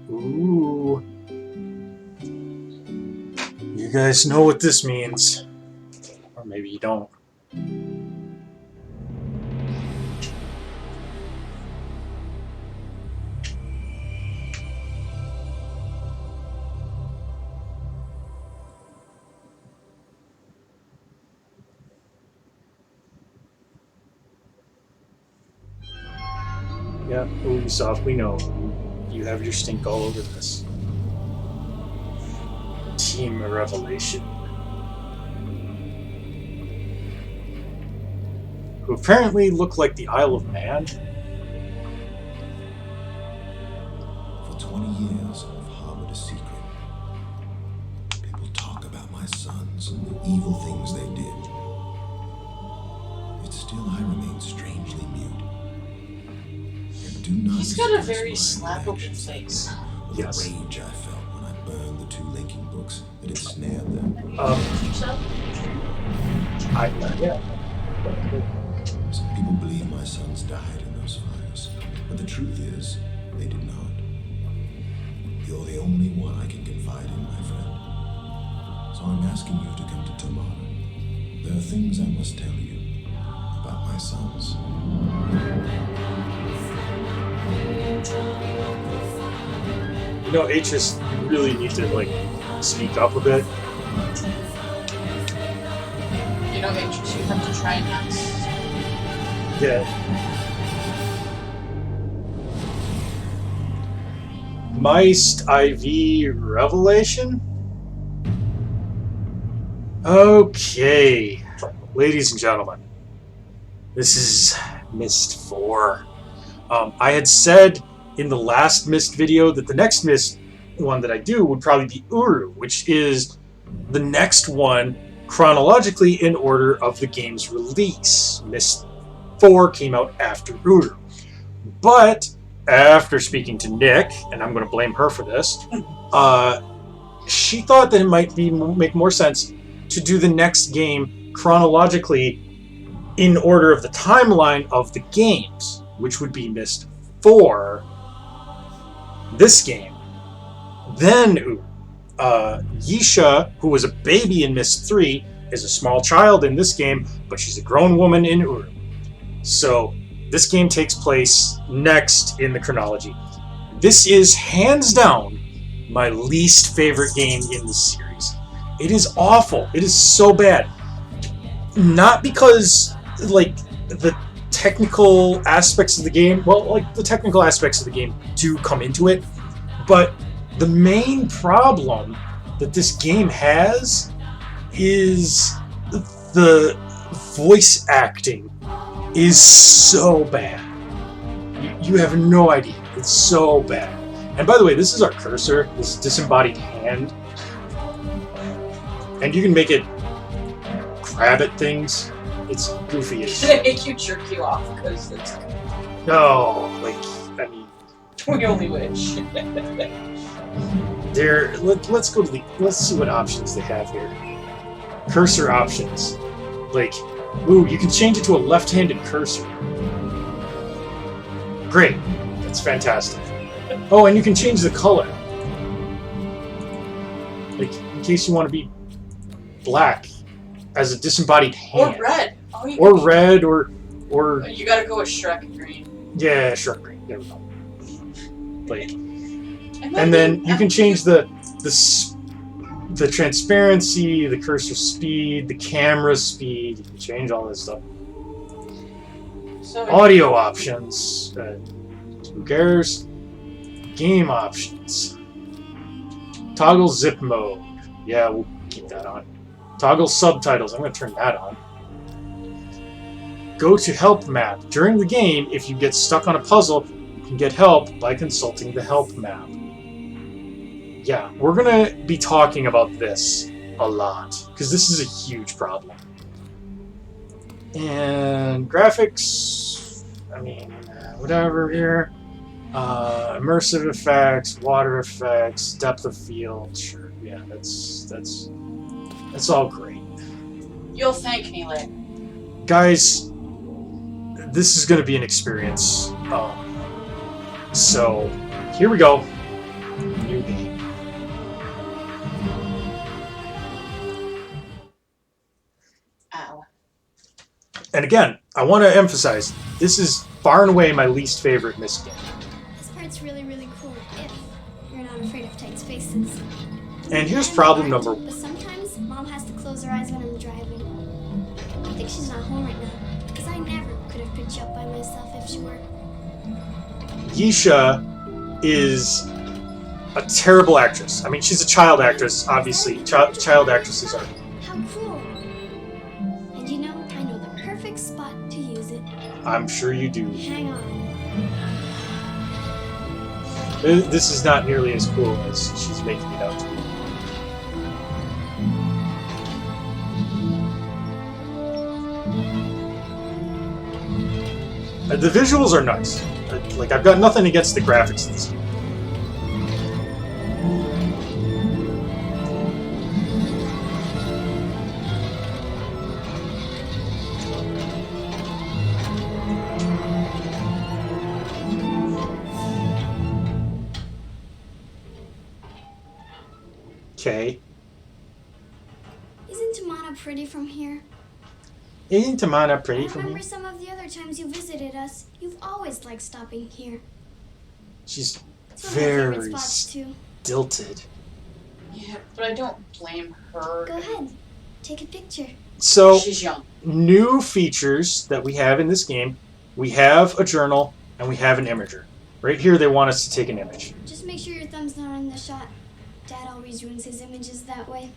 Ooh. You guys know what this means. Or maybe you don't. Yeah, Ubisoft, we know. You have your stink all over this. Team Revelation. Who apparently look like the Isle of Man. For 20 years, I've harbored a secret. People talk about my sons and the evil things they did. Yet still I remain strangely mute. Do not He's got a very slappable face. Yes. The rage I felt when I burned the 2 linking books that had snared them. Yeah. Some people believe my sons died in those fires, but the truth is, they did not. You're the only one I can confide in, my friend. So I'm asking you to come to tomorrow. There are things I must tell you about my sons. You know, H's, you really need to, like, speak up a bit. You know, H, you have to try and ask. Yeah. Myst IV Revelation? Okay. Ladies and gentlemen, this is Myst IV. I had said in the last Myst video that the next Myst one that I do would probably be Uru, which is the next one chronologically in order of the game's release. Myst IV came out after Uru. But after speaking to Nick, and I'm going to blame her for this, she thought that it might make more sense to do the next game chronologically in order of the timeline of the games, which would be Myst IV, this game, then Uru. Yisha, who was a baby in Myst III, is a small child in this game, but she's a grown woman in Uru. So this game takes place next in the chronology. This is hands down my least favorite game in the series. It is awful. It is so bad. Not because, like, the technical aspects of the game, well, like, the technical aspects of the game do come into it, but the main problem that this game has is the voice acting is so bad. You have no idea. It's so bad. And by the way, this is our cursor, this disembodied hand. And you can make it grab at things. It's goofy as Should I make you jerk you off? Because it's... No, like, I mean... We only wish. Let's go to let's see what options they have here. Cursor options. Like, ooh, you can change it to a left-handed cursor. Great. That's fantastic. Oh, and you can change the color. Like, in case you want to be black as a disembodied hand. Or red. Oh, or red, or... You gotta go with Shrek green. Yeah, Shrek green. There we go. Like... And then you can change the transparency, the cursor speed, the camera speed. You can change all this stuff. So Audio options. Who cares? Game options. Toggle zip mode. Yeah, we'll keep that on. Toggle subtitles. I'm going to turn that on. Go to help map. During the game, if you get stuck on a puzzle, you can get help by consulting the help map. Yeah, we're going to be talking about this a lot, because this is a huge problem. And graphics, I mean, whatever here. Immersive effects, water effects, depth of field, sure, yeah, that's all great. You'll thank me later. Guys, this is going to be an experience. So here we go. New game. Ow. And again, I want to emphasize, this is far and away my least favorite Myst game. This part's really, really cool if you're not afraid of tight spaces. And here's problem number But sometimes Mom has to close her eyes when I'm driving. I think she's not home right now, because I never could have picked you up by myself if she were. Yisha is a terrible actress. I mean, she's a child actress, obviously. Child actresses are. How cool! And you know, I know the perfect spot to use it. I'm sure you do. Hang on. This is not nearly as cool as she's making it out to be. The visuals are nice. Like, I've got nothing against the graphics of this game. Okay. Isn't Tamana pretty from here? Isn't Tamana pretty I from remember here? some of the other times you visited us. You've always liked stopping here. She's It's one of my favorite very spots too. stilted. Yeah, but I don't blame her. Go ahead, take a picture. So, She's young. new features that we have in this game, we have a journal and we have an imager. Right here they want us to take an image. Just make sure your thumb's not on the shot. Dad always ruins his images that way.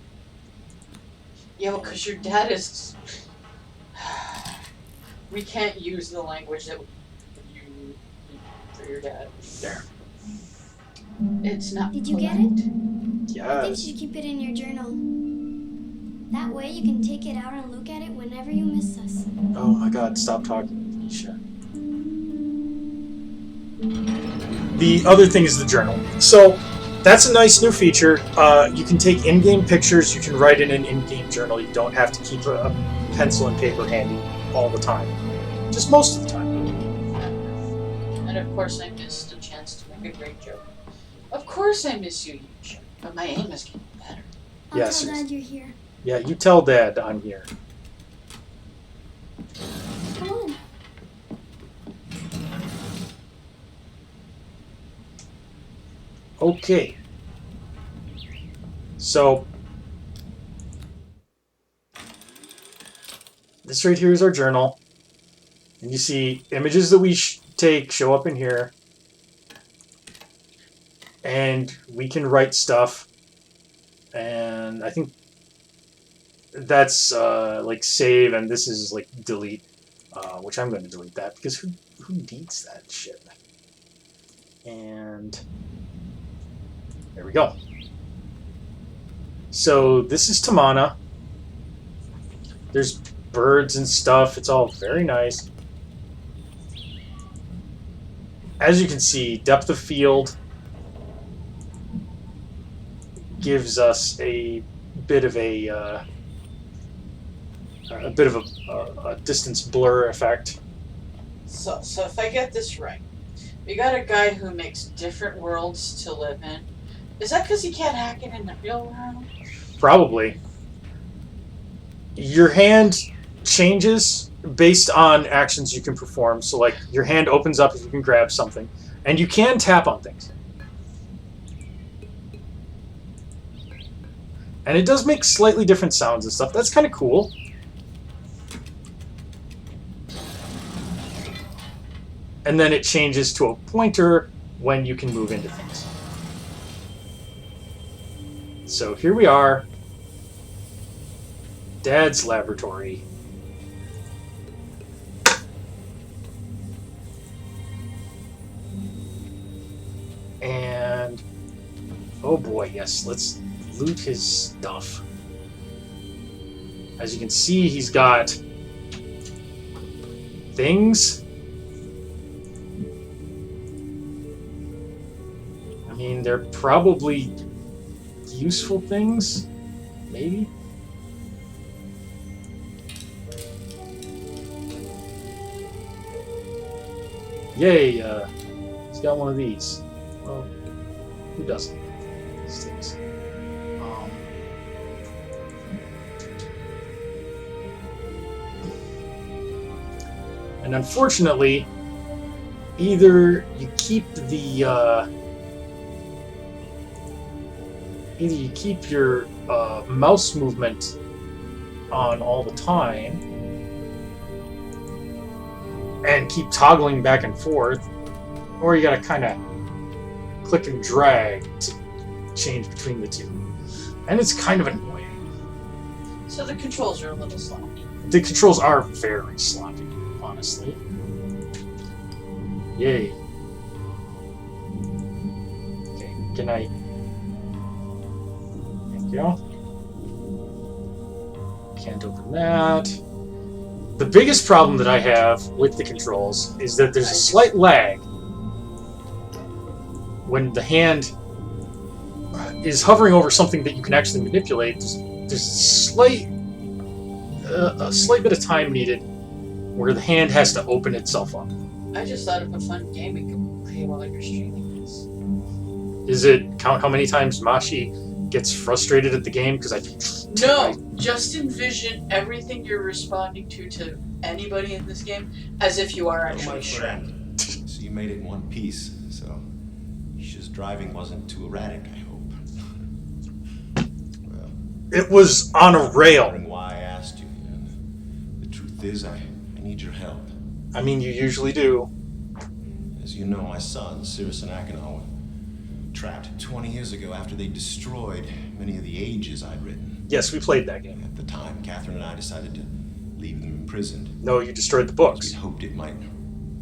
Yeah, well, because your dad is... We can't use the language that you for your dad. There. It's not Did you get polite. it? I think you Yes. should keep it in your journal. That way you can take it out and look at it whenever you miss us. Oh my god, stop talking, Nisha. The other thing is the journal. So, that's a nice new feature. You can take in-game pictures, you can write in an in-game journal. You don't have to keep a pencil and paper handy all the time. Just most of the time. And of course I missed a chance to make a great joke. Of course I miss you, Yusha, but my aim is getting better. I'll Yes, tell yes. Dad you're here. Yeah, you tell Dad I'm here. Come on. Okay. So, this right here is our journal. And you see images that we take show up in here. And we can write stuff. And I think that's like save, and this is like delete. Which I'm going to delete that because who deletes that shit? And there we go. So this is Tamana. There's birds and stuff. It's all very nice. As you can see, depth of field gives us a bit of a distance blur effect. So if I get this right, we got a guy who makes different worlds to live in. Is that because he can't hack it in the real world? Probably. Your hand changes based on actions you can perform. So, like, your hand opens up if you can grab something. And you can tap on things. And it does make slightly different sounds and stuff. That's kind of cool. And then it changes to a pointer when you can move into things. So here we are. Dad's laboratory. And oh boy, yes, let's loot his stuff. As you can see, he's got things. I mean, they're probably useful things, maybe? Yay, he's got one of these. Well, who doesn't? These things. And unfortunately, either you keep your mouse movement on all the time and keep toggling back and forth, or you gotta kind of click and drag to change between the two. And it's kind of annoying. So the controls are a little sloppy. The controls are very sloppy, honestly. Yay. Okay, can I... Thank you. Can't open that. The biggest problem that I have with the controls is that there's a slight lag when the hand is hovering over something that you can actually manipulate. There's a slight bit of time needed where the hand has to open itself up. I just thought of a fun game we could play while you're streaming this. Is it count how many times Mashi gets frustrated at the game? Because No, just envision everything you're responding to anybody in this game as if you are actually Shrek. So you made it in one piece, so Isha's driving wasn't too erratic, I hope. Well, it was on a rail. wondering why I asked you, and the truth is I need your help. I mean, you usually do. As you know, my sons, Cirrus and Achenar, were trapped 20 years ago after they destroyed many of the ages I'd written. Yes, we played that game. At the time, Catherine and I decided to leave them imprisoned. No, you destroyed the We books. hoped it might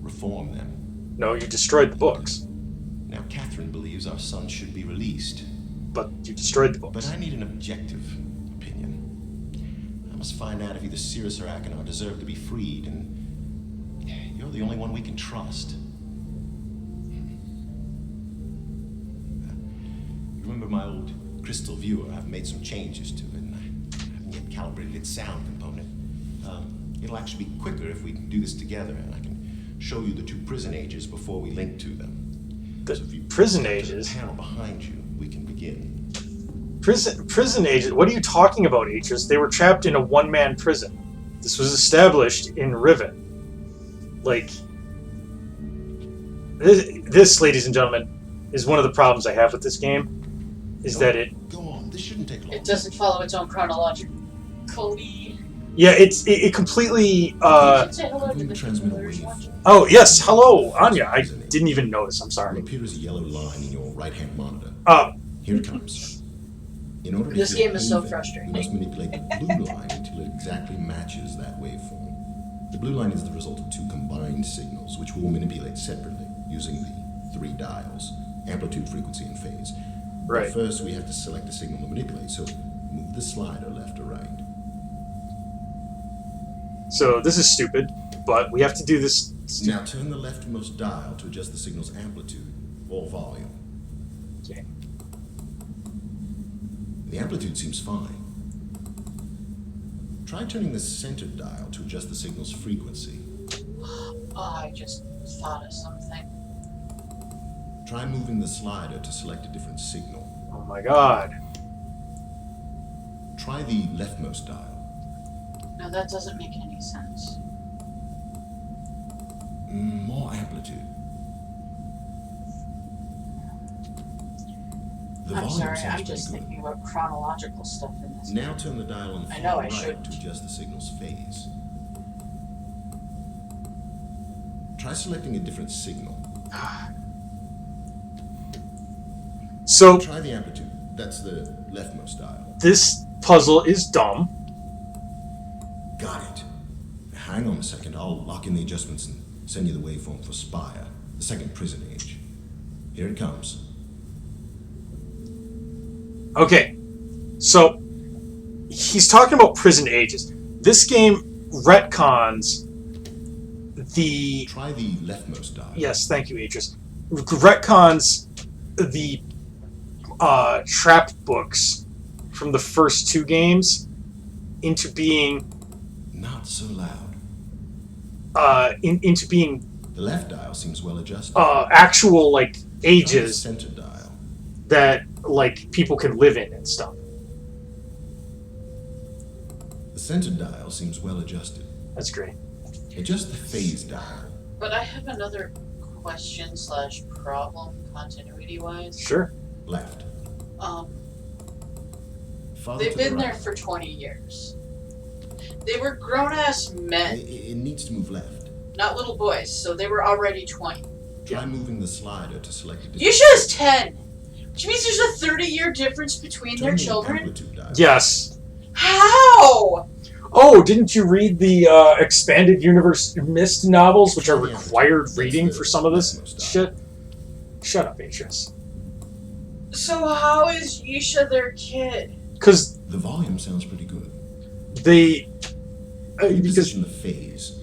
reform them. No, you destroyed the books. Now, Catherine believes our sons should be released. But you destroyed the But books. I need an objective opinion. I must find out if either Cirrus or Achenar deserve to be freed, and you're the only one we can trust. You remember my old crystal viewer? I've made some changes to it, and I haven't yet calibrated its sound component. It'll actually be quicker if we do this together, and I can show you the two prison ages before we link to them. The So if you prison step to ages? the panel behind you, we can begin. Prison ages? What are you talking about, Atris? They were trapped in a one-man prison. This was established in Riven. Like, this, ladies and gentlemen, is one of the problems I have with this game. Is that it... Go on. This shouldn't take long. It doesn't follow its own chronological lead. Yeah, it completely... You should say hello to Complete the transmitter viewers waveform. watching. Oh, yes, hello, Anya. I didn't even notice. I'm Will sorry. appear as a yellow line in your right-hand monitor. Uh, Here it comes. In order to This hear game is so anything, frustrating. You must manipulate the blue line until it exactly matches that waveform. The blue line is the result of two combined signals, which we'll manipulate separately using the 3 dials: amplitude, frequency, and phase. Right. But first, we have to select a signal to manipulate. So move the slider left or right. so this is stupid, but we have to do this... Now turn the leftmost dial to adjust the signal's amplitude or volume. Okay. The amplitude seems fine. Try turning the center dial to adjust the signal's frequency. Oh, I just thought of something. Try moving the slider to select a different signal. Oh my god. Try the leftmost dial. No, that doesn't make any sense. More amplitude. The I'm volume sorry, sounds I'm pretty just good. thinking about chronological stuff in this. Now turn the dial on the I far know I right shouldn't. to adjust the signal's phase. Try selecting a different signal. So, Try the amplitude. That's the leftmost dial. this puzzle is dumb. Got it. Hang on a second. I'll lock in the adjustments and send you the waveform for Spire, the second prison age. Here it comes. Okay, so he's talking about prison ages. This game retcons the... Try the leftmost dial. Yes, thank you, Atris. Retcons the trap books from the first 2 games into being Not so loud. into being The The left dial seems well adjusted. actual like Try the ages center dial. that like people can live in and stuff. The center dial seems well adjusted. That's great. Adjust the phase dial. But I have another question slash problem, continuity wise. Sure. Left. Father They've to the been there right. for 20 years. They were grown ass men, It needs to move left. not little boys, so they were already 20. Try moving the slider to select a different. Yusha is 10, which means there's a 30-year difference between Turn their the children. amplitude dial. Yes. How? Oh, didn't you read the expanded universe Myst novels, which are required reading for some of this shit? Shut up, Atreus. So how is Yusha their kid? Because The volume sounds pretty good. they, because Reposition the phase.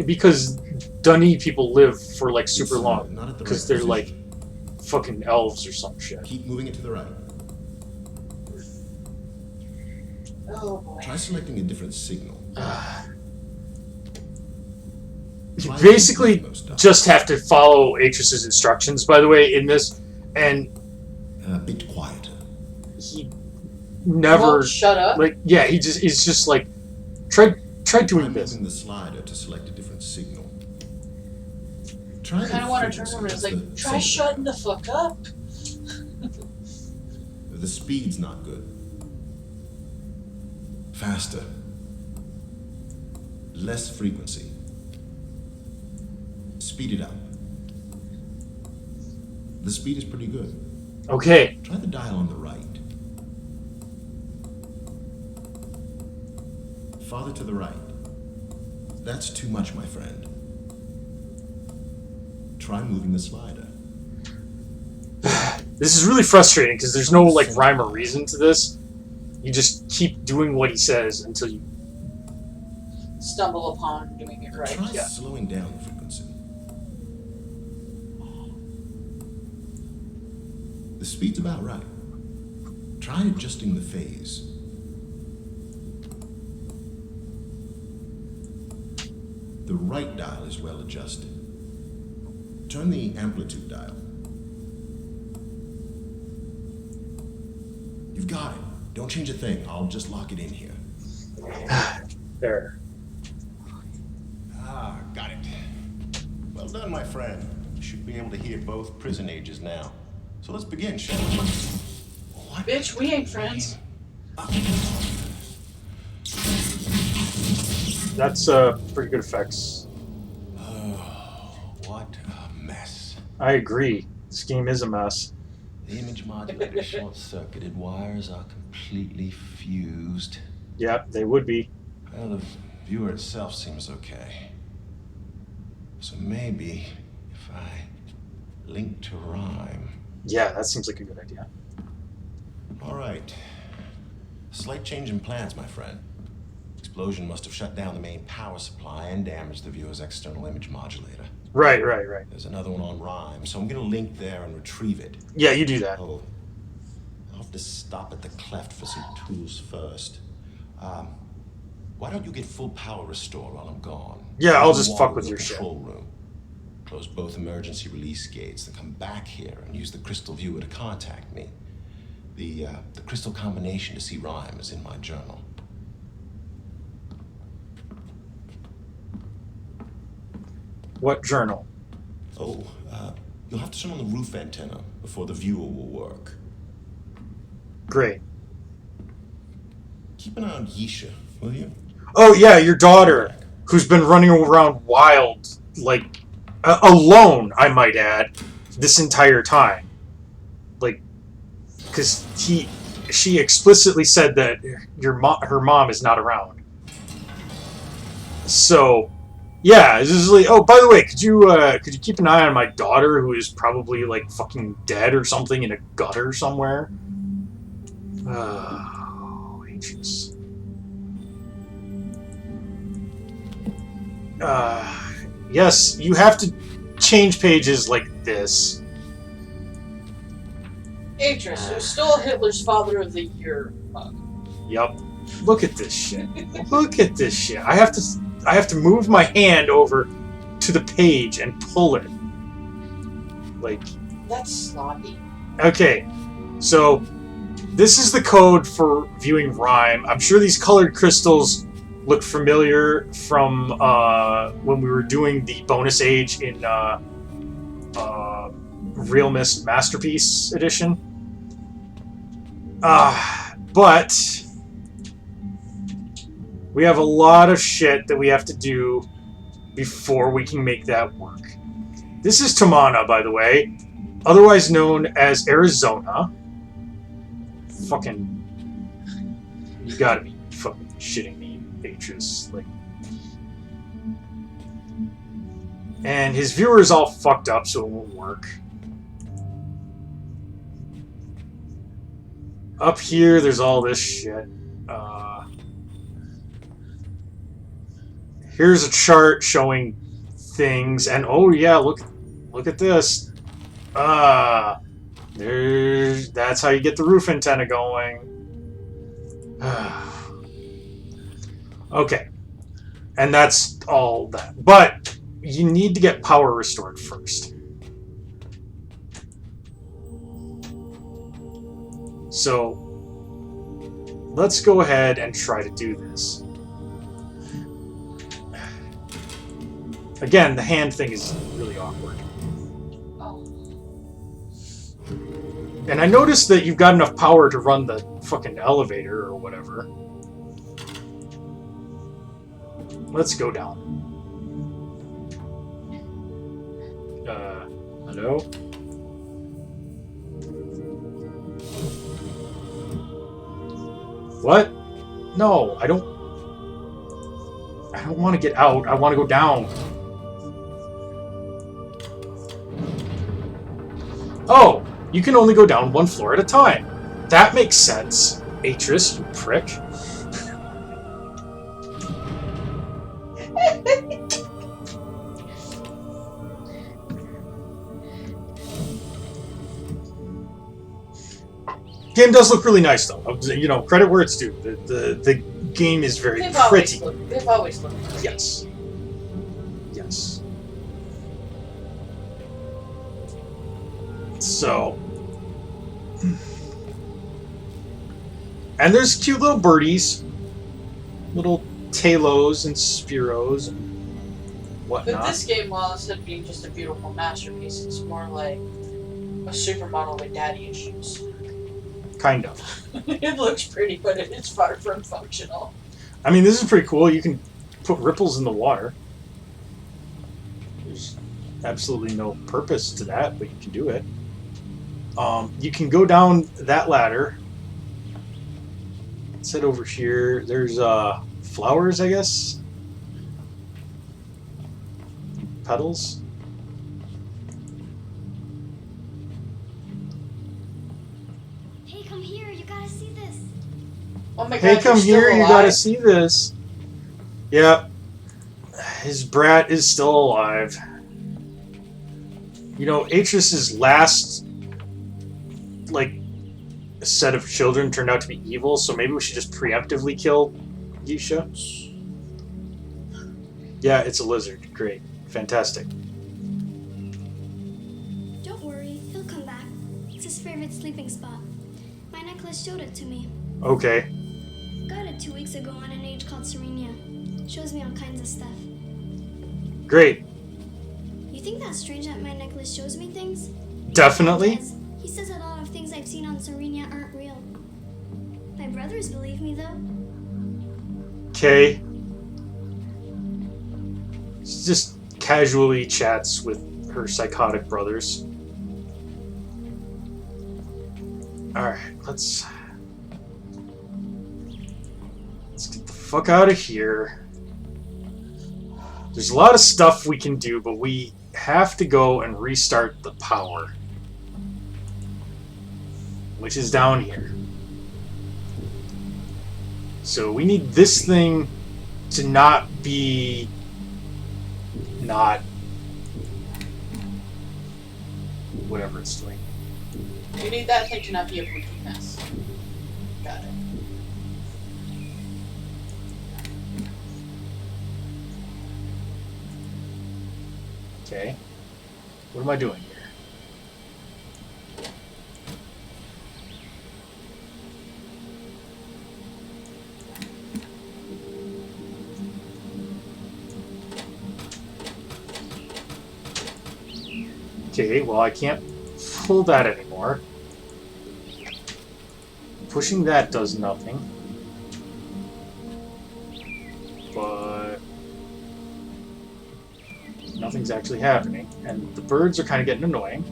because Dunny people live for like super It's, long not at the because right they're like position. fucking elves or some shit. Keep moving it to the right. Oh boy. Try selecting a different signal. You Try basically the leftmost dial. just have to follow Atreus's instructions, by the way, in this, and A bit quieter. he never Won't shut up. like he's just like try Try doing this. moving the slider to select a different signal. Try I kind of want to turn around and it's like, try shutting the fuck up. The speed's not good. Faster. Less frequency. Speed it up. The speed is pretty good. Okay, Try the dial on the right. Farther to the right. That's too much, my friend. Try moving the slider. this is really frustrating because there's no like rhyme or reason to this. You just keep doing what he says until you. Stumble upon doing it right. Try yeah. slowing down the frequency. The speed's about right. Try adjusting the phase. The right dial is well adjusted. Turn the amplitude dial. You've got it. Don't change a thing. I'll just lock it in here. There. Ah, got it. Well done, my friend. You should be able to hear both prison ages now. So let's begin, shall we? What? Bitch, we ain't friends. That's pretty good effects. Oh, what a mess. I agree. This game is a mess. The image modulator short-circuited wires are completely fused. Yeah, they would be. Well, the viewer itself seems okay. So maybe if I link to rhyme. Yeah, that seems like a good idea. All right. Slight change in plans, my friend. Explosion must have shut down the main power supply and damaged the viewer's external image modulator. Right. There's another one on rhyme, so I'm gonna link there and retrieve it. Yeah, you do that. Oh, I'll have to stop at the cleft for some tools first. Why don't you get full power restore while I'm gone? Yeah, I'll Move just along fuck to with the your shit. control room. Close both emergency release gates, then come back here and use the crystal viewer to contact me. The crystal combination to see rhyme is in my journal. What journal? Oh, you'll have to turn on the roof antenna before the viewer will work. Great. Keep an eye on Yisha, will you? Oh yeah, your daughter, who's been running around wild, like alone, I might add, this entire time. Like, because she explicitly said that her mom is not around. So, yeah, it's just like, oh, by the way, could you keep an eye on my daughter, who is probably like fucking dead or something in a gutter somewhere? Oh, ages. Yes, you have to change pages like this. Atreus, who stole Hitler's Father of the Year mug. Yup. Look at this shit. Look at this shit. I have to move my hand over to the page and pull it. Like, That's sloppy. okay, so this is the code for viewing Rhyme. I'm sure these colored crystals look familiar from when we were doing the bonus age in Real Myst Masterpiece Edition. But we have a lot of shit that we have to do before we can make that work. This is Tamana, by the way, otherwise known as Arizona. Fucking... You gotta be fucking shitting me, Beatrice. Like... And his viewer is all fucked up, so it won't work. Up here, there's all this shit. Here's a chart showing things, and oh yeah, look at this. That's how you get the roof antenna going. Okay, and that's all that. But you need to get power restored first. So let's go ahead and try to do this. Again, the hand thing is really awkward. Oh. And I noticed that you've got enough power to run the fucking elevator or whatever. Let's go down. Hello? What? No, I don't want to get out. I want to go down. Oh, you can only go down one floor at a time. That makes sense. Atris, you prick. Game does look really nice, though. You know, credit where it's due. The game is very pretty. They've always looked pretty. Yes. Yes. So. And there's cute little birdies. Little Talos and Spiros and whatnot. But this game, while instead of being just a beautiful masterpiece, it's more like a supermodel with daddy issues. Kind of. It looks pretty, but it's far from functional. I mean, this is pretty cool. You can put ripples in the water. There's absolutely no purpose to that, but you can do it. You can go down that ladder. Let's head over here. There's flowers, I guess. Petals. Hey, come here. You gotta see this. Oh my god, Hey, come you're still here. You alive? gotta see this. Yep. His brat is still alive. You know, Atris's last, like, set of children turned out to be evil, so maybe we should just preemptively kill Yisha. Yeah, it's a lizard. Great. Fantastic. Don't worry, he'll come back. It's his favorite sleeping spot. My necklace showed it to me. Okay. Got it 2 weeks ago on an age called Serenia. Shows me all kinds of stuff. Great. You think that's strange that my necklace shows me things? Definitely. Yes. He says a lot of things I've seen on Serenia aren't real. My brothers believe me, though. Okay. She just casually chats with her psychotic brothers. Alright, let's get the fuck out of here. There's a lot of stuff we can do, but we have to go and restart the power. Which is down here. So we need this thing to not be... not... whatever it's doing. You need that thing to not be a freaky mess. Got it. Okay. What am I doing here? Okay, well I can't pull that anymore. Pushing that does nothing. But nothing's actually happening. And the birds are kind of getting annoying.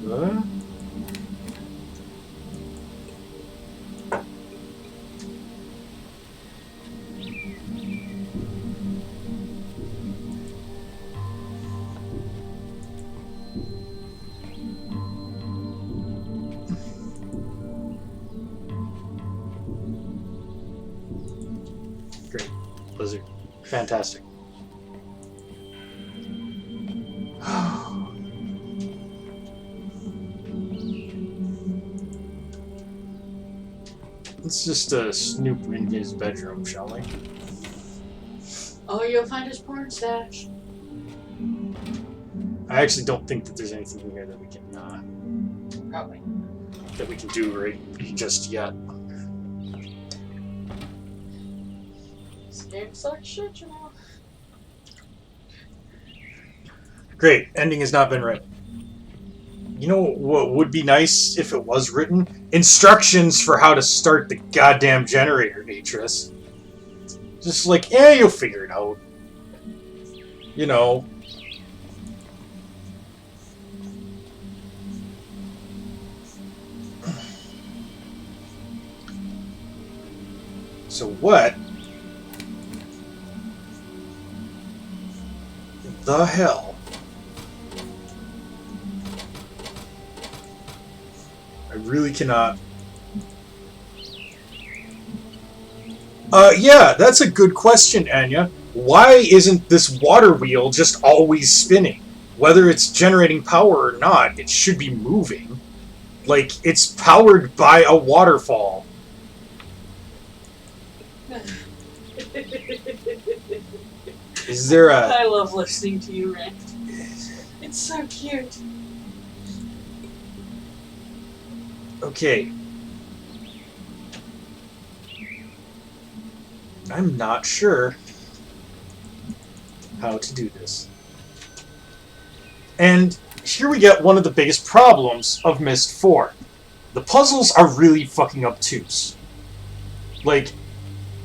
What? Great. Blizzard. Fantastic. Let's just snoop in his bedroom, shall we? Oh, you'll find his porn stash. I actually don't think that there's anything in here that we can Probably. that we can do right just yet. This game sucks shit, you know. Great. Ending has not been written. You know what would be nice if it was written? Instructions for how to start the goddamn generator, Atris. Just like, yeah, you'll figure it out. You know. So what the hell? I really cannot. Yeah, that's a good question, Anya. Why isn't this water wheel just always spinning? Whether it's generating power or not, it should be moving. Like, it's powered by a waterfall. Is there a... I love listening to you rant. It's so cute. Okay. I'm not sure how to do this. And here we get one of the biggest problems of Myst IV. The puzzles are really fucking obtuse. Like,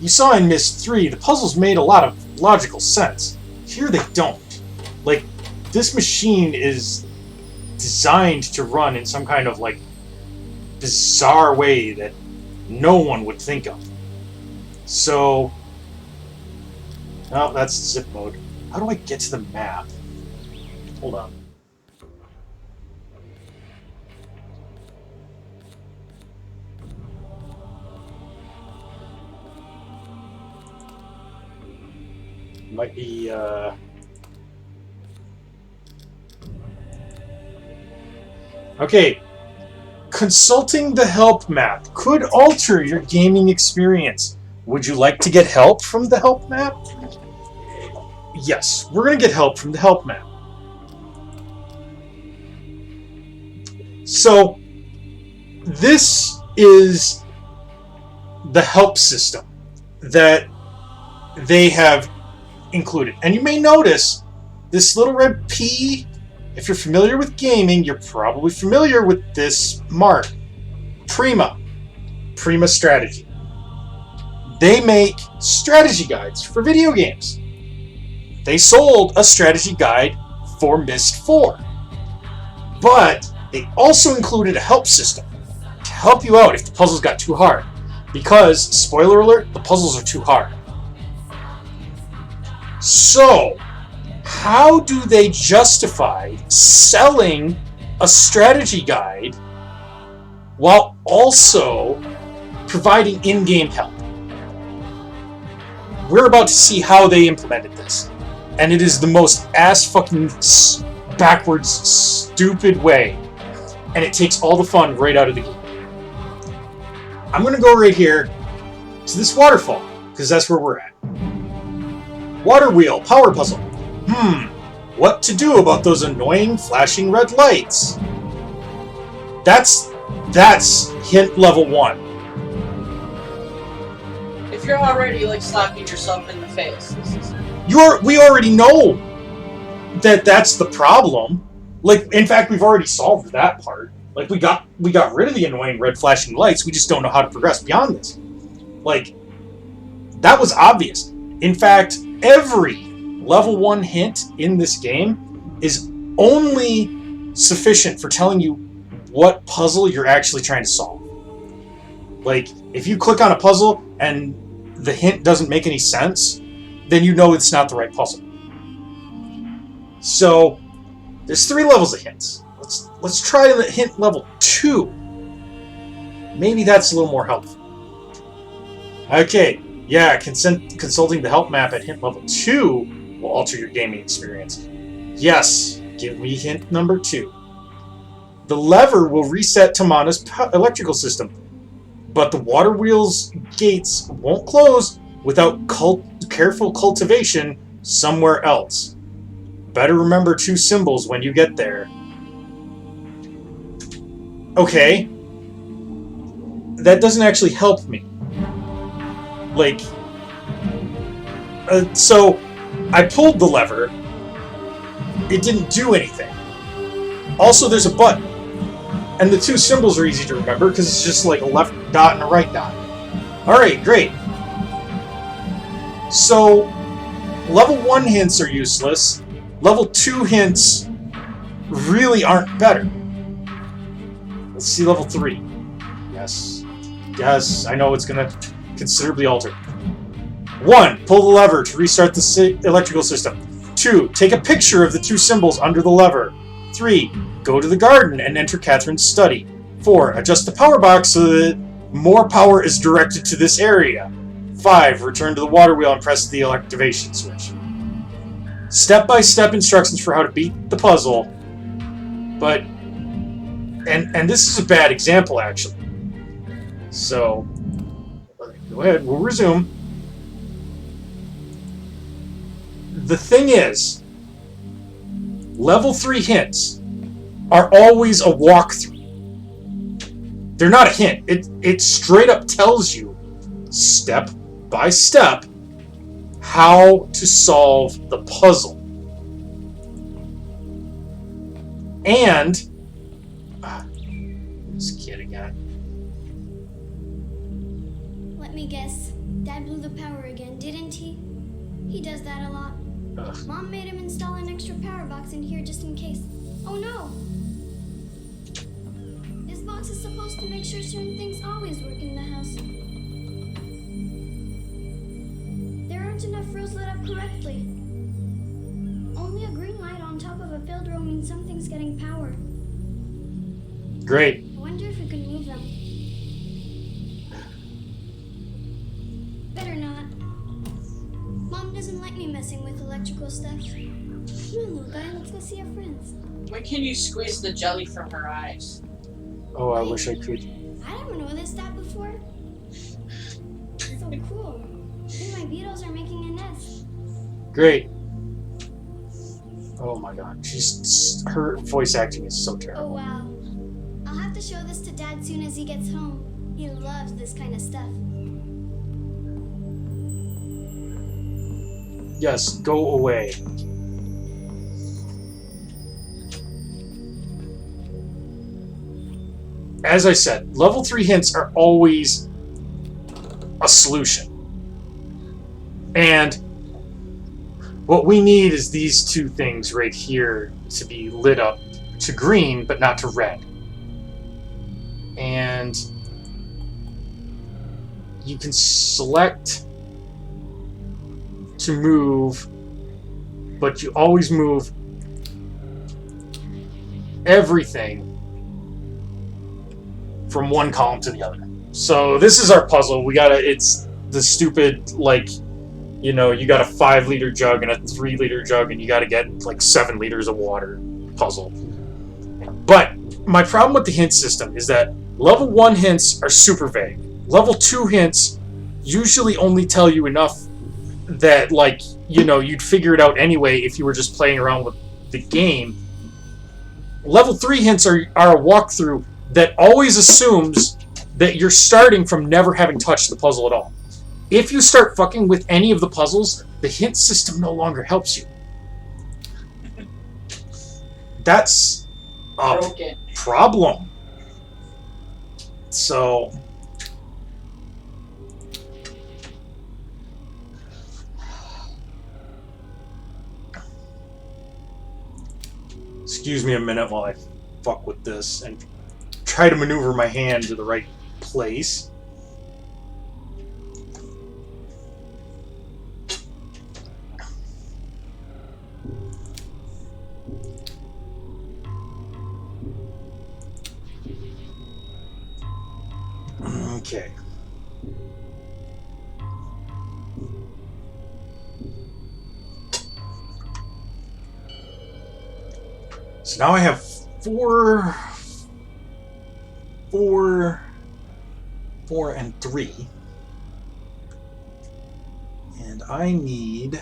you saw in Myst III, the puzzles made a lot of logical sense. Here they don't. Like, this machine is designed to run in some kind of, like, bizarre way that no one would think of. So, oh, that's zip mode. How do I get to the map? Hold on. Might be, Okay. Consulting the help map could alter your gaming experience. Would you like to get help from the help map? Yes, we're going to get help from the help map. So, this is the help system that they have included. And you may notice this little red P. If you're familiar with gaming, you're probably familiar with this mark. Prima Strategy. They make strategy guides for video games. They sold a strategy guide for Myst IV. But they also included a help system to help you out if the puzzles got too hard. Because, spoiler alert, the puzzles are too hard. So, how do they justify selling a strategy guide while also providing in-game help? We're about to see how they implemented this. And it is the most ass-fucking backwards, stupid way and it takes all the fun right out of the game. I'm going to go right here to this waterfall, because that's where we're at. Water wheel, power puzzle. What to do about those annoying flashing red lights? That's hint level 1. If you're already like slapping yourself in the face, this is... We already know that that's the problem. Like, in fact, we've already solved that part. Like, we got rid of the annoying red flashing lights. We just don't know how to progress beyond this. Like, that was obvious. In fact, every level 1 hint in this game is only sufficient for telling you what puzzle you're actually trying to solve. Like, if you click on a puzzle and the hint doesn't make any sense, then you know it's not the right puzzle. So, there's 3 levels of hints. Let's try the hint level 2. Maybe that's a little more helpful. Okay, yeah, consulting the help map at hint level 2 will alter your gaming experience. Yes, give me hint number 2. The lever will reset Tamana's electrical system, but the water wheel's gates won't close without careful cultivation somewhere else. Better remember 2 symbols when you get there. Okay. That doesn't actually help me. Like, so I pulled the lever. It didn't do anything. Also, there's a button. And the 2 symbols are easy to remember because it's just like a left dot and a right dot. Alright, great. So, level 1 hints are useless. Level 2 hints really aren't better. Let's see level 3. Yes. Yes, I know it's going to considerably alter. 1. Pull the lever to restart the electrical system. 2. Take a picture of the 2 symbols under the lever. 3. Go to the garden and enter Catherine's study. 4. Adjust the power box so that more power is directed to this area. 5. Return to the water wheel and press the activation switch. Step-by-step instructions for how to beat the puzzle. But, and this is a bad example, actually. So, go ahead, we'll resume. The thing is, level 3 hints are always a walkthrough. They're not a hint. It straight up tells you, step by step, how to solve the puzzle. And this kid again. Let me guess. Dad blew the power again, didn't he? He does that a lot. Ugh. Mom made him install an extra power box in here just in case. Oh no! This box is supposed to make sure certain things always work in the house. There aren't enough rows lit up correctly. Only a green light on top of a filled row means something's getting power. Great. I wonder if we could move them. Better not. Mom doesn't like me messing with electrical stuff. Come on, little guy, let's go see our friends. When can you squeeze the jelly from her eyes? Oh, I wish I could. I never noticed that before. So cool. I think my beetles are making a nest. Great. Oh my god, her voice acting is so Oh terrible. wow. I'll have to show this to Dad soon as he gets home. He loves this kind of stuff. Yes, go away. As I said, level 3 hints are always a solution. And what we need is these 2 things right here to be lit up to green, but not to red. And you can select to move, but you always move everything from one column to the other. So this is our puzzle. It's the stupid, like, you know, you got a 5-liter jug and a 3-liter jug and you gotta get like 7 liters of water puzzle. But my problem with the hint system is that level 1 hints are super vague. Level 2 hints usually only tell you enough that, like, you know, you'd figure it out anyway if you were just playing around with the game. Level 3 hints are a walkthrough that always assumes that you're starting from never having touched the puzzle at all. If you start fucking with any of the puzzles, the hint system no longer helps you. That's a Broken. problem. So... excuse me a minute while I fuck with this and try to maneuver my hand to the right place. Okay. So now I have four, and 3. And I need...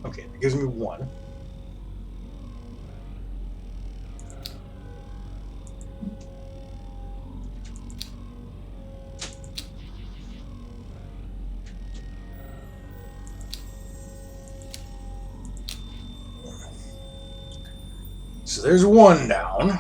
Okay, that gives me 1. So there's 1 down.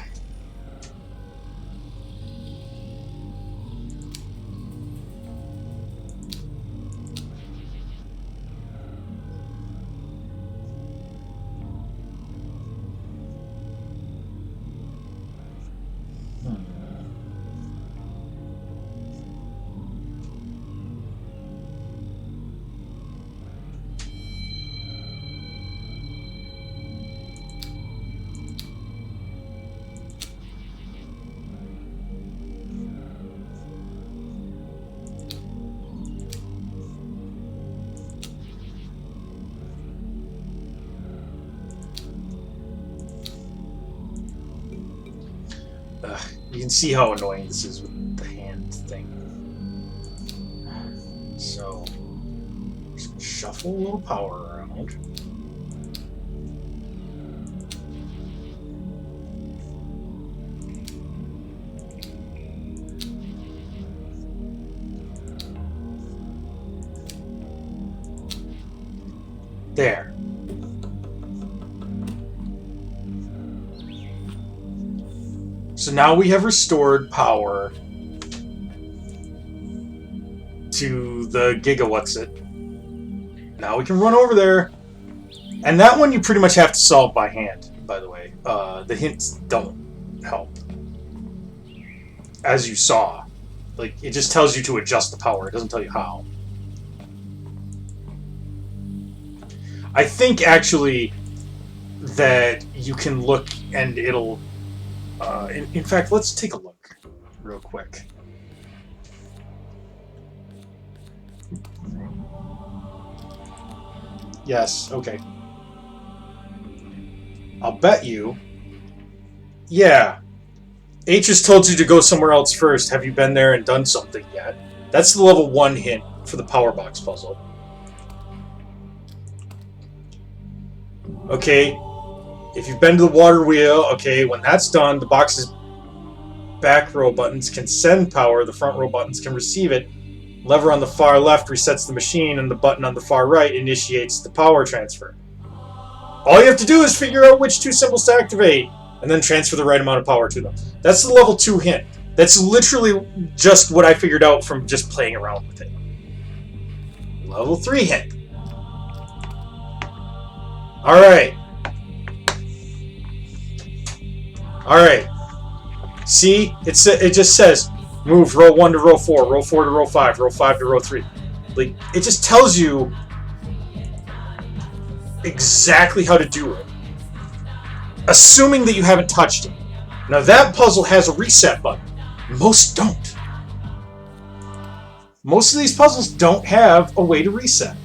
You can see how annoying this is with the hand thing. So, just shuffle a little power around. There. So now we have restored power to the Gigawatsit. Now we can run over there. And that one you pretty much have to solve by hand, by the way. The hints don't help. As you saw. Like, it just tells you to adjust the power. It doesn't tell you how. I think, actually, that you can look and it'll... in fact, let's take a look real quick. Yes, okay. I'll bet you. Yeah. H has told you to go somewhere else first. Have you been there and done something yet? That's the level 1 hint for the power box puzzle. Okay. If you've been to the water wheel, okay, when that's done, the box's back row buttons can send power, the front row buttons can receive it. Lever on the far left resets the machine, and the button on the far right initiates the power transfer. All you have to do is figure out which 2 symbols to activate, and then transfer the right amount of power to them. That's the level 2 hint. That's literally just what I figured out from just playing around with it. Level 3 hint. Alright. Alright. See? It just says, move row 1 to row 4, row 4 to row 5, row 5 to row 3. Like, it just tells you exactly how to do it. Assuming that you haven't touched it. Now that puzzle has a reset button. Most don't. Most of these puzzles don't have a way to reset.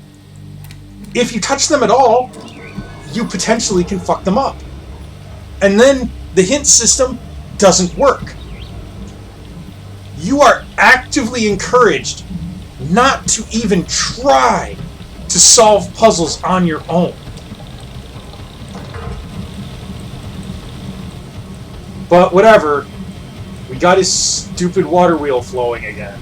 If you touch them at all, you potentially can fuck them up. And then the hint system doesn't work. You are actively encouraged not to even try to solve puzzles on your own. But whatever, we got his stupid water wheel flowing again.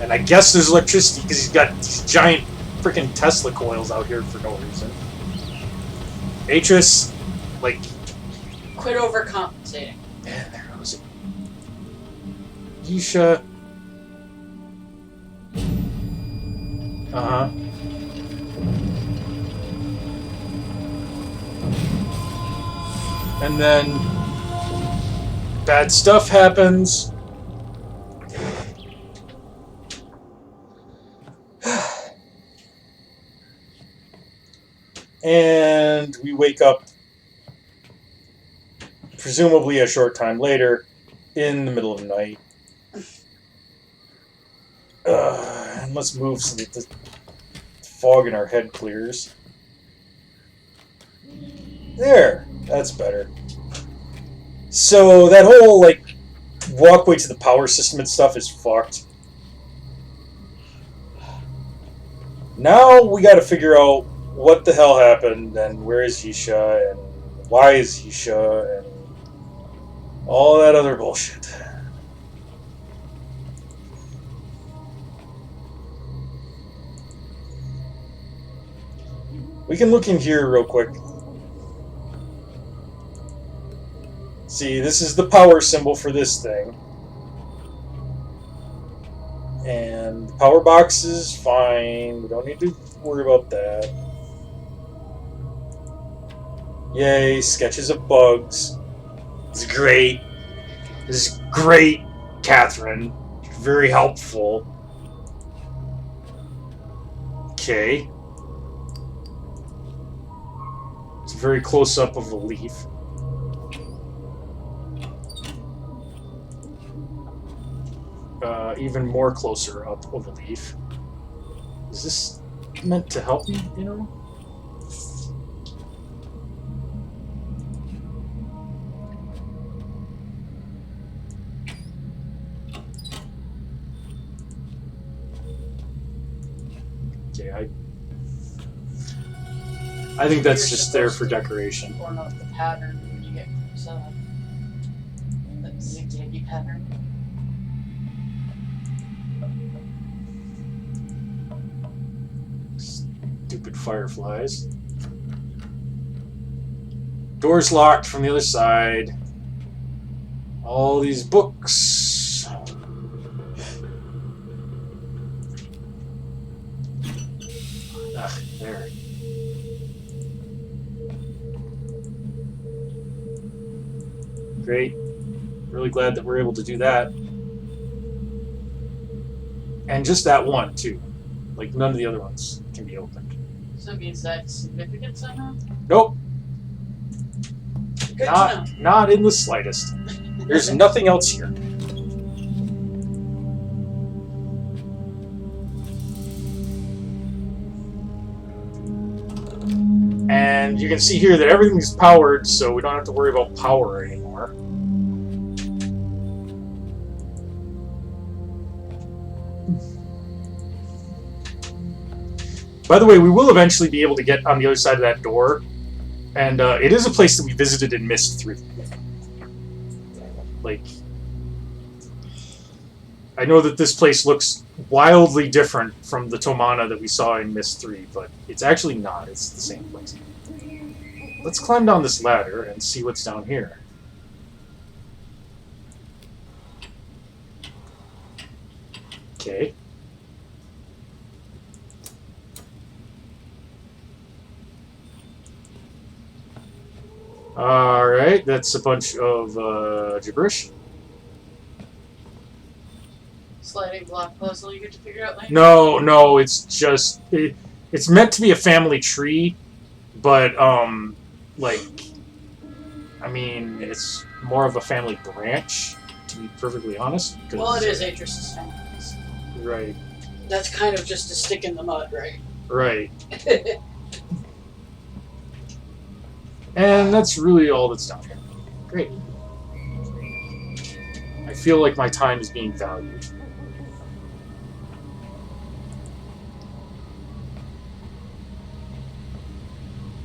And I guess there's electricity because he's got these giant freaking Tesla coils out here for no reason. Atris, like... Quit overcompensating. Man, there goes it. Yisha... Uh-huh. And then... bad stuff happens. And we wake up, presumably a short time later, in the middle of the night. And let's move so that the fog in our head clears. There, that's better. So that whole, like, walkway to the power system and stuff is fucked. Now we gotta figure out what the hell happened, and where is Yisha, and why is Yisha, and all that other bullshit. We can look in here real quick. See, this is the power symbol for this thing. And the power box is fine. We don't need to worry about that. Yay, sketches of bugs. It's great. This is great, Catherine. Very helpful. Okay. It's a very close up of a leaf. Even more closer up of a leaf. Is this meant to help me, you know? Okay, I think that's just there for decoration. Or not the pattern when you get close up. That zigzaggy pattern. Stupid fireflies. Door's locked from the other side. All these books. Ah, there. Great. Really glad that we're able to do that. And just that one, too. Like, none of the other ones can be opened. So is that significant somehow? Nope. Good to know. Not in the slightest. There's nothing else here. And you can see here that everything's powered, so we don't have to worry about power anymore. By the way, we will eventually be able to get on the other side of that door, and it is a place that we visited in Myst IV. Like, I know that this place looks wildly different from the Tomana that we saw in Myst III, but it's actually not. It's the same place. Let's climb down this ladder and see what's down here. Okay. Alright, that's a bunch of gibberish. Sliding block puzzle you get to figure out later? No, it's just... it's meant to be a family tree, but, like... I mean, it's more of a family branch, to be perfectly honest. Well, it is Atris's family. Right. That's kind of just a stick in the mud, right? Right. And that's really all that's done here. Great. I feel like my time is being valued.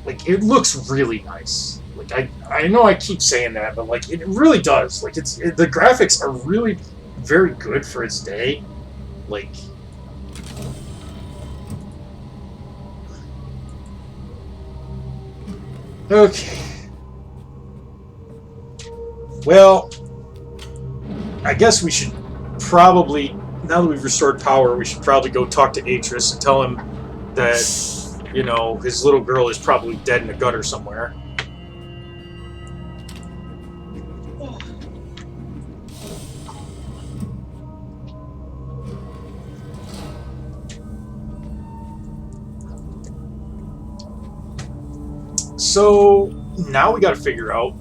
Like, it looks really nice. Like, I know I keep saying that, but, like, it really does. Like, the graphics are really very good for its day. Like... Okay. Well, I guess we should probably, now that we've restored power, we should probably go talk to Atris and tell him that, you know, his little girl is probably dead in a gutter somewhere. So, now we gotta figure out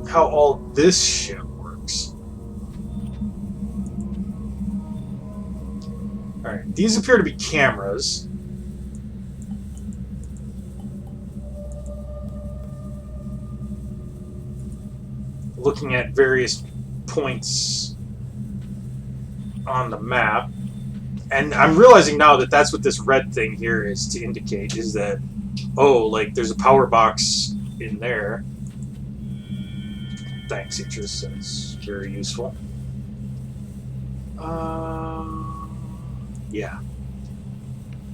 how all this shit works. Alright, these appear to be cameras. Looking at various points on the map. And I'm realizing now that that's what this red thing here is to indicate, is that, oh, like, there's a power box in there. Thanks, Atris. That's very useful. Yeah.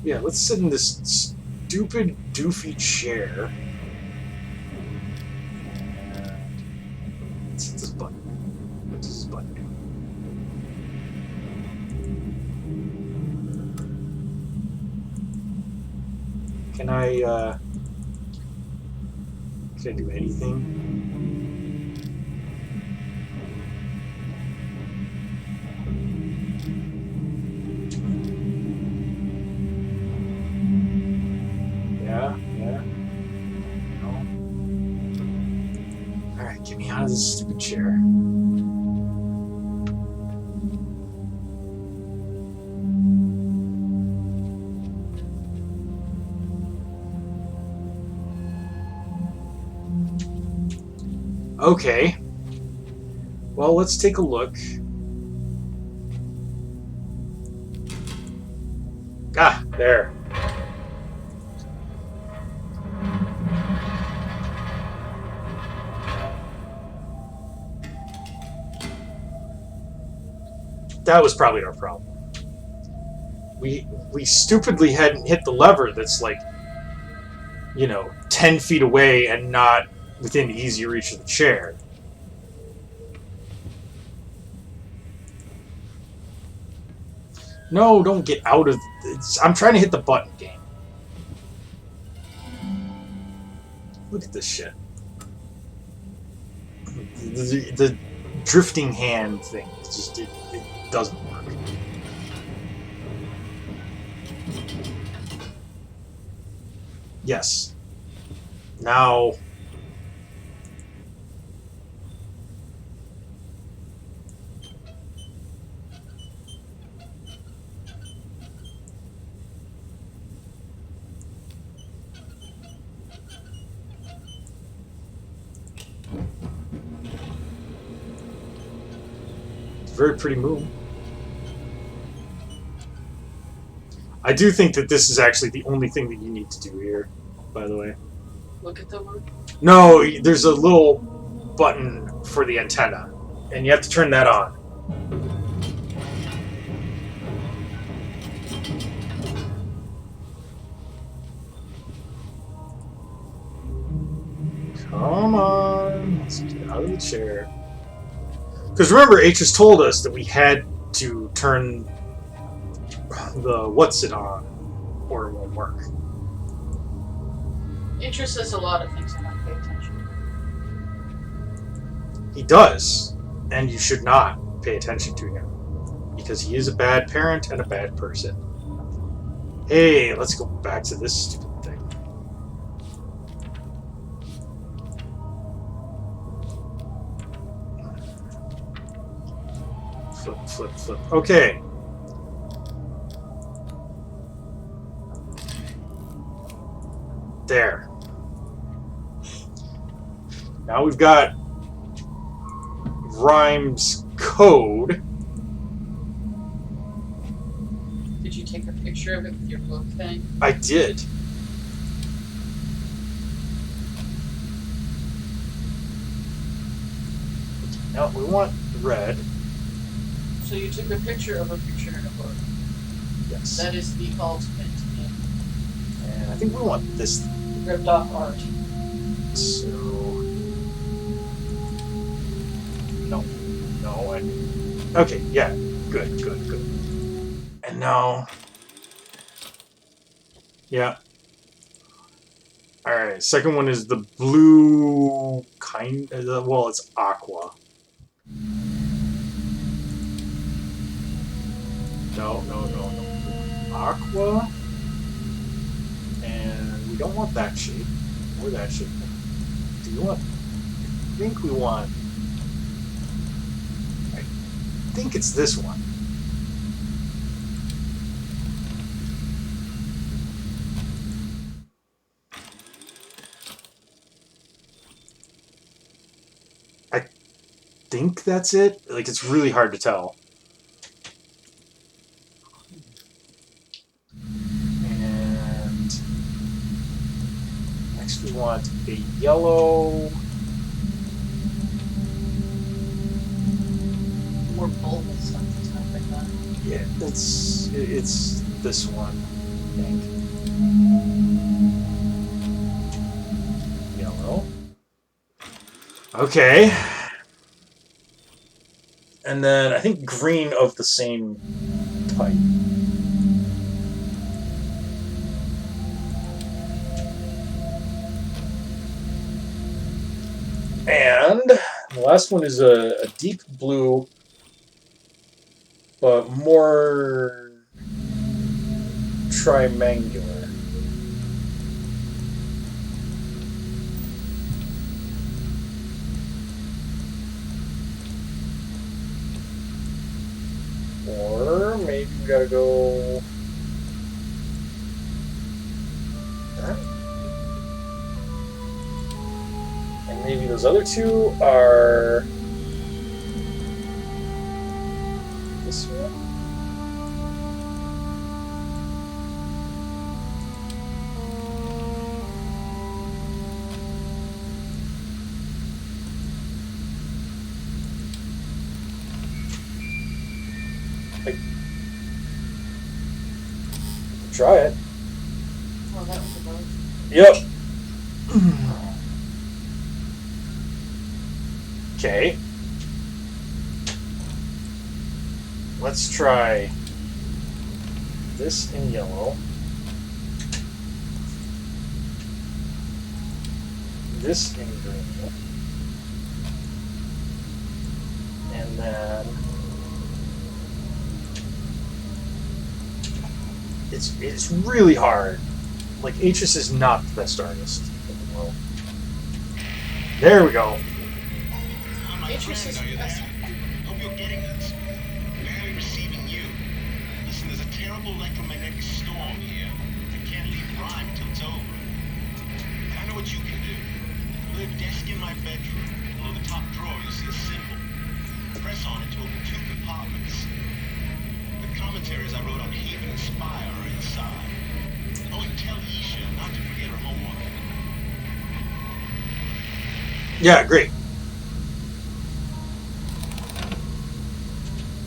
Yeah, let's sit in this stupid, doofy chair. Let's hit this button. What does this button do? Can I do anything? Yeah. No. Alright, get me out of this stupid chair. Okay. Well, let's take a look. Ah, there. That was probably our problem. We stupidly hadn't hit the lever that's like, you know, 10 feet away and not within easy reach of the chair. No, don't get out of... I'm trying to hit the button, game. Look at this shit. The drifting hand thing. It's just... It doesn't work. Yes. Now... Very pretty moon. I do think that this is actually the only thing that you need to do here, by the way. Look at the moon. No, there's a little button for the antenna, and you have to turn that on. Come on, let's get out of the chair. Because remember, Atris told us that we had to turn the what's-it on, or it won't work. Atris says a lot of things I don't pay attention to. He does, and you should not pay attention to him. Because he is a bad parent and a bad person. Hey, let's go back to this stupid thing. flip. Okay. There. Now we've got Rhyme's code. Did you take a picture of it with your book thing? I did. Now we want red. So you took a picture of a picture in a book. Yes. That is the ultimate in And I think we want this. ripped off art. So no, and okay, yeah, good. And now, yeah. All right. Second one is the blue kind. Well, it's aqua. No. Aqua. And we don't want that shape. Or that shape. Do you want? I think we want. I think it's this one. I think that's it. Like, it's really hard to tell. And next we want a yellow. More bold stuff like that. Yeah, it's this one, I think. Yellow. Okay. And then I think green of the same type. And the last one is a deep blue, but more triangular. Or maybe we gotta go. That. And maybe those other two are this one. Try it. Oh, that was a boat. Yep. Okay. Let's try this in yellow. This in green. And then it's really hard. Like, Atris is not the best artist in the world. There we go. Atris is the best. Hope you're getting this. Barely receiving you. Listen, there's a terrible electromagnetic storm here. I can't leave Rhyme till it's over. I know what you can do. Go to the desk in my bedroom. Below the top drawer, you'll see a symbol. Press on it to open 2 compartments. The commentaries I wrote on Haven and Spire are inside. Oh, and tell Isha not to forget her homework. Yeah, great.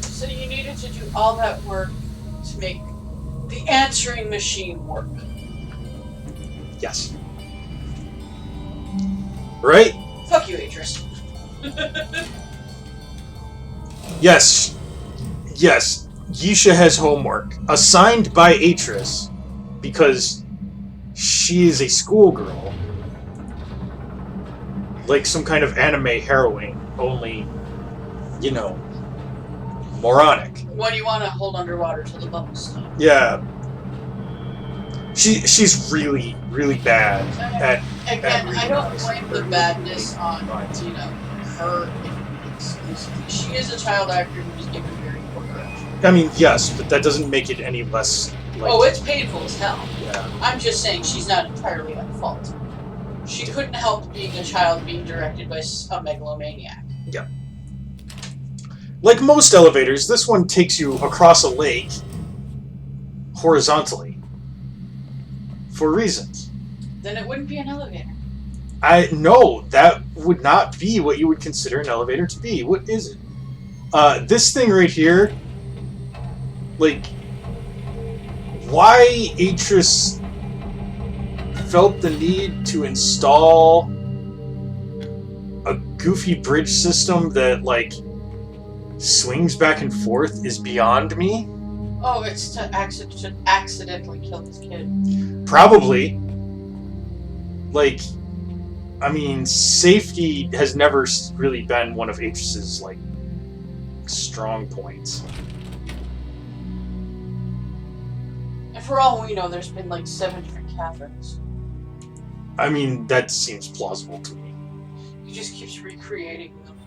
So you needed to do all that work to make the answering machine work. Yes. Right? Fuck you, Atris. Yes. Yes. Yisha has homework assigned by Atris because she is a schoolgirl. Like some kind of anime heroine, only, you know, moronic. What do you want to hold underwater till the bubbles stop? Yeah. She's really, really bad at Again, I don't reading blame the badness on, you know, her exclusively. She is a child actor who was given very I mean, yes, but that doesn't make it any less. Like, Oh, it's painful as hell. yeah. I'm just saying she's not entirely at fault. She couldn't help being a child being directed by a megalomaniac. Yeah. Like most elevators, this one takes you across a lake horizontally for reasons. Then it wouldn't be an elevator. No, that would not be what you would consider an elevator to be. What is it? This thing right here, like, why Atris felt the need to install a goofy bridge system that, like, swings back and forth is beyond me. Oh, it's to accidentally kill this kid. Probably. Like, I mean, safety has never really been one of Atris's, like, strong points. And for all we know, there's been like 7 different Catherines. I mean, that seems plausible to me. He just keeps recreating them.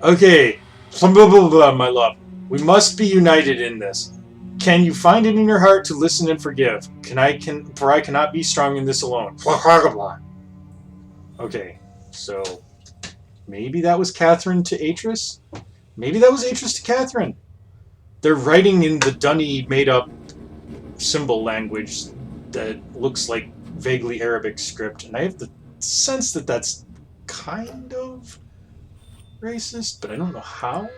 Okay, blah, blah, blah, blah, my love. We must be united in this. Can you find it in your heart to listen and forgive? For I cannot be strong in this alone. Blah, blah, blah. Okay, so maybe that was Catherine to Atris? Maybe that was Atris to Catherine. They're writing in the dunny made-up symbol language that looks like vaguely Arabic script, and I have the sense that that's kind of racist, but I don't know how.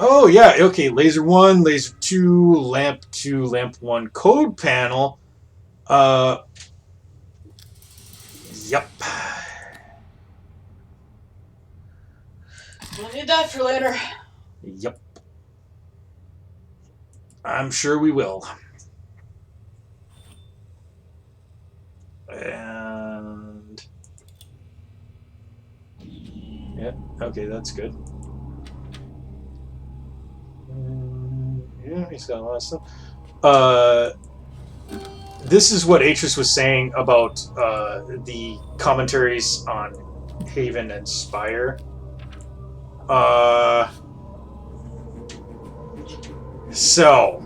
Oh, yeah, okay, laser 1, laser 2, lamp 1, code panel. Yep. We'll need that for later. Yep. I'm sure we will. And... yeah, okay, that's good. Yeah, he's got a lot of stuff. This is what Atris was saying about the commentaries on Haven and Spire. So,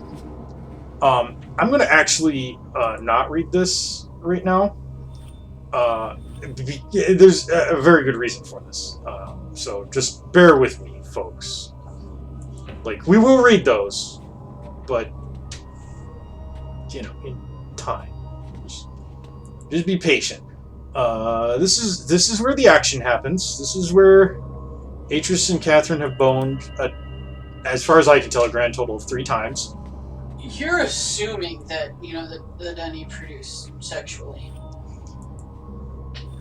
I'm going to actually not read this right now. There's a very good reason for this. So just bear with me, folks. Like, we will read those, but, you know, in time. Just be patient. This is where the action happens. This is where Atris and Catherine have boned, as far as I can tell, a grand total of 3 times. You're assuming that, you know, the Dunny produced sexually.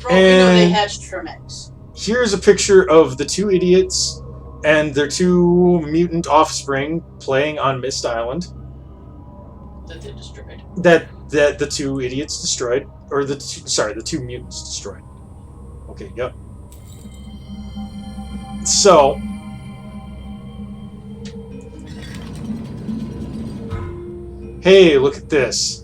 For all we know, they hatched from eggs. Here's a picture of the 2 idiots and their 2 mutant offspring playing on Myst Island. That they destroyed. That the 2 idiots destroyed, or the 2 mutants destroyed. Okay, yep. So, hey, look at this.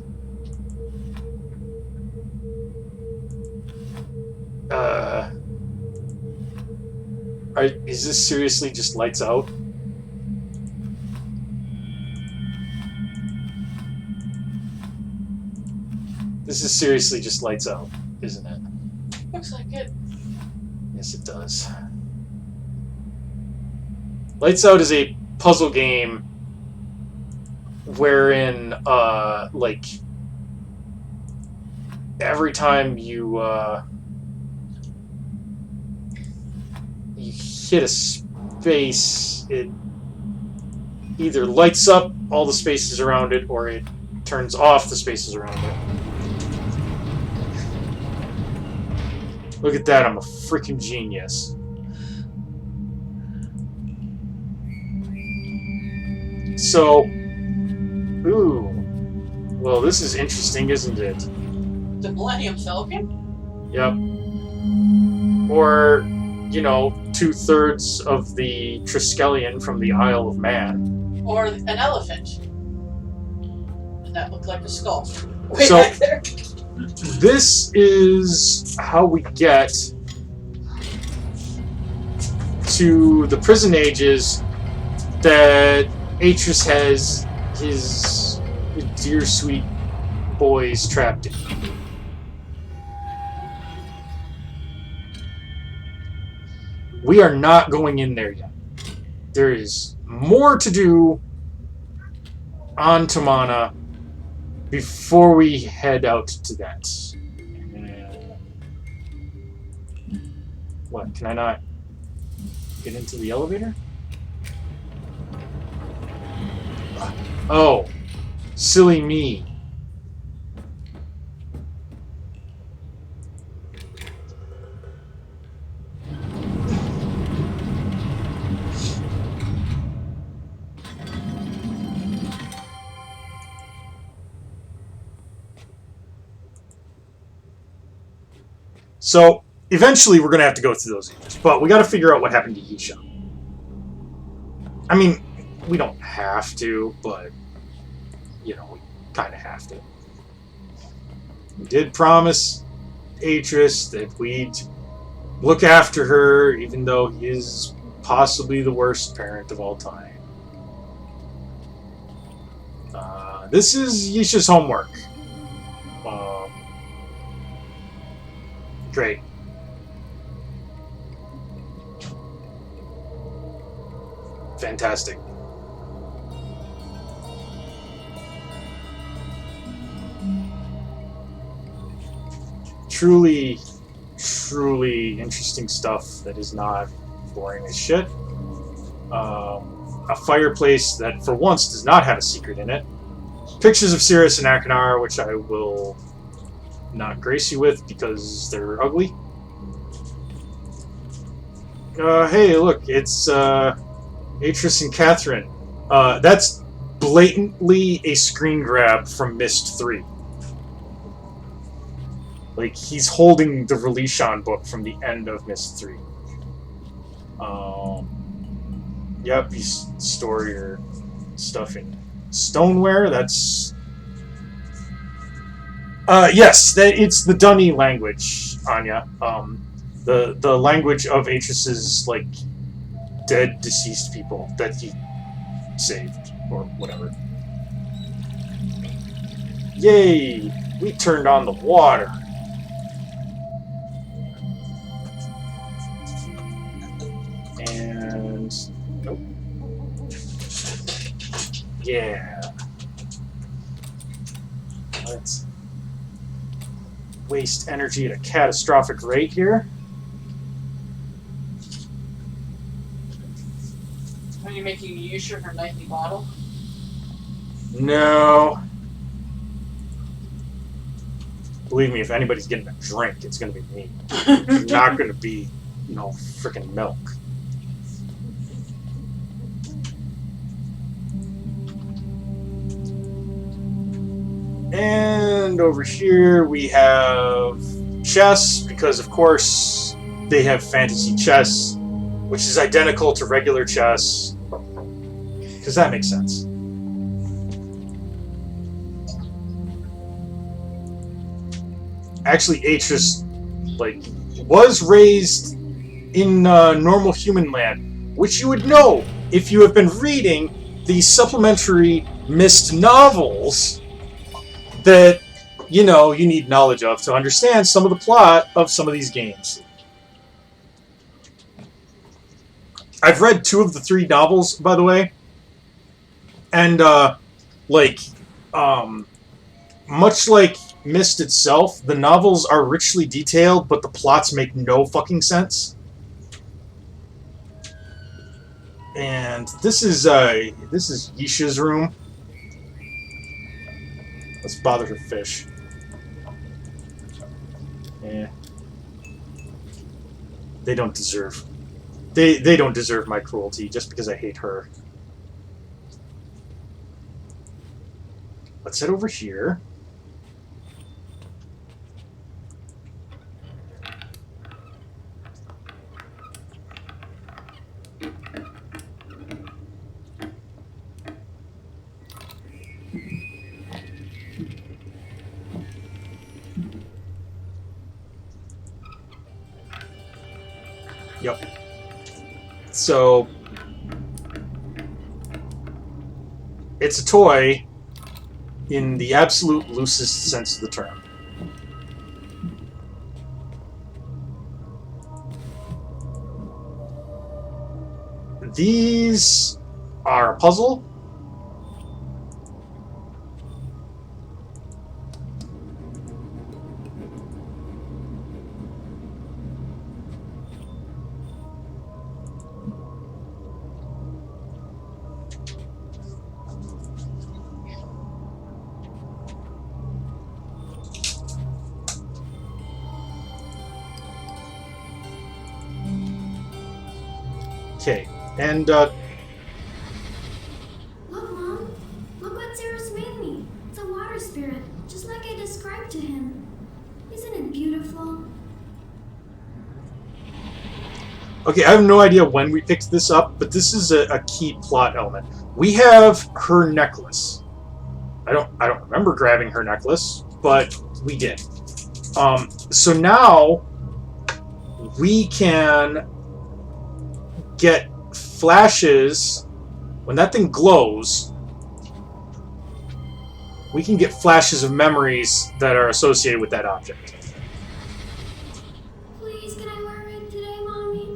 Is this seriously just lights out? This is seriously just lights out, isn't it? Looks like it. Yes, it does. Lights Out is a puzzle game wherein, like, every time you hit a space, it either lights up all the spaces around it, or it turns off the spaces around it. Look at that, I'm a freaking genius. So, ooh, well, this is interesting, isn't it? The Millennium Falcon? Yep. Or, you know, 2/3 of the Triskelion from the Isle of Man. Or an elephant. And that looked like a skull. Way So- back there. This is how we get to the Prison Ages that Atreus has his dear sweet boys trapped in. We are not going in there yet. There is more to do on Tamana before we head out to that. What? Can I not get into the elevator? Oh, silly me. So, eventually we're going to have to go through those ages, but we got to figure out what happened to Yisha. I mean, we don't have to, but, you know, we kind of have to. We did promise Atreus that we'd look after her, even though he is possibly the worst parent of all time. This is Yisha's homework. Great. Fantastic. Truly, truly interesting stuff that is not boring as shit. A fireplace that, for once, does not have a secret in it. Pictures of Sirius and Akanar, which I will not grace you with because they're ugly. Hey, look, it's Atreus and Catherine. That's blatantly a screen grab from Myst IV. Like, he's holding the Relishan book from the end of Myst III. Yep, you store your stuff in stoneware. That's... yes, it's the Dunny language, Anya. The language of Atreus's, like, dead, deceased people that he saved, or whatever. Yay! We turned on the water. And... nope. Yeah. Let's waste energy at a catastrophic rate here. Are you making Yusha her nightly bottle? No. Believe me, if anybody's getting a drink, it's going to be me. It's not going to be, you know, freaking milk. And over here we have chess, because of course they have fantasy chess, which is identical to regular chess, because that makes sense. Actually, Atreus, like, was raised in normal human land, which you would know if you have been reading the supplementary Myst novels that, you know, you need knowledge of to understand some of the plot of some of these games. I've read 2 of the 3 novels, by the way, and, much like Myst itself, the novels are richly detailed, but the plots make no fucking sense. And this is Yisha's room. Let's bother her fish. Yeah. They don't deserve... They don't deserve my cruelty just because I hate her. Let's head over here. Yep. So, It's a toy in the absolute loosest sense of the term. These are a puzzle. Okay, and Look, Mom. Look what Zeros made me. It's a water spirit, just like I described to him. Isn't it beautiful? okay, I have no idea when we picked this up, but this is a key plot element. We have her necklace. I don't remember grabbing her necklace, but we did. So now we can get flashes. When that thing glows, we can get flashes of memories that are associated with that object. Please, can I wear it today, Mommy?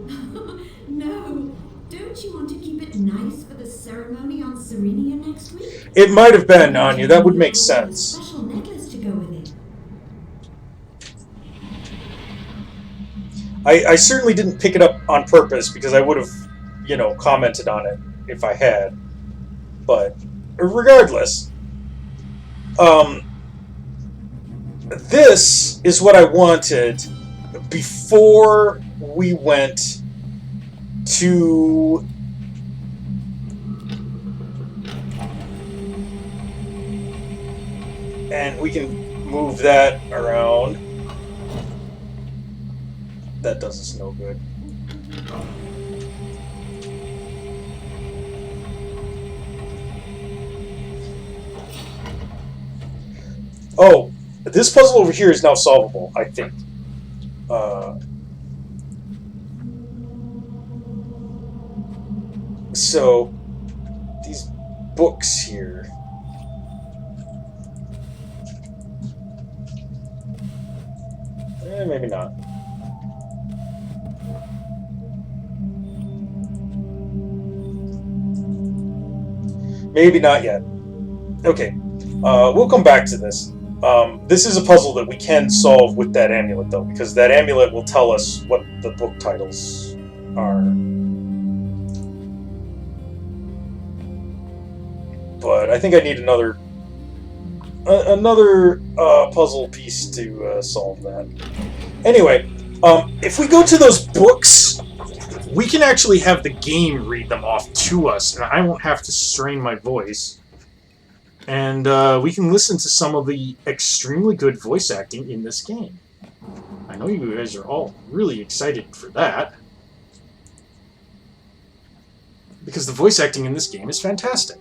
No. Don't you want to keep it nice for the ceremony on Serenia next week? It might have been, Anya. That would make A sense. special necklace to go with it. I certainly didn't pick it up on purpose because I would have, commented on it if I had. But regardless, this is what I wanted before we went to and we can move that around. That does us no good. Oh, this puzzle over here is now solvable, I think. So, these books here. Maybe not. Maybe not yet. Okay, we'll come back to this. This is a puzzle that we can solve with that amulet, though, because that amulet will tell us what the book titles are. But I think I need another puzzle piece to solve that. Anyway, if we go to those books, we can actually have the game read them off to us, and I won't have to strain my voice. And we can listen to some of the extremely good voice acting in this game. I know you guys are all really excited for that, because the voice acting in this game is fantastic.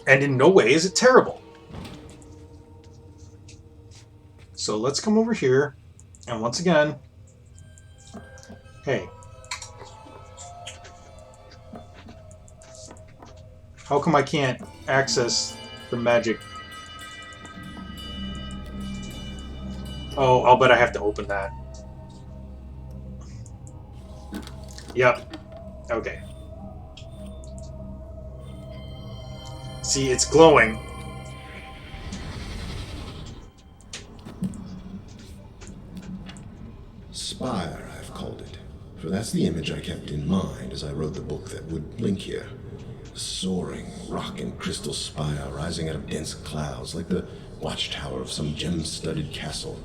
And in no way is it terrible. So let's come over here, and once again, hey. How come I can't access the magic? Oh, I'll bet I have to open that. Yep. Okay. See, it's glowing. Spire, I've called it. For that's the image I kept in mind as I wrote the book that would link here. A soaring rock and crystal spire rising out of dense clouds like the watchtower of some gem-studded castle.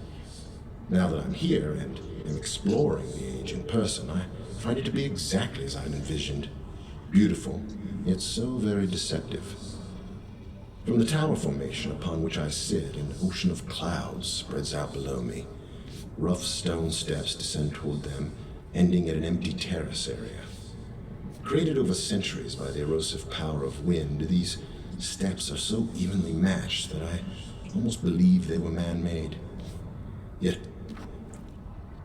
Now that I'm here and am exploring the age in person, I find it to be exactly as I'd envisioned. Beautiful, yet so very deceptive. From the tower formation upon which I sit, an ocean of clouds spreads out below me. Rough stone steps descend toward them, ending at an empty terrace area. Created over centuries by the erosive power of wind, these steps are so evenly matched that I almost believe they were man-made. Yet,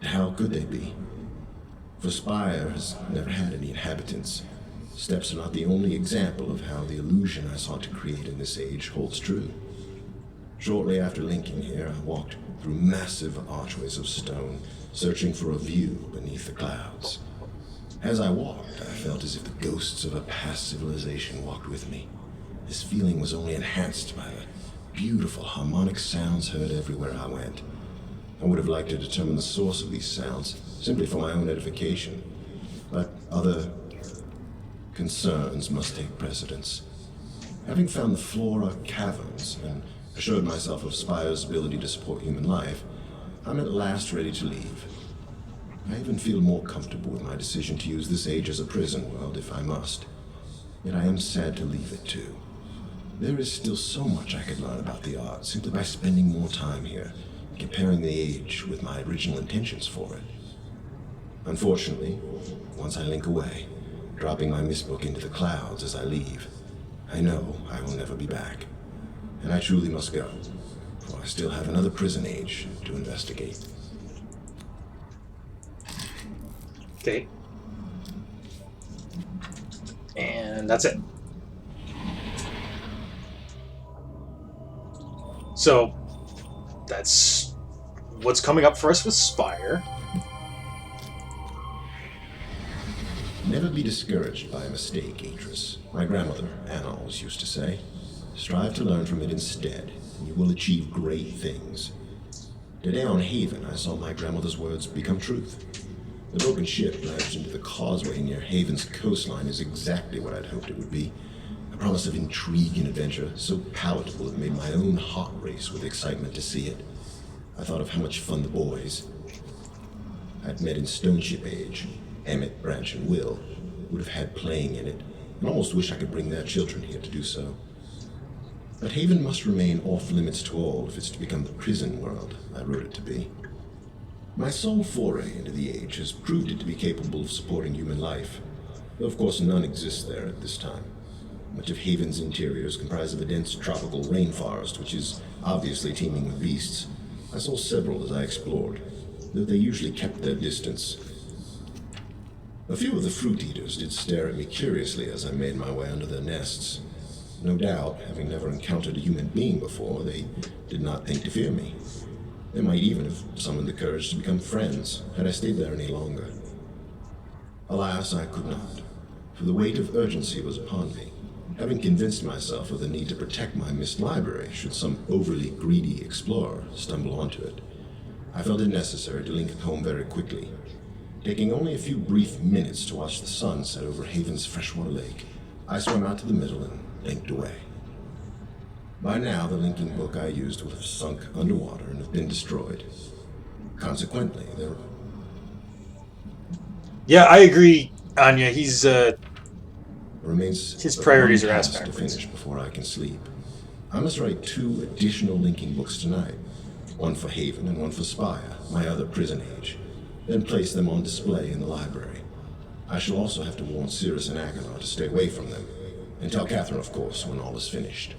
how could they be? For Spire has never had any inhabitants. steps are not the only example of how the illusion I sought to create in this age holds true. Shortly after linking here, I walked through massive archways of stone, searching for a view beneath the clouds. As I walked, I felt as if the ghosts of a past civilization walked with me. This feeling was only enhanced by the beautiful harmonic sounds heard everywhere I went. I would have liked to determine the source of these sounds, simply for my own edification, but other concerns must take precedence. Having found the flora caverns and assured myself of Spire's ability to support human life, I'm at last ready to leave. I even feel more comfortable with my decision to use this age as a prison world if I must. Yet I am sad to leave it too. There is still so much I could learn about the art simply by spending more time here, comparing the age with my original intentions for it. Unfortunately, once I link away, dropping my Myst book into the clouds as I leave, I know I will never be back. And I truly must go, for I still have another prison age to investigate. Okay. And that's it. So, that's what's coming up for us with Spire. Never be discouraged by a mistake, Atris. My grandmother, Anna, always used to say. Strive to learn from it instead, and you will achieve great things. Today on Haven, I saw my grandmother's words become truth. The broken ship lashed into the causeway near Haven's coastline is exactly what I'd hoped it would be. A promise of intrigue and adventure, so palatable it made my own heart race with excitement to see it. I thought of how much fun the boys I'd met in Stoneship Age, Emmett, Branch, and Will, would have had playing in it, and almost wish I could bring their children here to do so. But Haven must remain off limits to all if it's to become the prison world I wrote it to be. My sole foray into the age has proved it to be capable of supporting human life, though of course none exists there at this time. Much of Haven's interior is comprised of a dense tropical rainforest, which is obviously teeming with beasts. I saw several as I explored, though they usually kept their distance. A few of the fruit eaters did stare at me curiously as I made my way under their nests. No doubt, having never encountered a human being before, they did not think to fear me. They might even have summoned the courage to become friends, had I stayed there any longer. Alas, I could not, for the weight of urgency was upon me, having convinced myself of the need to protect my Myst library should some overly greedy explorer stumble onto it. I felt it necessary to link it home very quickly, taking only a few brief minutes to watch the sun set over Haven's freshwater lake. I swam out to the middle and linked away. By now, the linking book I used would have sunk underwater and have been destroyed. Consequently, there... Yeah, I agree, Anya. He's, remains his priorities are one ass task to backwards. finish before I can sleep. I must write 2 additional linking books tonight. One for Haven and one for Spire, my other prison age. Then place them on display in the library. I shall also have to warn Cirrus and Agonar to stay away from them. And tell Catherine, of course, when all is finished.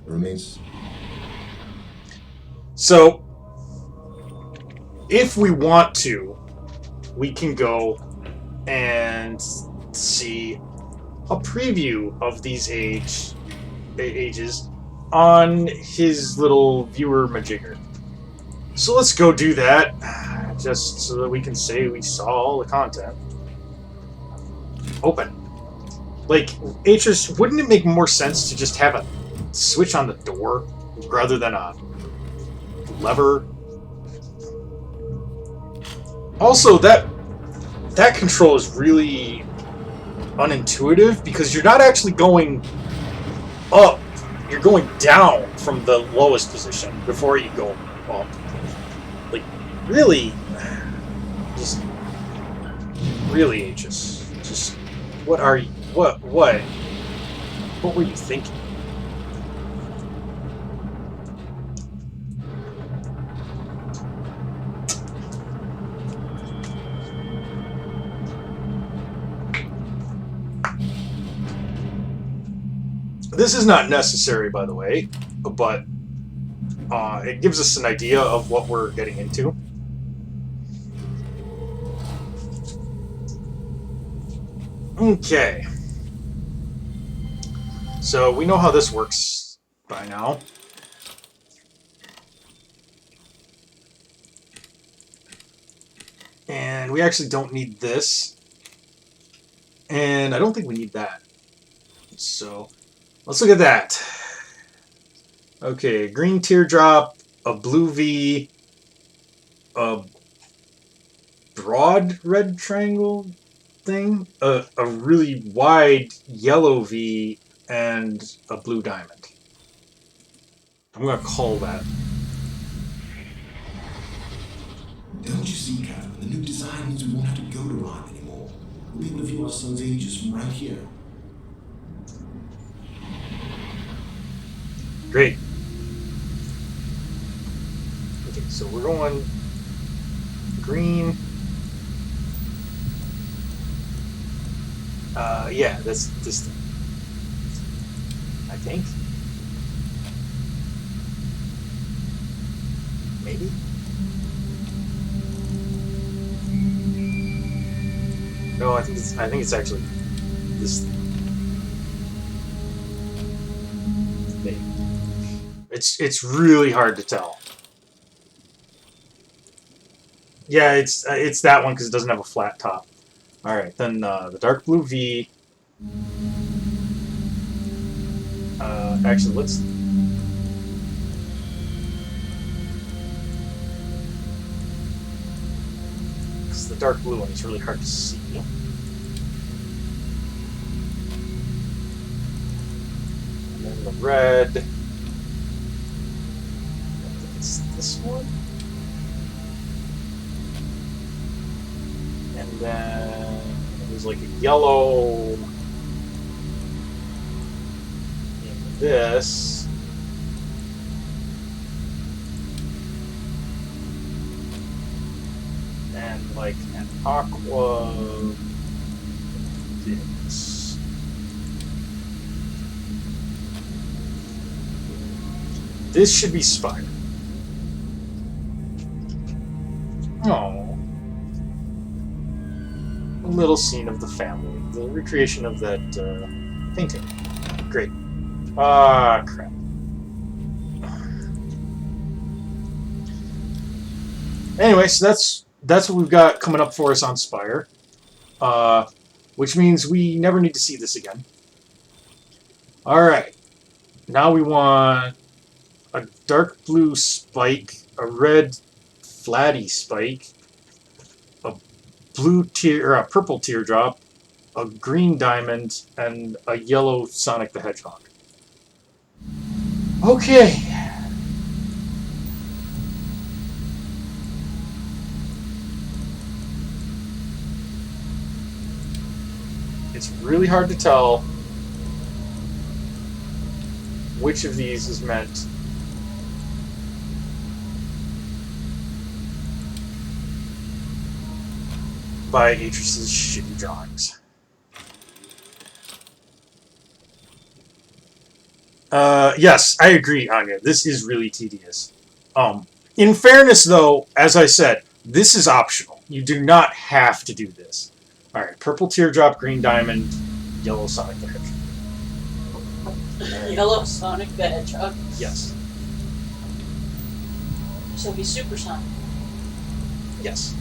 Remains... So, if we want to, we can go and see a preview of these ages on his little viewer majigger. So let's go do that, just so that we can say we saw all the content. Open. Like, Atris, wouldn't it make more sense to just have a switch on the door rather than a lever? Also, that control is really unintuitive because you're not actually going up, you're going down from the lowest position before you go up. Like, really, just really, just what are you, what were you thinking? This is not necessary, by the way, but it gives us an idea of what we're getting into. Okay. So we know how this works by now. And we actually don't need this. And I don't think we need that. So let's look at that. Okay, green teardrop, a blue V, a broad red triangle thing, a really wide yellow V, and a blue diamond. I'm going to call that. Don't you see, Captain? The new design means we won't have to go to Rhyme anymore. We'll be able to view our sun's ages from right here. Great. Okay, so we're going green. Yeah, that's this thing. I think. Maybe? No, I think it's actually this thing. Maybe. It's really hard to tell. Yeah, it's that one because it doesn't have a flat top. All right, then the dark blue V. Actually, let's. Because the dark blue one is really hard to see. And then the red. I think it's this one. And then there's like a yellow in this. And like an aqua this. This should be Spire. Oh. A little scene of the family. The recreation of that painting. Great. Ah, crap. Anyway, so that's what we've got coming up for us on Spire. Which means we never need to see this again. Alright. Now we want a dark blue spike, a red flatty spike, a purple teardrop, a green diamond, and a yellow Sonic the Hedgehog. Okay. It's really hard to tell which of these is meant by Atris's shitty drawings. Yes, I agree, Anya. This is really tedious. In fairness, though, as I said, this is optional. You do not have to do this. Alright, purple teardrop, green diamond, yellow Sonic the Hedgehog. Yellow Sonic the Hedgehog. Yes. So he's supersonic. Yes.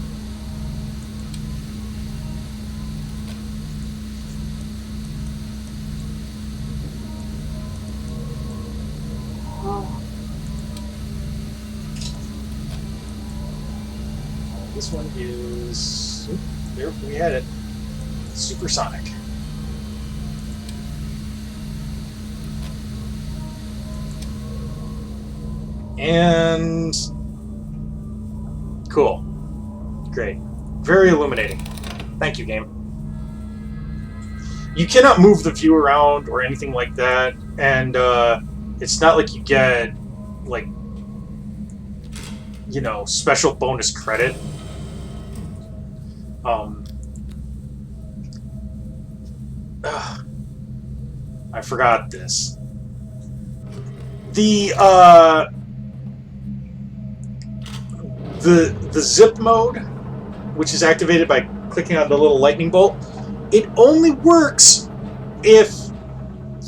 Oh. This one is... Oop, there, we had it. Supersonic. And... Cool. Great. Very illuminating. Thank you, game. You cannot move the view around or anything like that, and it's not like you get, like, you know, special bonus credit. I forgot this. The zip mode, which is activated by clicking on the little lightning bolt, it only works if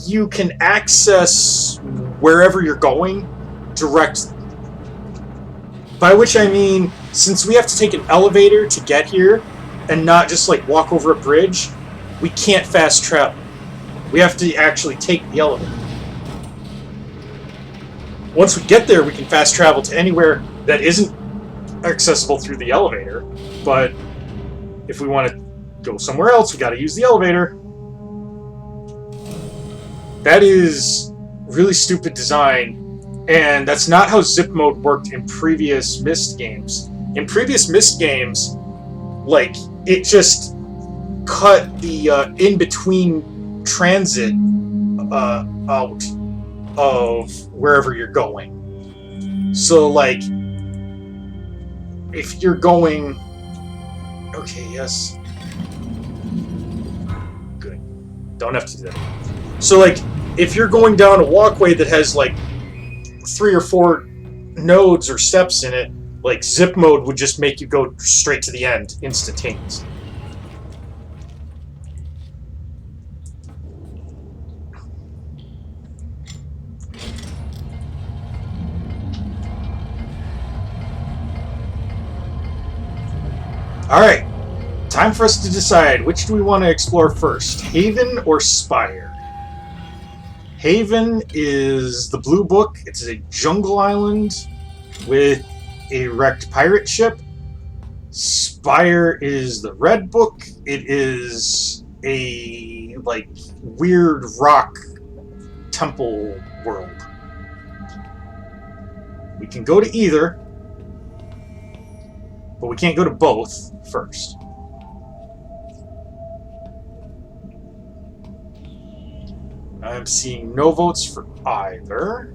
you can access wherever you're going direct. By which I mean, since we have to take an elevator to get here and not just like walk over a bridge, we can't fast travel. We have to actually take the elevator. Once we get there, we can fast travel to anywhere that isn't accessible through the elevator. But if we want to go somewhere else, we got to use the elevator. That is really stupid design. And that's not how zip mode worked in previous Myst games. In previous Myst games, like, it just cut the in-between transit out of wherever you're going. So, like, if you're going... Okay, yes. Good. Don't have to do that. So, like, if you're going down a walkway that has, like, 3 or 4 nodes or steps in it, like, zip mode would just make you go straight to the end instantaneously. Alright, time for us to decide which do we want to explore first, Haven or Spire? Haven is the blue book. It's a jungle island with a wrecked pirate ship. Spire is the red book. It is a, like, weird rock temple world. We can go to either, but we can't go to both first. I'm seeing no votes for either.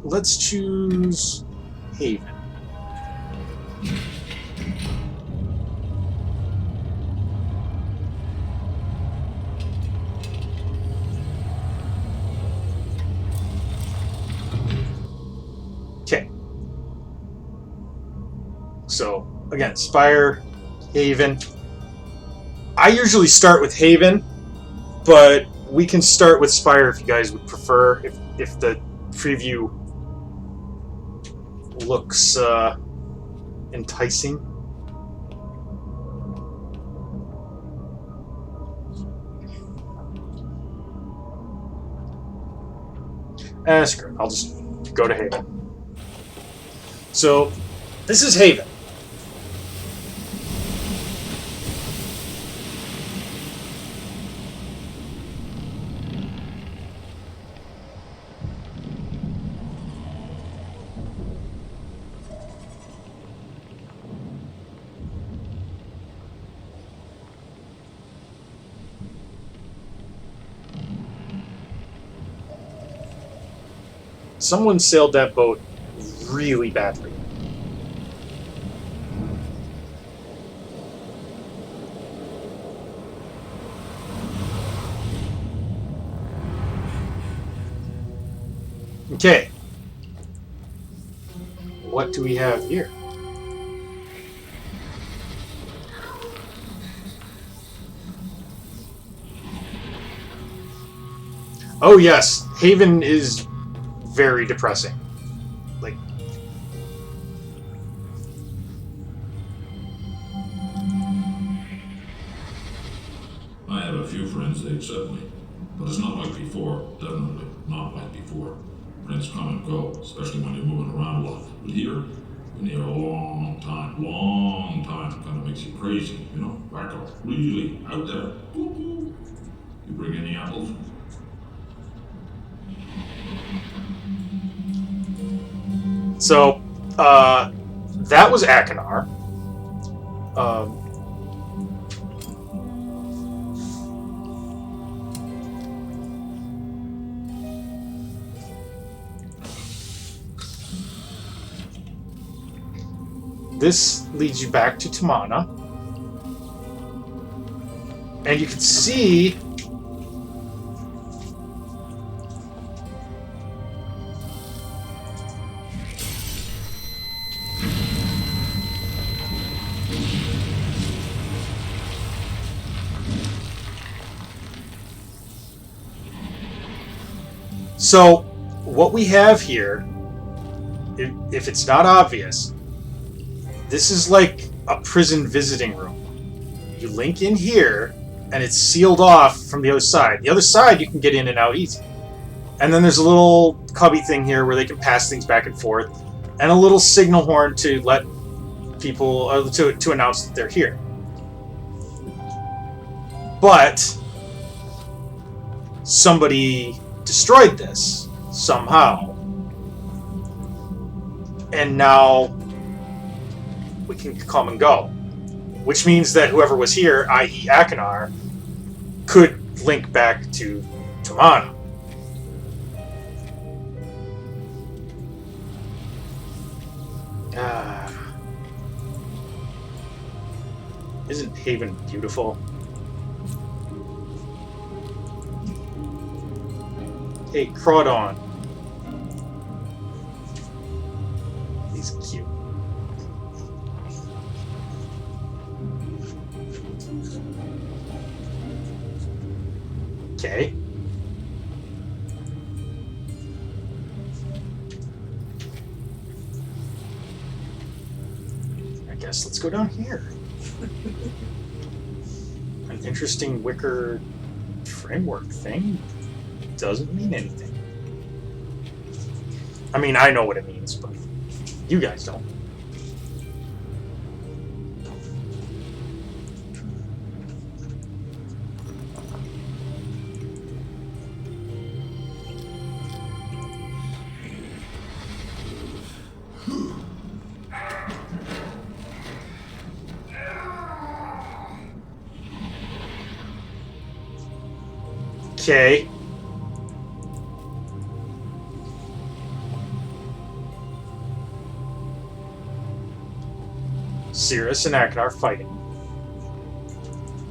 Let's choose Haven. Okay. So, again, Spire, Haven. I usually start with Haven, but we can start with Spire if you guys would prefer, if the preview looks enticing. Screw it. I'll just go to Haven. So, this is Haven. Someone sailed that boat really badly. Okay. What do we have here? Oh yes, Haven is very depressing. Like, I have a few friends that accept me, but it's not like before. Definitely not like before. Friends come and go, especially when you're moving around a lot. But here, been here a long time, kind of makes you crazy, you know? Back up, really out there. Woo-hoo. You bring any apples? so, that was Akinar. This leads you back to Tamana. And you can see So, what we have here, if it's not obvious, this is like a prison visiting room. You link in here, and it's sealed off from the other side. The other side, you can get in and out easy. And then there's a little cubby thing here where they can pass things back and forth, and a little signal horn to let people, to announce that they're here. But somebody destroyed this somehow. And now we can come and go. Which means that whoever was here, i.e. Akinar, could link back to Tamana. Isn't Haven beautiful? Hey, Crawdon. He's cute. Okay. I guess let's go down here. An interesting wicker framework thing doesn't mean anything. I mean, I know what it means, but you guys don't. Okay. Cirrus and Akinar fighting.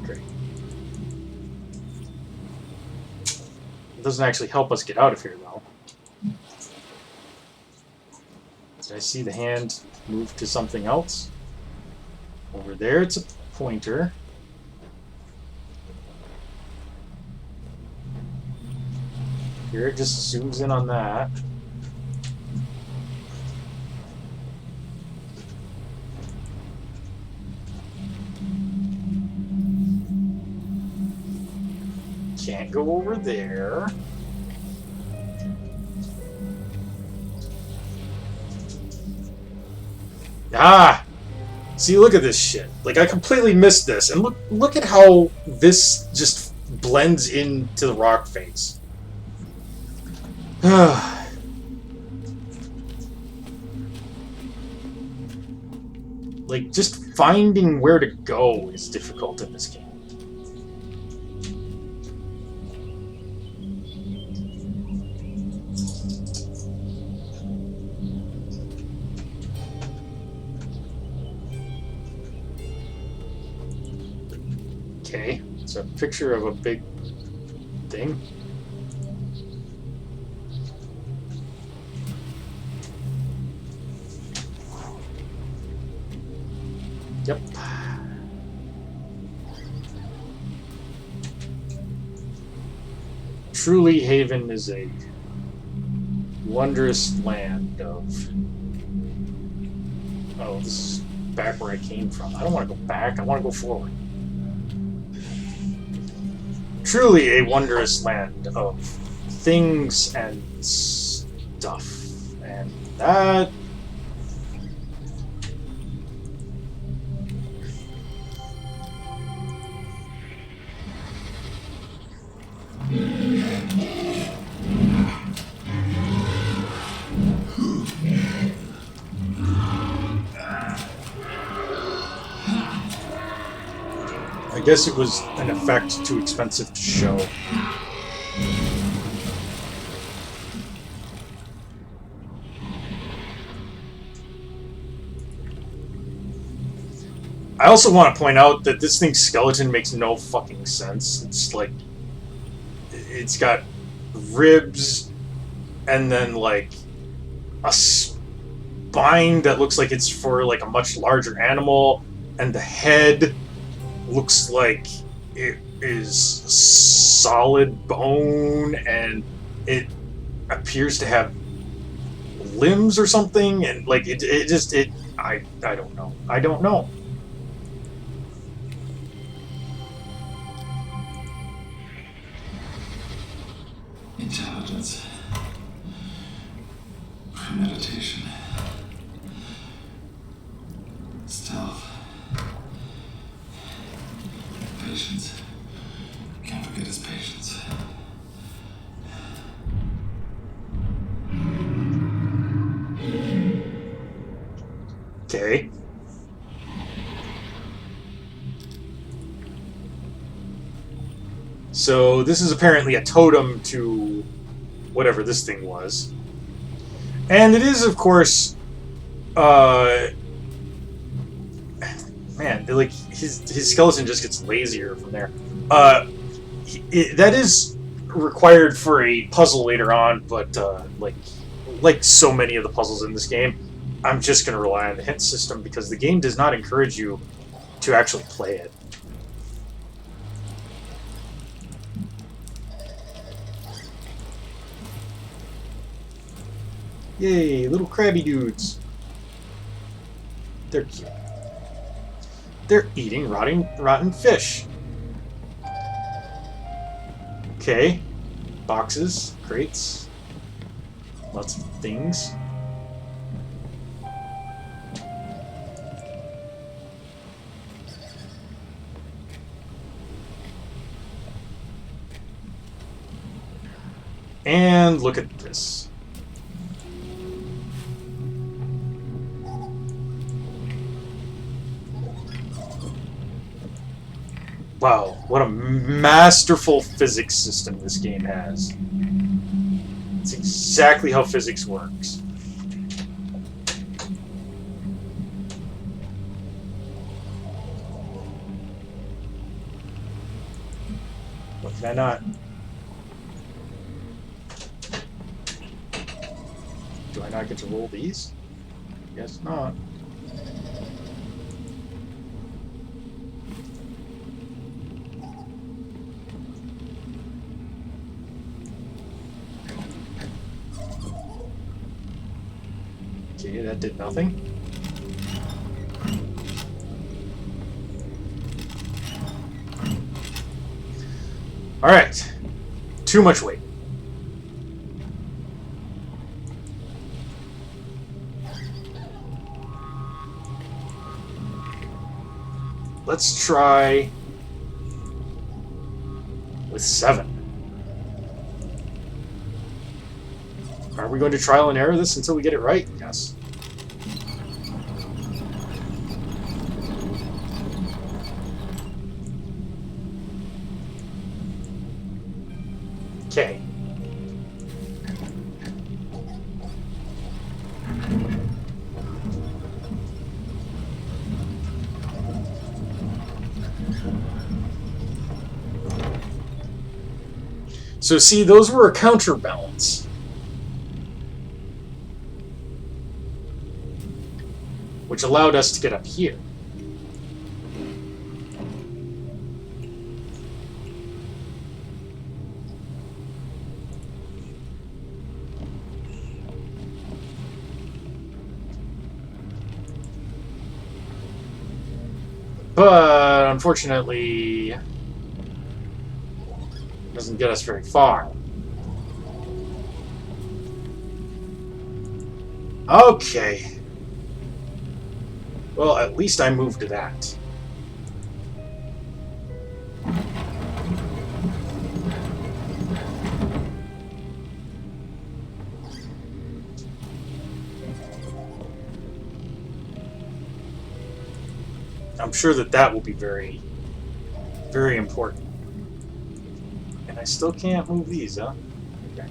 Great. It doesn't actually help us get out of here, though. Did I see the hand move to something else? Over there, it's a pointer. Here it just zooms in on that. Can't go over there. Ah! See, look at this shit. Like, I completely missed this. And look at how this just blends into the rock face. Like, just finding where to go is difficult in this game. Okay, it's a picture of a big thing. Yep. Truly, Haven is a wondrous land of... Oh, this is back where I came from. I don't want to go back, I want to go forward. Truly a wondrous land of things and stuff. And that... I guess it was an effect too expensive to show. I also want to point out that this thing's skeleton makes no fucking sense. It's like... It's got ribs and then like a spine that looks like it's for like a much larger animal, and the head looks like it is solid bone, and it appears to have limbs or something, and like I don't know. I don't know. Intelligence. Premeditation. Stealth. Patience. Can't forget his patience. Okay. So this is apparently a totem to whatever this thing was. And it is, of course, man, like his skeleton just gets lazier from there. That is required for a puzzle later on, but like so many of the puzzles in this game, I'm just going to rely on the hint system because the game does not encourage you to actually play it. Yay, little crabby dudes. They're cute. They're eating rotten fish. Okay. Boxes, crates, lots of things. And look at this. Wow, what a masterful physics system this game has. It's exactly how physics works. What can I not? Do I not get to roll these? Guess not. Okay, that did nothing. Alright. Too much weight. Let's try with 7. Are we going to trial and error this until we get it right? Yes. Okay. So see, those were a counterbalance. Which allowed us to get up here. But unfortunately, it doesn't get us very far. Okay. Well, at least I moved to that. I'm sure that that will be very, very important. And I still can't move these, huh? Okay.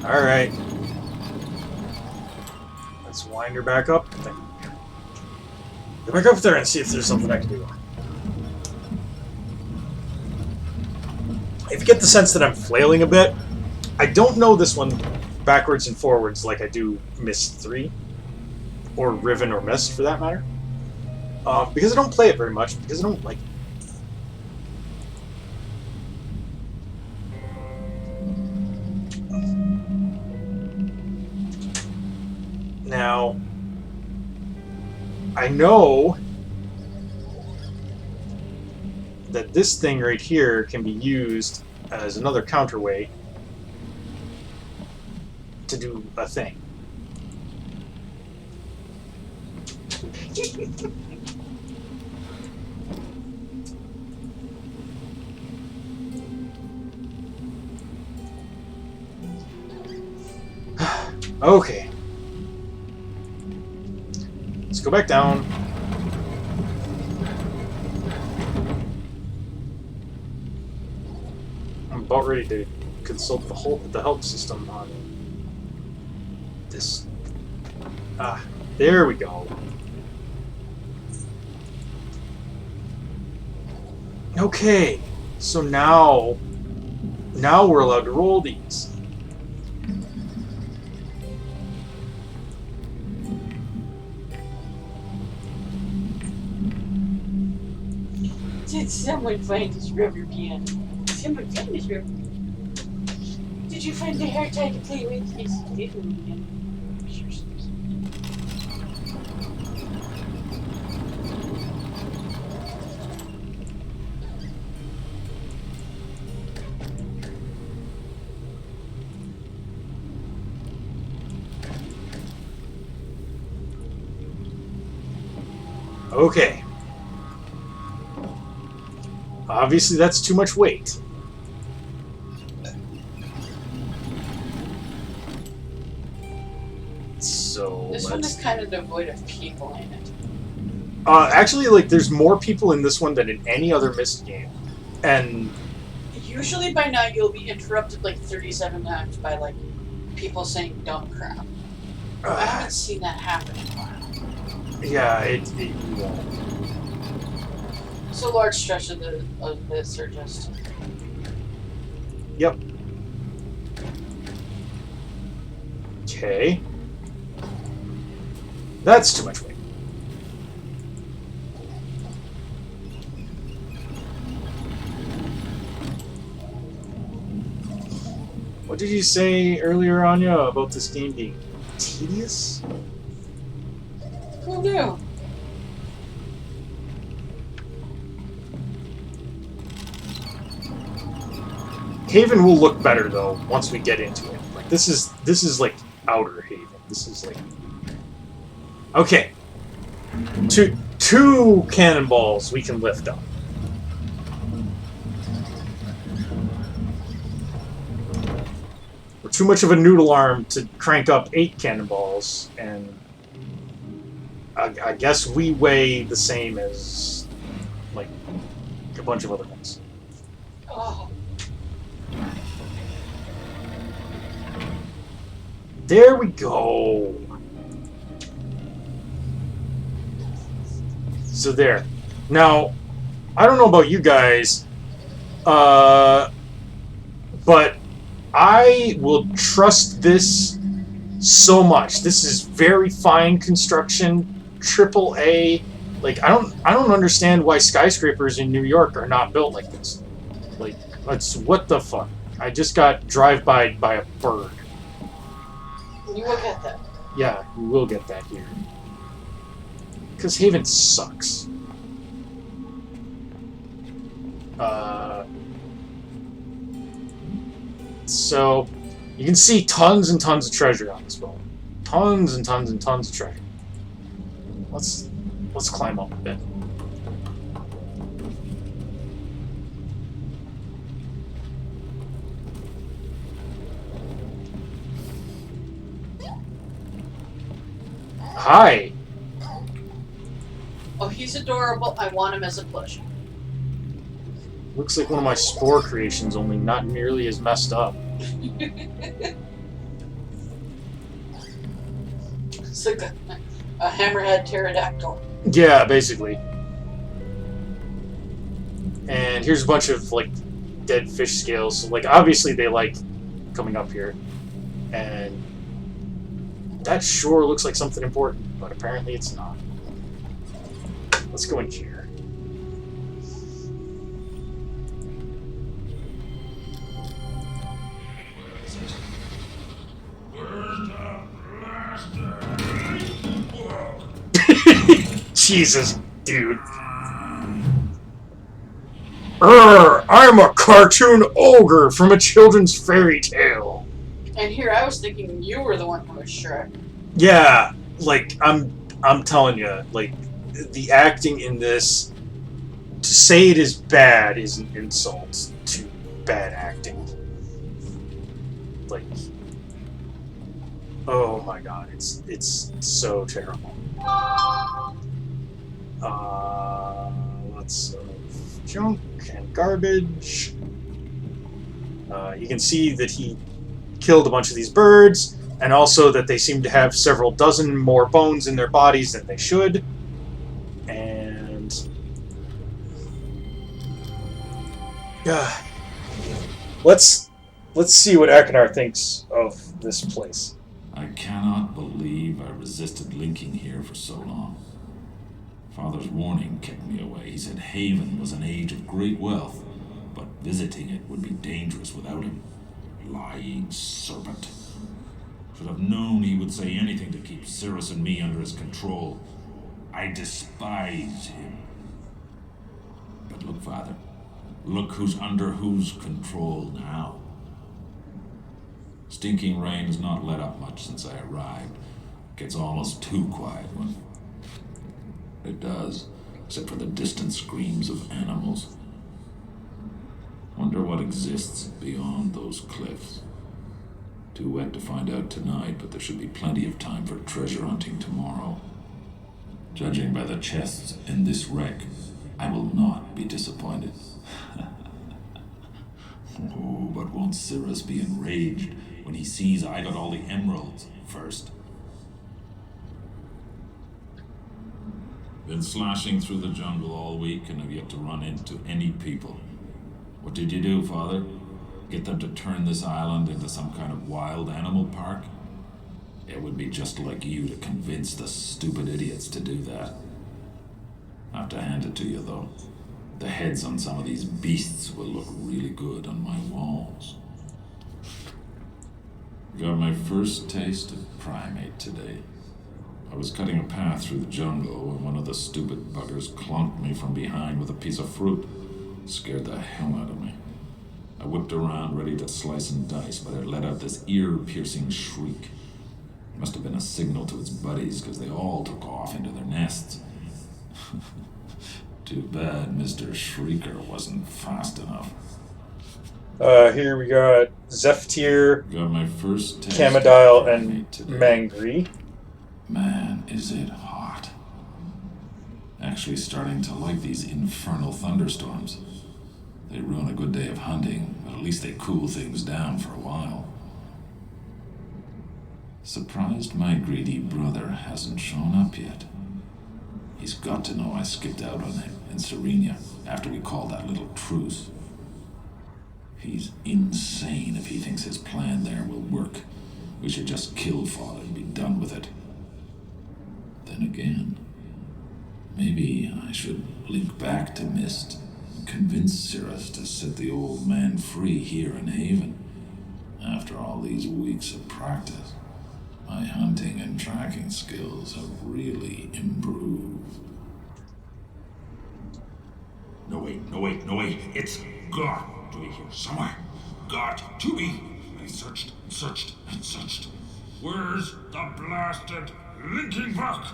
Alright. Let's wind her back up. Go back up there and see if there's something I can do. If you get the sense that I'm flailing a bit, I don't know this one backwards and forwards like I do Myst 3, or Riven or Myst for that matter. Because I don't play it very much, because I don't like it. Now, I know that this thing right here can be used as another counterweight to do a thing. Okay. Let's go back down. I'm about ready to consult the help system on this. Ah, there we go. Okay, so now we're allowed to roll these. Did someone find this rubber piano? Someone found this rubber piano. Did you find the hair tie to play with? Yes, I did. Okay. Obviously, that's too much weight. So This one is kind of devoid of people in it. Actually, like, there's more people in this one than in any other Myst game, and Usually by now you'll be interrupted like 37 times by like people saying dumb crap. I haven't seen that happen in a while. yeah, it won't. It's a large stretch of this are just. Yep. Okay. That's too much weight. What did you say earlier, Anya, about this game being tedious? Who knew? Haven will look better though once we get into it. Like this is like outer Haven. This is like okay. Two cannonballs we can lift up. We're too much of a noodle arm to crank up 8 cannonballs, and I guess we weigh the same as like a bunch of other ones. Oh. There we go. So there. Now, I don't know about you guys, but I will trust this so much. This is very fine construction, AAA. Like I don't understand why skyscrapers in New York are not built like this. Like, it's what the fuck. I just got drive-by by a bird. You will get that. Yeah, we will get that here. Because Haven sucks. So, you can see tons and tons of treasure on this world. Tons and tons and tons of treasure. Let's climb up a bit. Hi. Oh, he's adorable. I want him as a plushie. Looks like one of my spore creations, only not nearly as messed up. It's like a hammerhead pterodactyl. Yeah, basically. And here's a bunch of like dead fish scales. So, like, obviously they like coming up here. And that sure looks like something important, but apparently it's not. Let's go in here. Jesus, dude. I'm a cartoon ogre from a children's fairy tale. And here I was thinking you were the one who was Shrek. Yeah, like I'm telling you, like the acting in this, to say it is bad is an insult to bad acting. Like, oh my god, it's so terrible. Lots of junk and garbage. You can see that he killed a bunch of these birds, and also that they seem to have several dozen more bones in their bodies than they should. And let's see what Akinar thinks of this place. I cannot believe I resisted linking here for so long. Father's warning kept me away. He said Haven was an age of great wealth, but visiting it would be dangerous without him. Lying serpent. Should have known he would say anything to keep Cirrus and me under his control. I despise him. But look, Father. Look who's under whose control now. Stinking Rain has not let up much since I arrived. Gets almost too quiet when it does, except for the distant screams of animals. Wonder what exists beyond those cliffs. Too wet to find out tonight, but there should be plenty of time for treasure hunting tomorrow. Judging by the chests in this wreck, I will not be disappointed. Oh, but won't Cirrus be enraged when he sees I got all the emeralds first? Been slashing through the jungle all week and have yet to run into any people. What did you do, Father? Get them to turn this island into some kind of wild animal park? It would be just like you to convince the stupid idiots to do that. I have to hand it to you, though. The heads on some of these beasts will look really good on my walls. Got my first taste of primate today. I was cutting a path through the jungle when one of the stupid buggers clunked me from behind with a piece of fruit. Scared the hell out of me. I whipped around ready to slice and dice, but it let out this ear-piercing shriek. It must have been a signal to its buddies, because they all took off into their nests. Too bad Mr. Shrieker wasn't fast enough. Here we got Zephyr, Got my first taste Camodile, of and primate today. Mangry. Man, is it hot. Actually starting to like these infernal thunderstorms. They ruin a good day of hunting, but at least they cool things down for a while. Surprised my greedy brother hasn't shown up yet. He's got to know I skipped out on him in Serenia after we called that little truce. He's insane if he thinks his plan there will work. We should just kill Father and be done with it. Then again, maybe I should link back to Myst and convince Cirrus to set the old man free here in Haven. After all these weeks of practice, my hunting and tracking skills have really improved. No way. It's got to be here somewhere. Got to be. I searched. Where's the blasted linking book?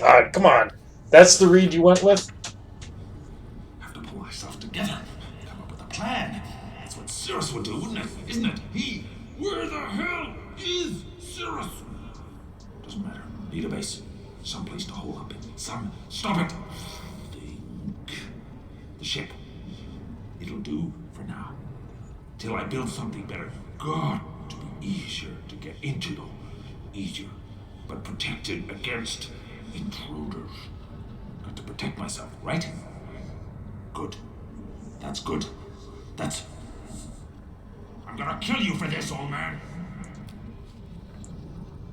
God, come on. That's the read you went with? Have to pull myself together. Come up with a plan. That's what Cirrus would do, wouldn't it? Isn't it? Where the hell is Cirrus? Doesn't matter. Need a base. Some place to hole up. Stop it. Think. The ship. It'll do for now. Till I build something better. Got to be easier to get into, though. Easier. But protected against intruders. Got to protect myself, right? Good. That's good. I'm I'm gonna kill you for this, old man.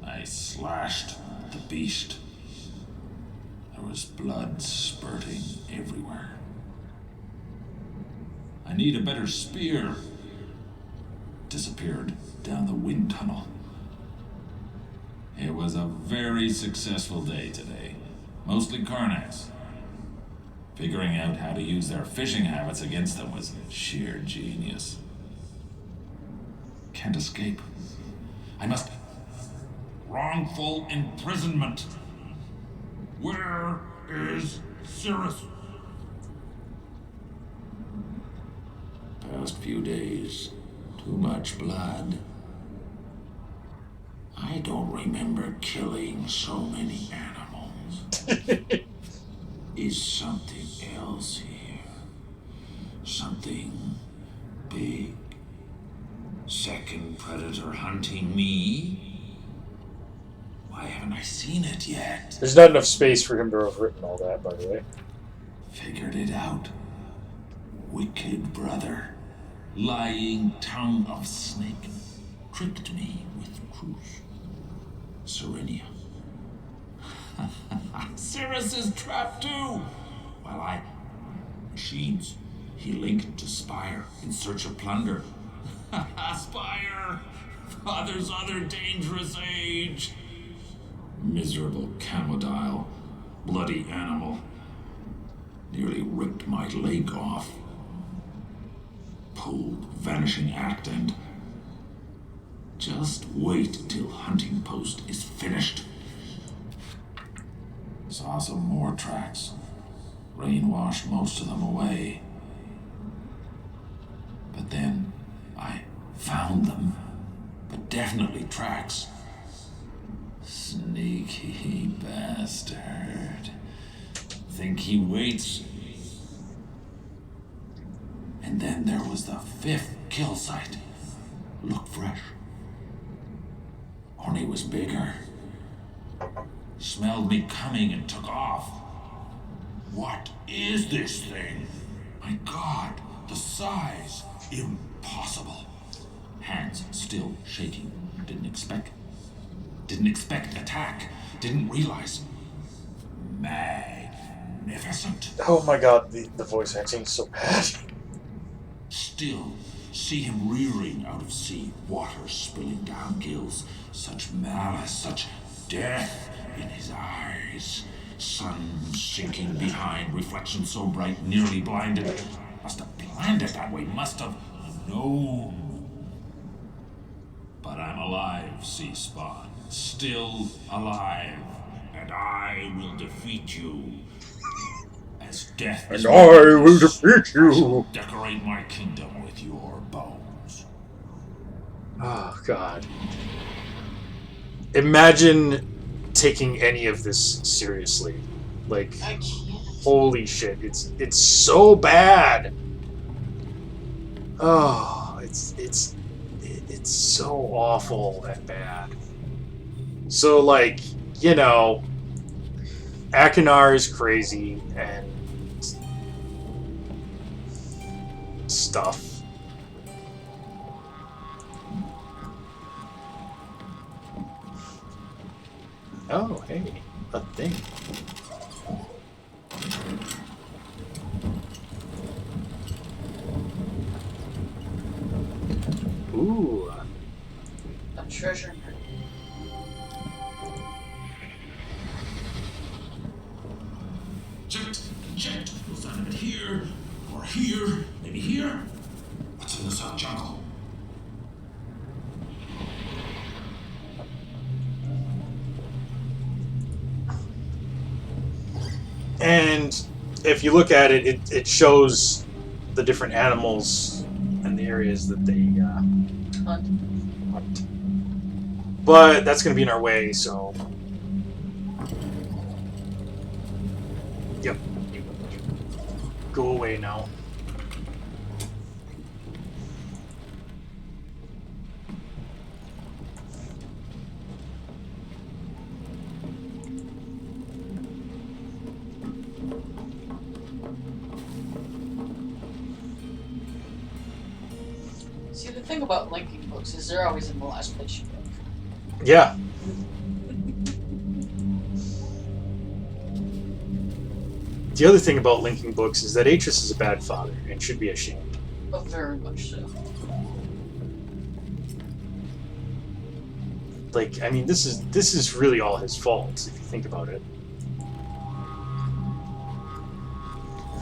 I slashed the beast. There was blood spurting everywhere. I need a better spear. Disappeared down the wind tunnel. It was a very successful day today. Mostly Karnaks. Figuring out how to use their fishing habits against them was sheer genius. Can't escape. I must... Wrongful imprisonment. Where is Cirrus? Past few days, too much blood. I don't remember killing so many animals. Is something else here? Something big? Second predator hunting me? Why haven't I seen it yet? There's not enough space for him to have written all that, by the way. Figured it out. Wicked brother. Lying tongue of snake. Tricked me with truth. Serenia. Cirrus is trapped too! While I... Machines. He linked to Spire in search of plunder. Spire! Father's other dangerous age! Miserable camodile. Bloody animal. Nearly ripped my leg off. Pulled vanishing act and... Just wait till hunting post is finished. Saw some more tracks. Rain washed most of them away. But then I found them. But definitely tracks. Sneaky bastard. Think he waits? And then there was the 5th kill site. Looked fresh. Only was bigger. Smelled me coming and took off. What is this thing? My God, the size. Impossible. Hands still shaking. Didn't expect attack. Didn't realize. Magnificent. Oh my god, the voice acting is so bad. Still see him rearing out of sea, water spilling down gills. Such malice, such death in his eyes. Sun sinking behind, reflection so bright, nearly blinded. Must have planned it that way, must have known. But I'm alive, Sea Spawn. Still alive. And I will defeat you. As death is And I will defeat you. Decorate my kingdom with your bones. Oh god. Imagine taking any of this seriously. Like, I can't. holy shit, it's so bad. Oh, it's so awful and bad. So, like, you know, Akinar is crazy and stuff. Oh, hey, a thing. Ooh. A treasure map. Checked. No sign of it here, or here, maybe here. What's in the South Jungle? And if you look at it, it shows the different animals and the areas that they Hunt. hunt. But that's going to be in our way, so... Yep. Go away now. See, the thing about linking books is they're always in the last place you look. Yeah. The other thing about linking books is that Atris is a bad father and should be ashamed. Oh, very much so. Like, I mean, this is really all his fault if you think about it.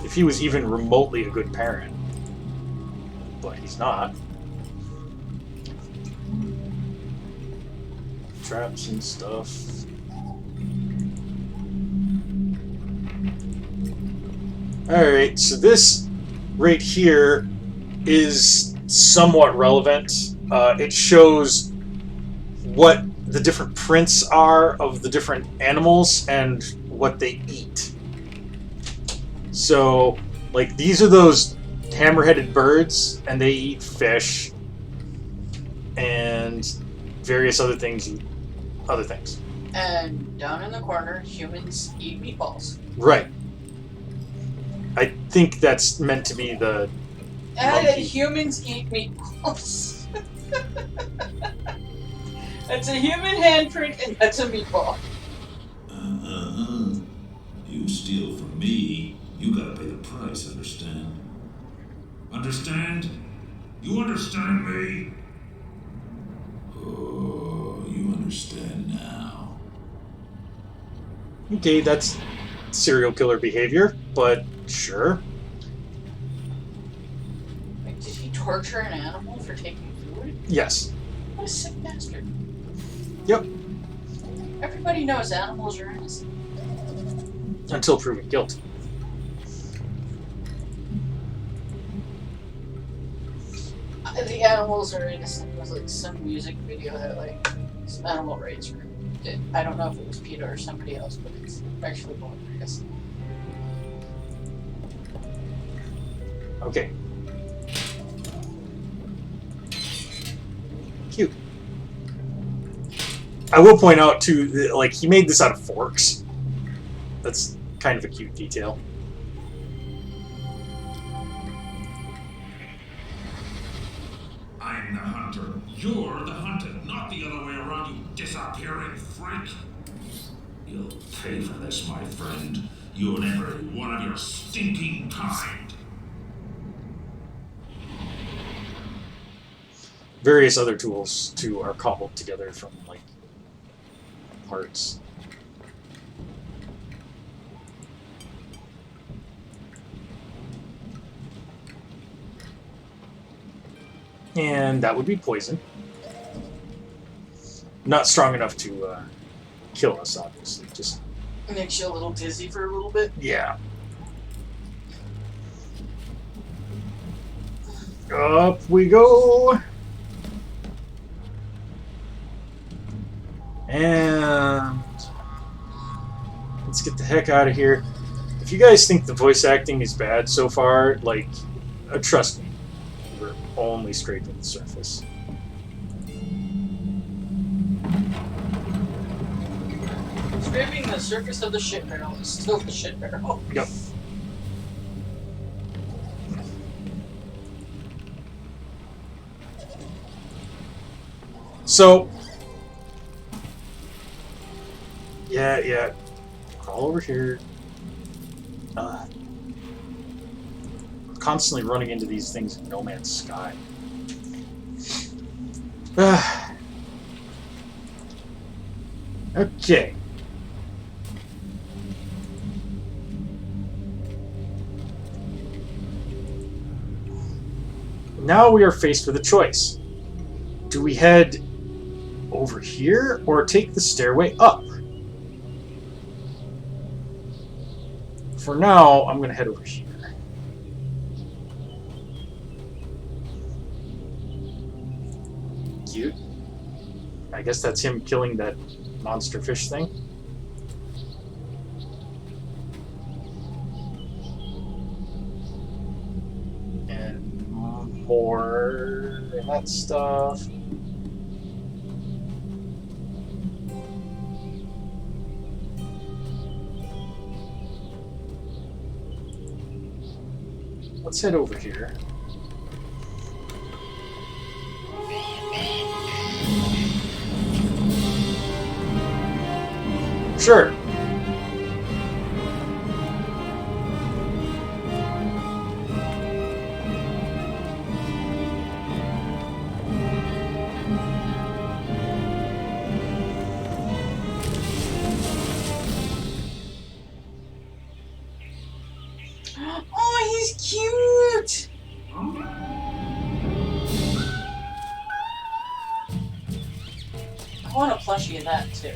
If he was even remotely a good parent, but he's not. Traps and stuff. Alright, so this right here is somewhat relevant. It shows what the different prints are of the different animals and what they eat. So, like, these are those hammer-headed birds, and they eat fish and various other things eat other things. And down in the corner, humans eat meatballs. Right. I think that's meant to be the And monkey. humans eat meatballs. That's a human handprint, and that's a meatball. You steal from me, you gotta pay the price, understand? Understand? You understand me? Oh, you understand now. Okay, that's serial killer behavior, but sure. Like, did he torture an animal for taking food? Yes. What a sick bastard. Yep. Everybody knows animals are innocent. Until proven guilty. The animals are innocent was like some music video that like some animal rights group did. I don't know if it was PETA or somebody else, but it's actually hilarious. Okay. Cute. I will point out too, that, like, he made this out of forks. That's kind of a cute detail. I'm the hunter. You're the hunted, not the other way around, you disappearing freak. You'll pay for this, my friend. You and every one of your stinking kind. Various other tools too are cobbled together from like parts. And that would be poison. Not strong enough to kill us, obviously. Just It makes you a little dizzy for a little bit. yeah. Up we go. And let's get the heck out of here. If you guys think the voice acting is bad so far, like, trust me, we're only scraping the surface. Scraping the surface of the shit barrel is still the shit barrel. Yep. So, yeah. Crawl over here. Constantly running into these things in No Man's Sky. Okay. Now we are faced with a choice. Do we head over here or take the stairway up? For now, I'm going to head over here. Cute. I guess that's him killing that monster fish thing. And more of that stuff. Let's head over here. Sure. Oh, he's cute! I want a plushie of that too.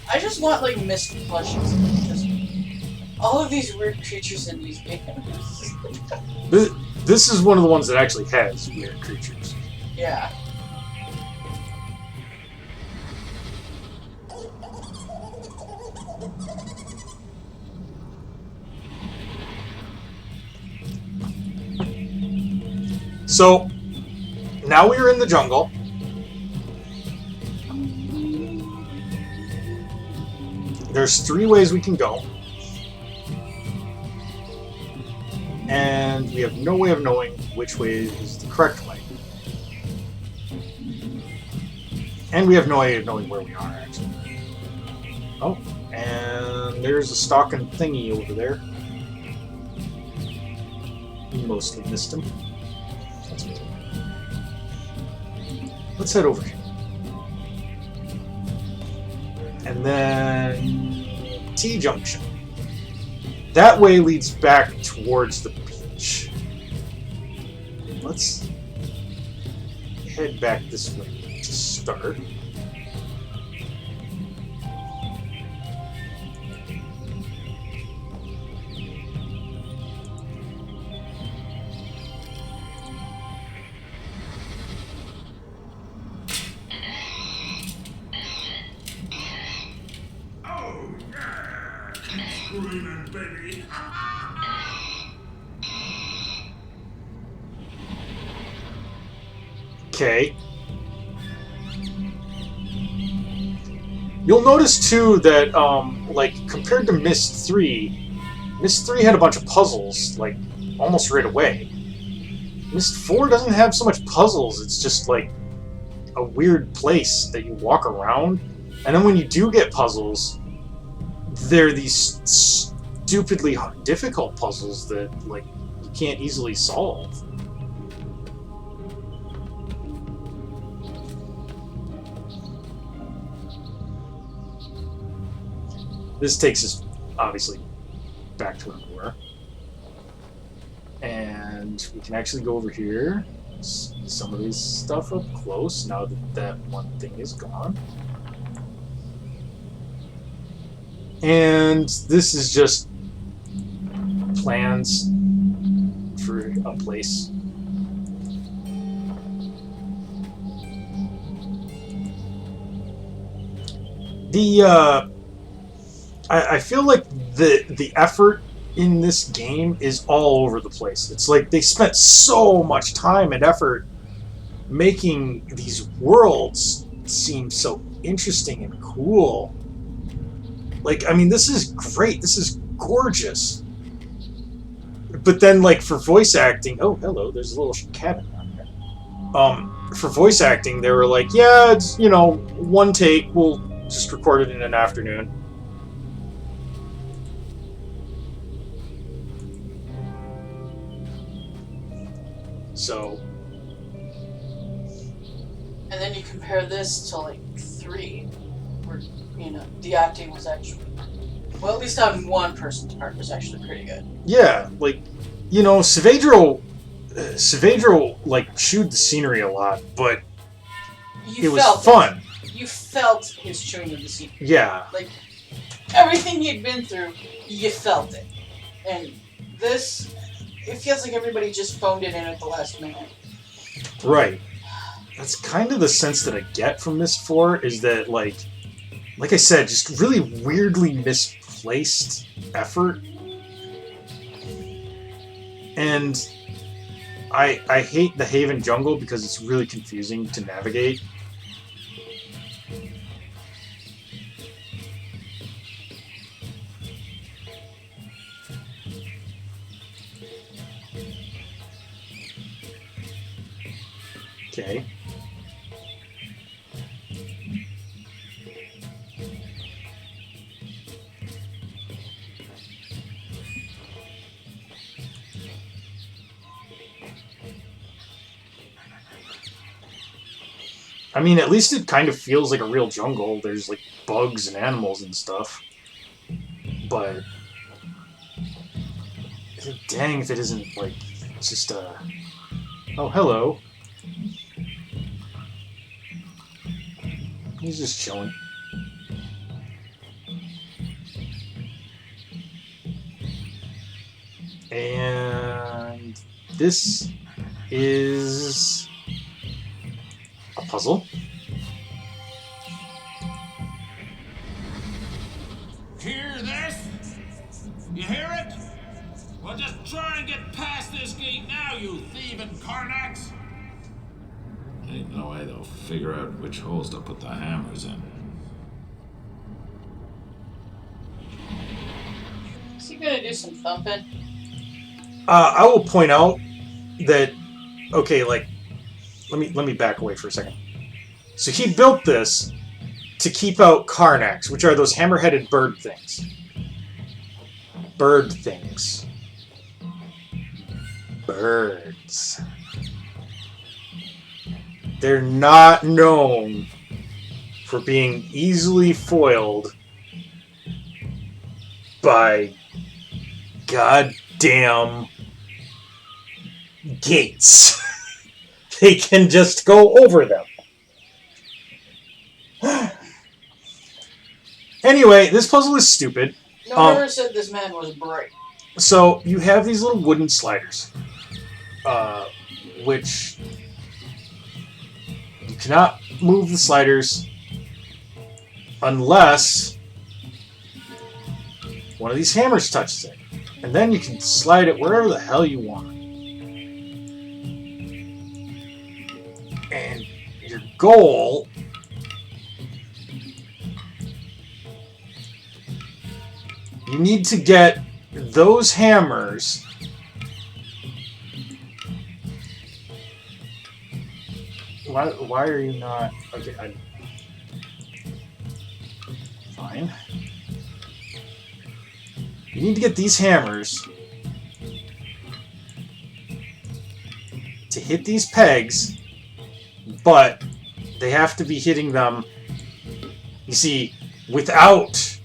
I just want like Myst plushies. Just all of these weird creatures in these games. This is one of the ones that actually has weird creatures. Yeah. So, now we are in the jungle. There's 3 ways we can go. And we have no way of knowing which way is the correct way. And we have no way of knowing where we are, actually. Oh, and there's a stalking thingy over there. You mostly missed him. That's okay. Let's head over here. And then T-junction. That way leads back towards the beach. Let's head back this way to start. Screaming, baby. Okay. You'll notice too that, like, compared to Myst 3, Myst 3 had a bunch of puzzles, like, almost right away. Myst 4 doesn't have so much puzzles, it's just, like, a weird place that you walk around, and then when you do get puzzles, they're these stupidly difficult puzzles that, like, you can't easily solve. This takes us, obviously, back to where we were. And we can actually go over here, see some of this stuff up close, now that that one thing is gone. And this is just plans for a place. I feel like the effort in this game is all over the place. It's like they spent so much time and effort making these worlds seem so interesting and cool. Like, I mean, this is great. This is gorgeous. But then, like, for voice acting... Oh, hello, there's a little cabin down there. For voice acting, they were like, yeah, it's, you know, one take. We'll just record it in an afternoon. So... And then you compare this to, like, 3, where, you know, the acting was actually... Well, at least on one person's part was actually pretty good. Yeah, like, you know, Saavedro, like, chewed the scenery a lot, but it was fun. You felt his chewing of the scenery. Yeah. Like, everything he'd been through, you felt it. And this, it feels like everybody just phoned it in at the last minute. Right. That's kind of the sense that I get from Myst 4, is that, like I said, just really weirdly misplaced effort. And I hate the Haven Jungle because it's really confusing to navigate. Okay. I mean, at least it kind of feels like a real jungle. There's like bugs and animals and stuff. But dang if it isn't like just oh, hello. He's just chilling. And this is a puzzle. Hear this? You hear it? Well, just try and get past this gate now, you thieving Karnaks! Ain't no way they'll figure out which holes to put the hammers in. Is he gonna do some thumping? I will point out that okay, like let me back away for a second. So he built this to keep out Karnaks, which are those hammer-headed bird things. Bird things. Birds. They're not known for being easily foiled by goddamn gates. They can just go over them. Anyway, this puzzle is stupid. No one ever said this man was bright. So you have these little wooden sliders, which you cannot move the sliders unless one of these hammers touches it. And then you can slide it wherever the hell you want. And your goal you need to get those hammers why are you not okay fine. You need to get these hammers to hit these pegs, but they have to be hitting them, you see, without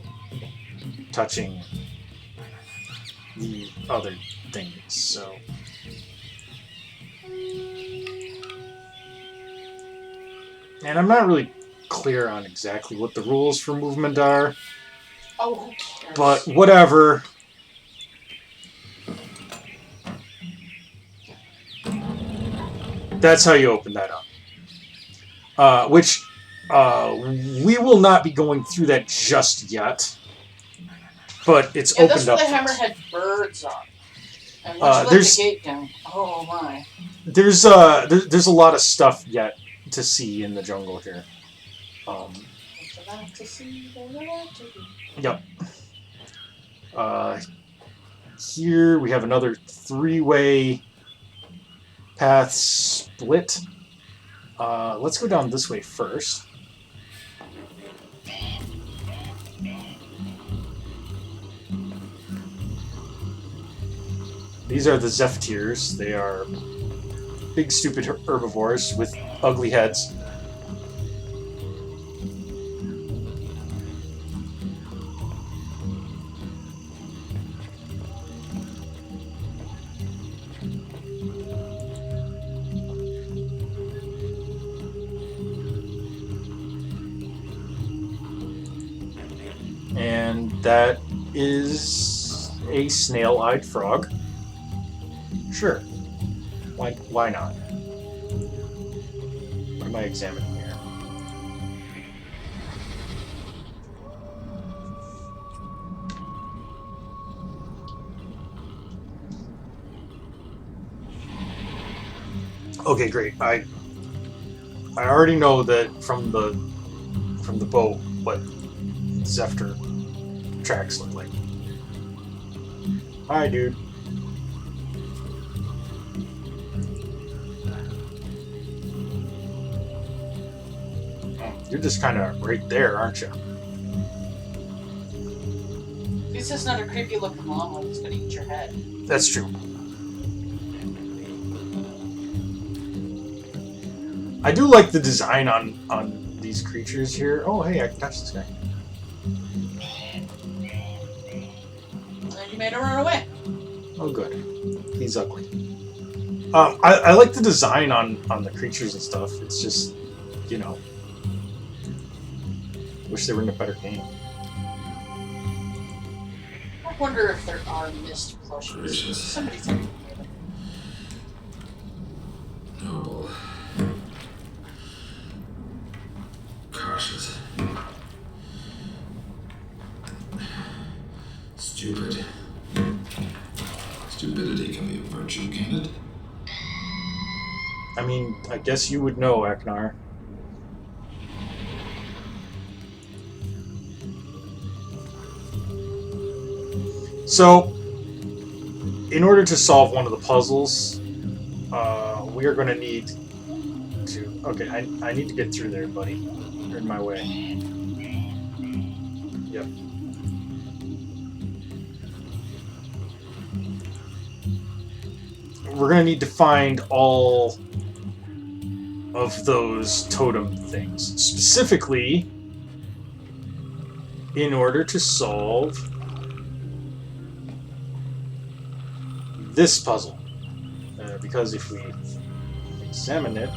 touching the other things, so... And I'm not really clear on exactly what the rules for movement are. Oh, who cares? But whatever. That's how you open that up. Which we will not be going through that just yet. But it's opened up. That's what the hammerhead birds are. And once you let the gate down, oh my. There's a lot of stuff yet to see in the jungle here. Yep. Here we have another three-way path split. Let's go down this way first. These are the Zephyrs. They are big, stupid herbivores with ugly heads. And that is a snail-eyed frog. Sure. Why not? What am I examining here? Okay, great. I already know that from the boat what Zephyr tracks look like. Hi, dude. You're just kind of right there, aren't you? He's just not a creepy looking llama that's gonna eat your head. That's true. I do like the design on these creatures here. Oh, hey, I can touch this guy. And you made him run away. Oh, good. He's ugly. I like the design on the creatures and stuff. It's just, you know, wish they were in a better game. I wonder if there are Myst plushies. Somebody tell me. Noble. Cautious. Stupid. Stupidity can be a virtue, can it? I mean, I guess you would know, Aknar. So, in order to solve one of the puzzles, we are going to need to... Okay, I need to get through there, buddy. You're in my way. Yep. We're going to need to find all of those totem things. Specifically, in order to solve this puzzle. Because if we examine it...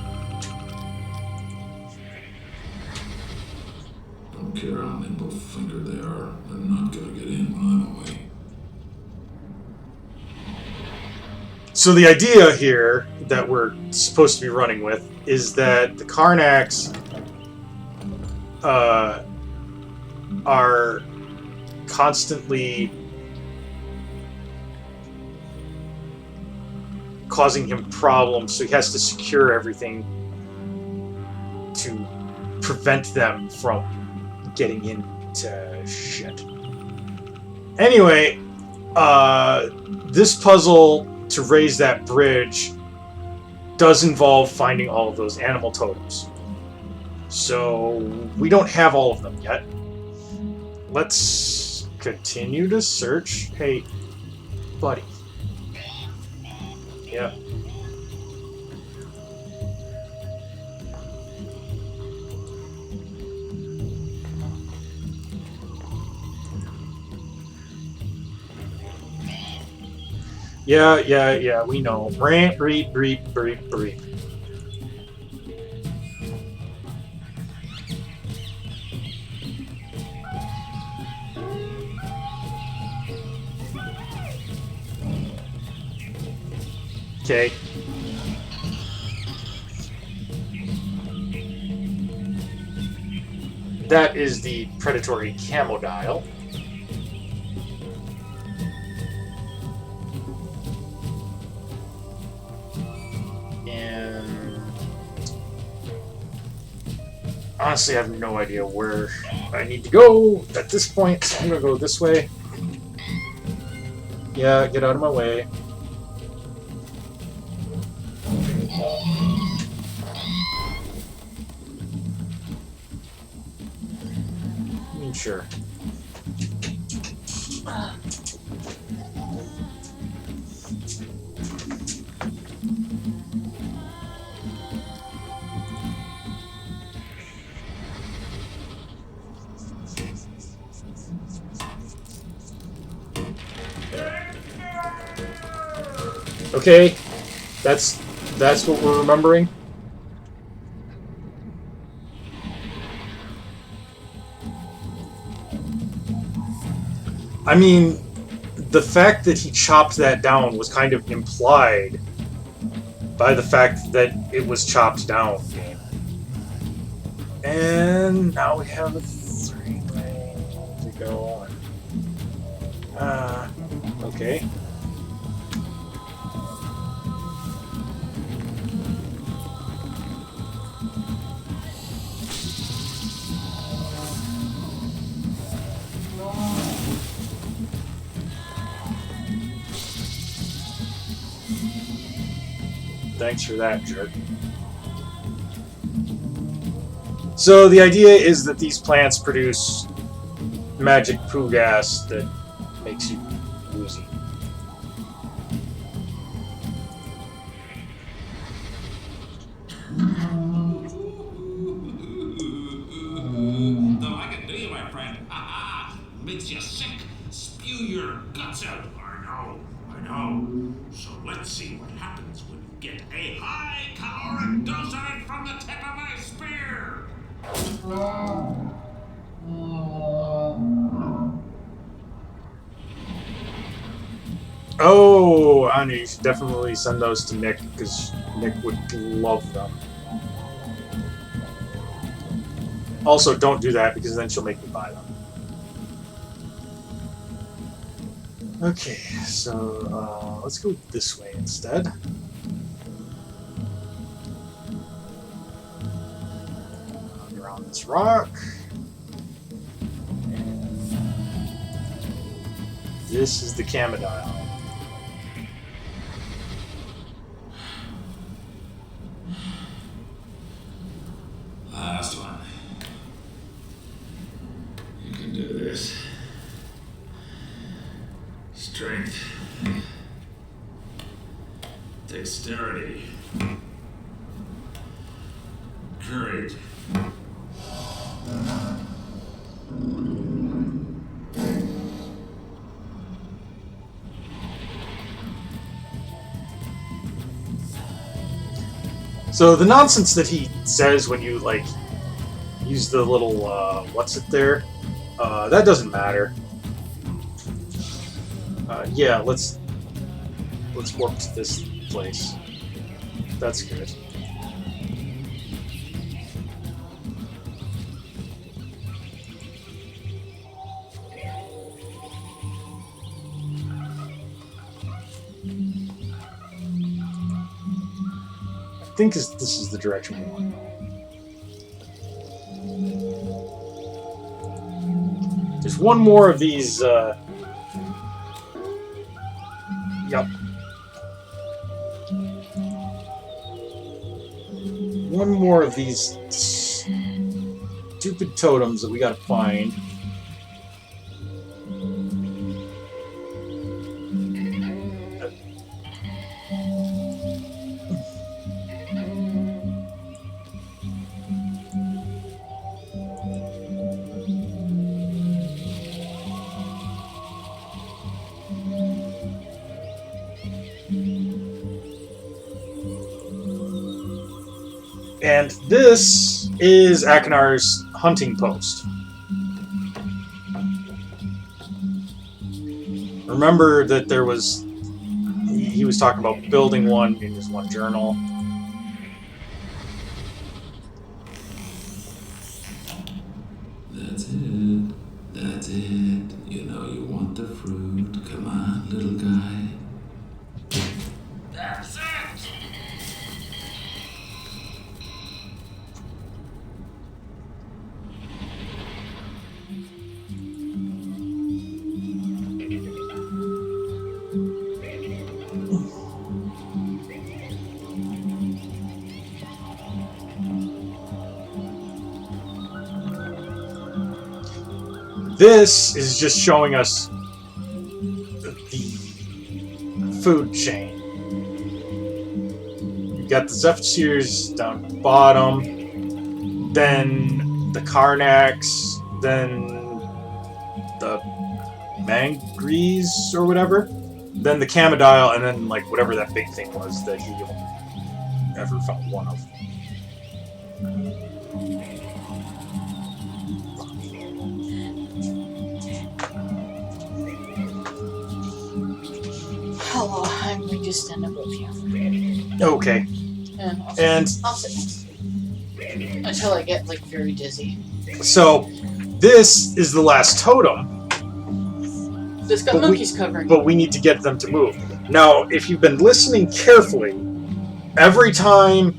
Don't care how nimble-fingered they are, they're not gonna get in when I'm away. So the idea here that we're supposed to be running with is that the Karnaks are constantly causing him problems, so he has to secure everything to prevent them from getting into shit. Anyway, this puzzle to raise that bridge does involve finding all of those animal totems. So we don't have all of them yet. Let's continue to search. Hey, buddy. Yeah. Yeah, we know. Rant, reap, reap, reap, reap. Okay. That is the predatory camodile. And honestly, I have no idea where I need to go at this point, so I'm gonna go this way. Yeah, get out of my way. Sure. Okay, that's what we're remembering. I mean, the fact that he chopped that down was kind of implied by the fact that it was chopped down. And now we have a 3-way to go on. Okay. Thanks for that, jerk. So the idea is that these plants produce magic poo gas that makes you woozy. yourself. I know. So let's see what happens when you get a high caloric dose of it from the tip of my spear. Oh, Anya, you should definitely send those to Nick, because Nick would love them. Also, don't do that, because then she'll make me buy them. Okay, so let's go this way instead. Around this rock. And this is the Camodile. Last one. You can do this. Strength. Dexterity. Courage. So the nonsense that he says when you like use the little what's it there, that doesn't matter. Yeah, let's warp to this place. That's good. I think this is the direction we want to go. There's one more of these. Yep. One more of these stupid totems that we gotta find. And this is Akinar's hunting post. Remember that there was... He was talking about building one in his one journal. That's it. That's it. You know you want the fruit. Come on, little guy. That's it! This is just showing us the food chain. You got the Zephyrs down at the bottom, then the Karnaks, then the Mangrees or whatever, then the Camodile, and then like whatever that big thing was that he only ever found one of. Hello, I'm going to stand up with you. Okay. And I'll sit until I get like very dizzy. So this is the last totem. This got monkeys covering. But we need to get them to move. Now, if you've been listening carefully, every time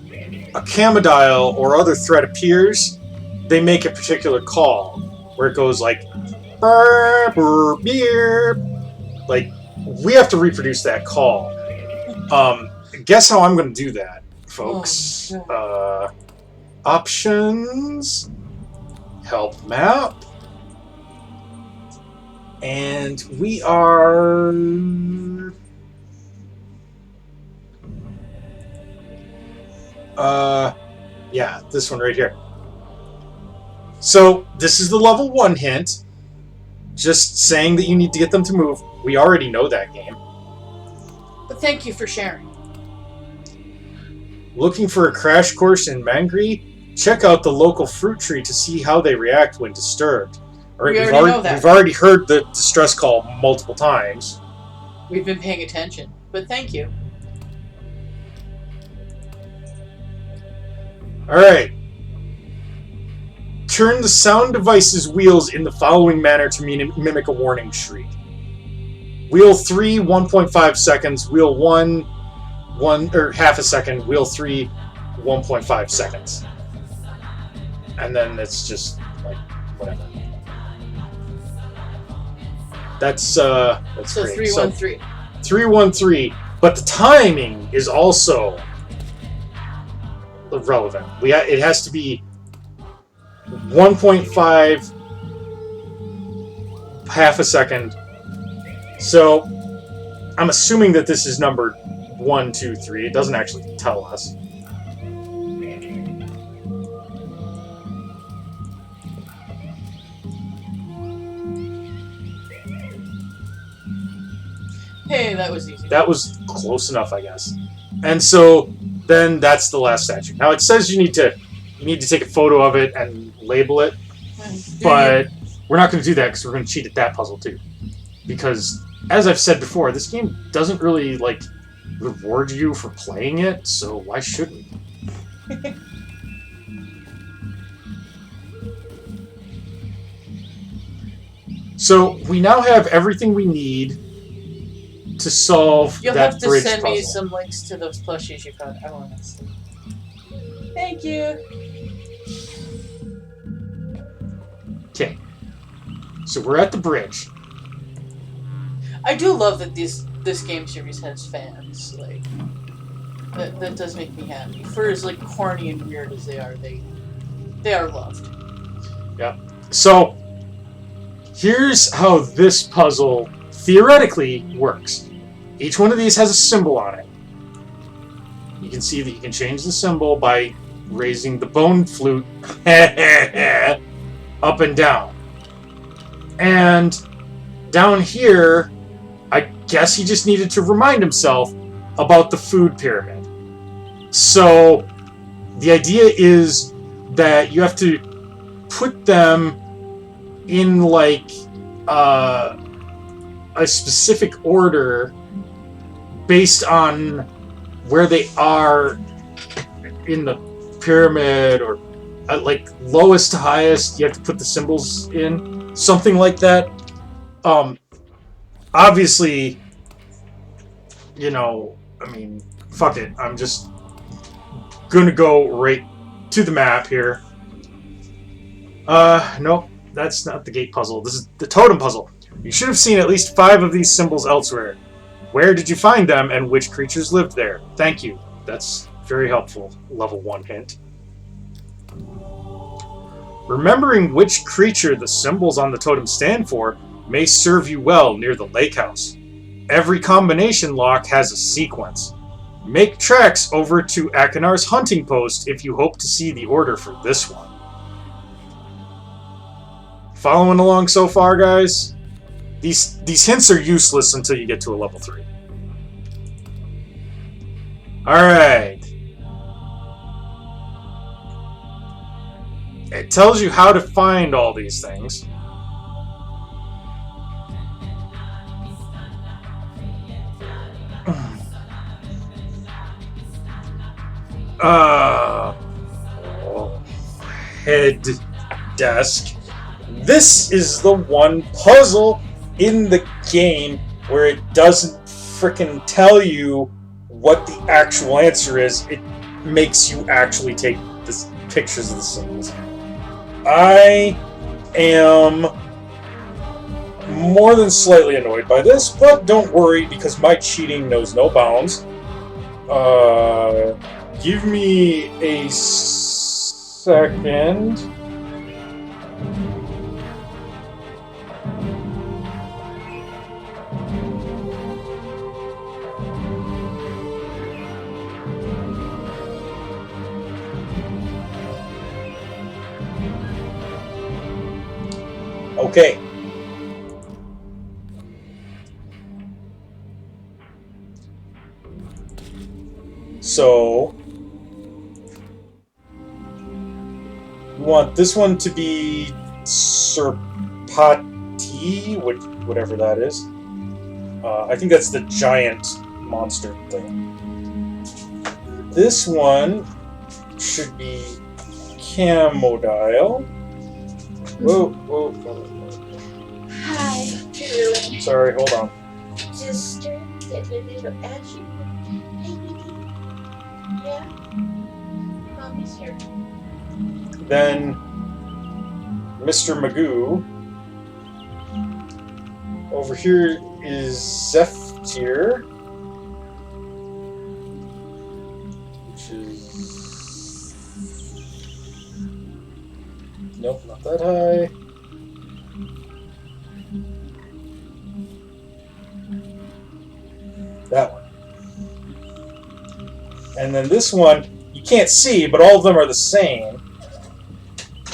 a Camodile or other threat appears, they make a particular call where it goes like burp or beer. Like, we have to reproduce that call. Guess how I'm going to do that, folks. Options, help map, and we are yeah, this one right here. So this is the level 1 hint. just saying that you need to get them to move. We already know that game. But thank you for sharing. Looking for a crash course in Mangri? Check out the local fruit tree to see how they react when disturbed. All right, We already know that. we've already heard the distress call multiple times. We've been paying attention, but thank you. Alright. Turn the sound device's wheels in the following manner to mimic a warning shriek. Wheel 3, 1.5 seconds. Wheel 1, half a second. Wheel 3, 1.5 seconds. And then it's just, like, whatever. That's So great. 313. 313, but the timing is also relevant. It has to be 1.5, half a second. So I'm assuming that this is numbered 1, 2, 3. It doesn't actually tell us. Hey, that was easy. That was close enough, I guess. And so then that's the last statue. Now it says you need to take a photo of it and label it, but we're not going to do that because we're going to cheat at that puzzle too. Because as I've said before, this game doesn't really like reward you for playing it, so why should we? So we now have everything we need to solve You'll that have to bridge send me puzzle. some links to those plushies you found. I want to see. Thank you. Okay. So we're at the bridge. I do love that this game series has fans. Like that does make me happy. For as like corny and weird as they are loved. Yeah. So here's how this puzzle theoretically works. Each one of these has a symbol on it. You can see that you can change the symbol by raising the bone flute up and down. And down here, I guess he just needed to remind himself about the food pyramid. So the idea is that you have to put them in like a specific order based on where they are in the pyramid, or like lowest to highest, you have to put the symbols in, something like that. Obviously, you know, I mean, fuck it, I'm just gonna go right to the map here. Nope, that's not the gate puzzle. This is the totem puzzle. You should have seen at least 5 of these symbols elsewhere. Where did you find them, and which creatures lived there? Thank you. That's very helpful. Level 1 hint. Remembering which creature the symbols on the totem stand for may serve you well near the lake house. Every combination lock has a sequence. Make tracks over to Akinar's hunting post if you hope to see the order for this one. Following along so far, guys? These hints are useless until you get to a level 3. Alright. It tells you how to find all these things. Head desk. This is the one puzzle in the game where it doesn't frickin' tell you what the actual answer is. It makes you actually take the pictures of the symbols. I am more than slightly annoyed by this, but don't worry because my cheating knows no bounds. Give me a second. Okay. So we want this one to be Serpati, whatever that is. I think that's the giant monster thing. This one should be Camodile. Whoa. Hi, darling. Sorry, hold on. Sister, get a little ashy. Hey, baby. Yeah? Mommy's here. Then Mr. Magoo. Over here is Zephyr, which is... Nope, not that high. That one. And then this one, you can't see, but all of them are the same.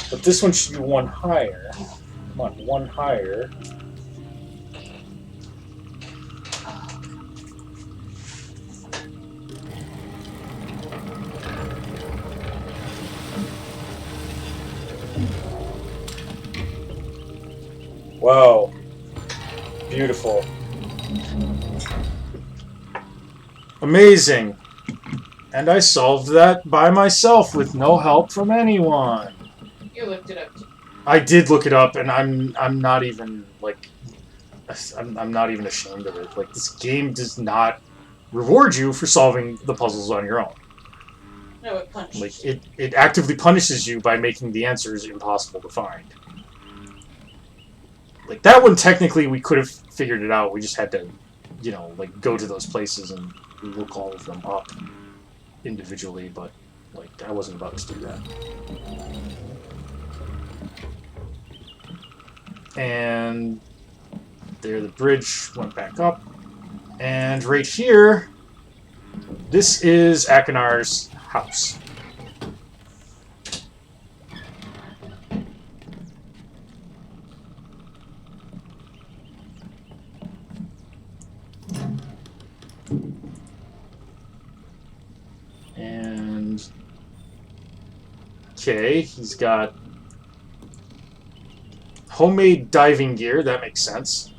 But this one should be one higher. Come on, one higher. Wow. Beautiful. Amazing. And I solved that by myself with no help from anyone. You looked it up. I did look it up, and I'm not even like I'm not even ashamed of it. Like, this game does not reward you for solving the puzzles on your own. No, it punishes. Like, it actively punishes you by making the answers impossible to find. Like, that one, technically, we could have figured it out. We just had to, you know, like, go to those places and look all of them up individually, but, like, I wasn't about to do that. And there, the bridge went back up. And right here, this is Akinar's house. And okay, he's got homemade diving gear. That makes sense.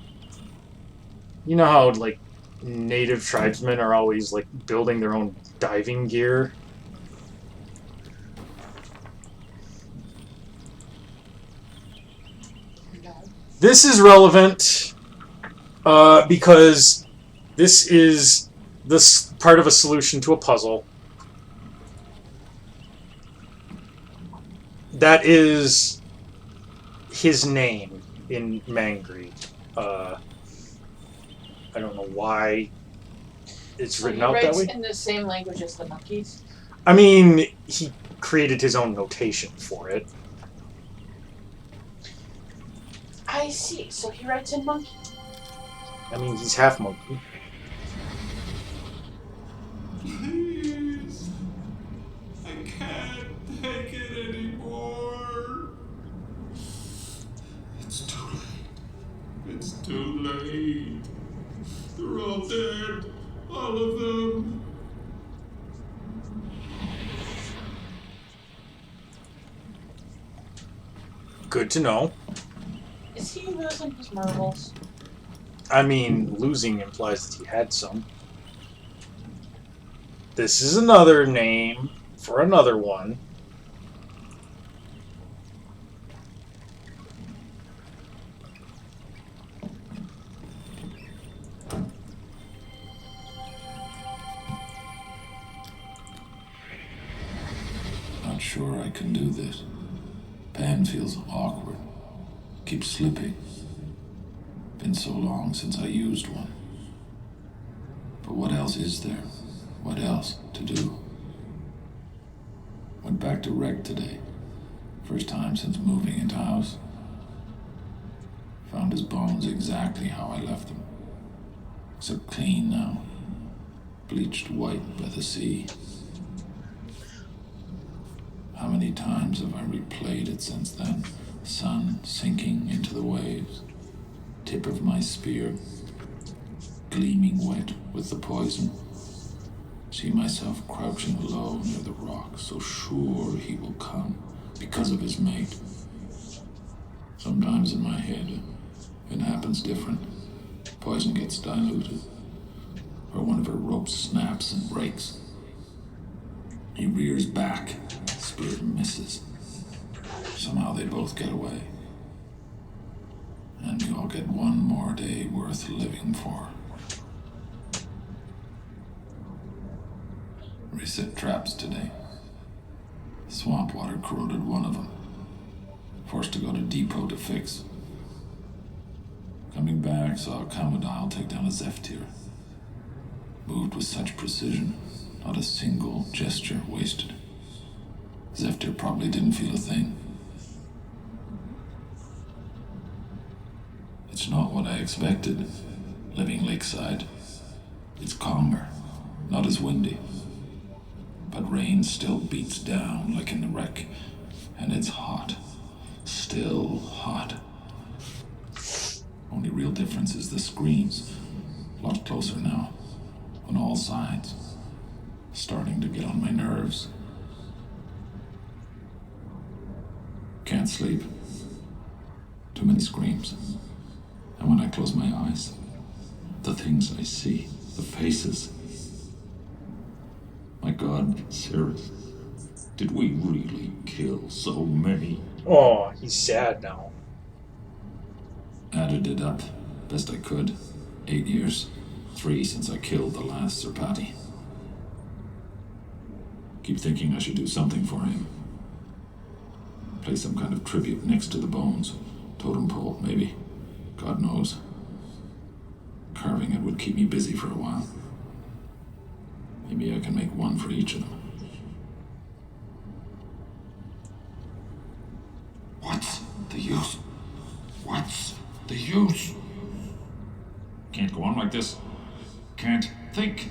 You know how, like, native tribesmen are always, like, building their own diving gear? This is relevant because this is part of a solution to a puzzle. That is his name in Mangry. I don't know why it's written out that way. He writes in the same language as the monkeys? I mean, he created his own notation for it. I see. So he writes in monkey. I mean, he's half monkey. Please. I can't take it anymore. It's too late. It's too late. They're all dead. All of them. Good to know. Is he losing his marbles? I mean, losing implies that he had some. This is another name for another one. Not sure I can do this. Pan feels awkward. Keeps slipping. Been so long since I used one. But what else is there? What else to do? Went back to Rec today. First time since moving into house. Found his bones exactly how I left them. Except clean now. Bleached white by the sea. How many times have I replayed it since then? Sun sinking into the waves. Tip of my spear gleaming wet with the poison. See myself crouching low near the rock, so sure he will come because of his mate. Sometimes in my head, it happens different. Poison gets diluted, or one of her ropes snaps and breaks. He rears back, spear misses. Somehow they both get away. And we all get one more day worth living for. Reset traps today. Swamp water corroded one of them. Forced to go to depot to fix. Coming back, saw a Commodile take down a Zephyr. Moved with such precision, not a single gesture wasted. Zephyr probably didn't feel a thing. It's not what I expected, living lakeside. It's calmer, not as windy. But rain still beats down like in the wreck, and it's hot. Still hot. Only real difference is the screams. A lot closer now, on all sides. Starting to get on my nerves. Can't sleep. Too many screams. And when I close my eyes, the things I see, the faces. My God, Cirrus, did we really kill so many? Oh, he's sad now. Added it up, best I could. 8 years. 3 since I killed the last Serpati. Keep thinking I should do something for him. Place some kind of tribute next to the bones. Totem pole, maybe. God knows. Carving it would keep me busy for a while. Maybe I can make one for each of them. What's the use? What's the use? Can't go on like this. Can't think.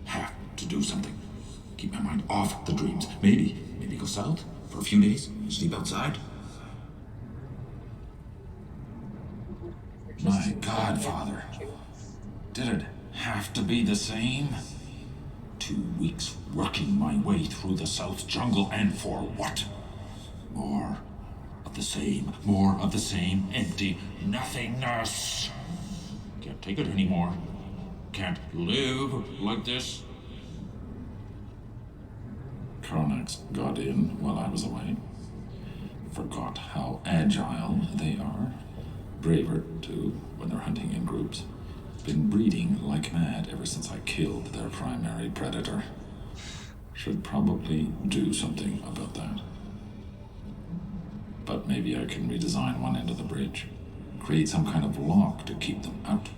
Have to do something. Keep my mind off the dreams. Maybe go south for a few days. Sleep outside. My God, Father. Did it have to be the same? 2 weeks working my way through the South Jungle, and for what? More of the same, empty nothingness. Can't take it anymore. Can't live like this. Kronax got in while I was away. Forgot how agile they are. Braver, too, when they're hunting in groups. Been breeding like mad ever since I killed their primary predator. Should probably do something about that. But maybe I can redesign one end of the bridge. Create some kind of lock to keep them out.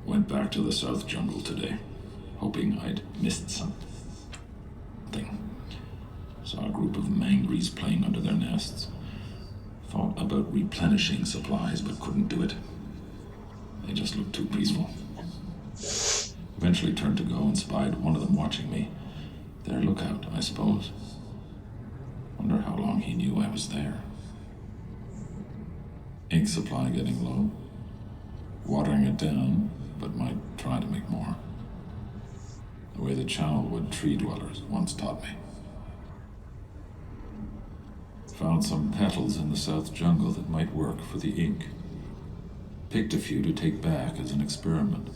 Went back to the South Jungle today, hoping I'd missed something. Saw a group of mangries playing under their nests. Thought about replenishing supplies, but couldn't do it. They just looked too peaceful. Eventually turned to go and spied one of them watching me. Their lookout, I suppose. Wonder how long he knew I was there. Ink supply getting low. Watering it down, but might try to make more. The way the channel would tree dwellers once taught me. Found some petals in the South Jungle that might work for the ink. Picked a few to take back as an experiment.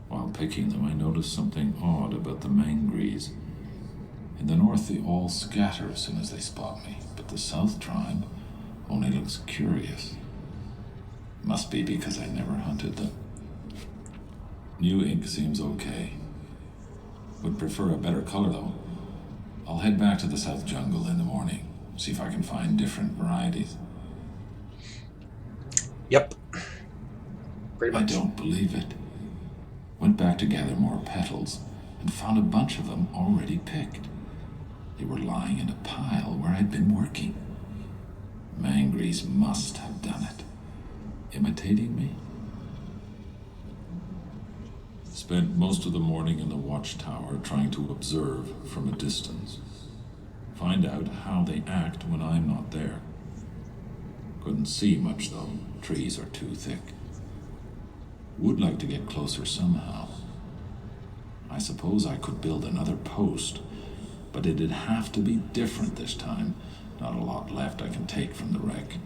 While picking them, I noticed something odd about the mangries. In the north, they all scatter as soon as they spot me, but the South tribe only looks curious. Must be because I never hunted them. New ink seems okay. Would prefer a better color, though. I'll head back to the South Jungle in the morning. See if I can find different varieties. Yep. Pretty much. I don't believe it. Went back to gather more petals and found a bunch of them already picked. They were lying in a pile where I'd been working. Mangries must have done it. Imitating me? Spent most of the morning in the watchtower trying to observe from a distance. Find out how they act when I'm not there. Couldn't see much though, trees are too thick. Would like to get closer somehow. I suppose I could build another post, but it'd have to be different this time. Not a lot left I can take from the wreck.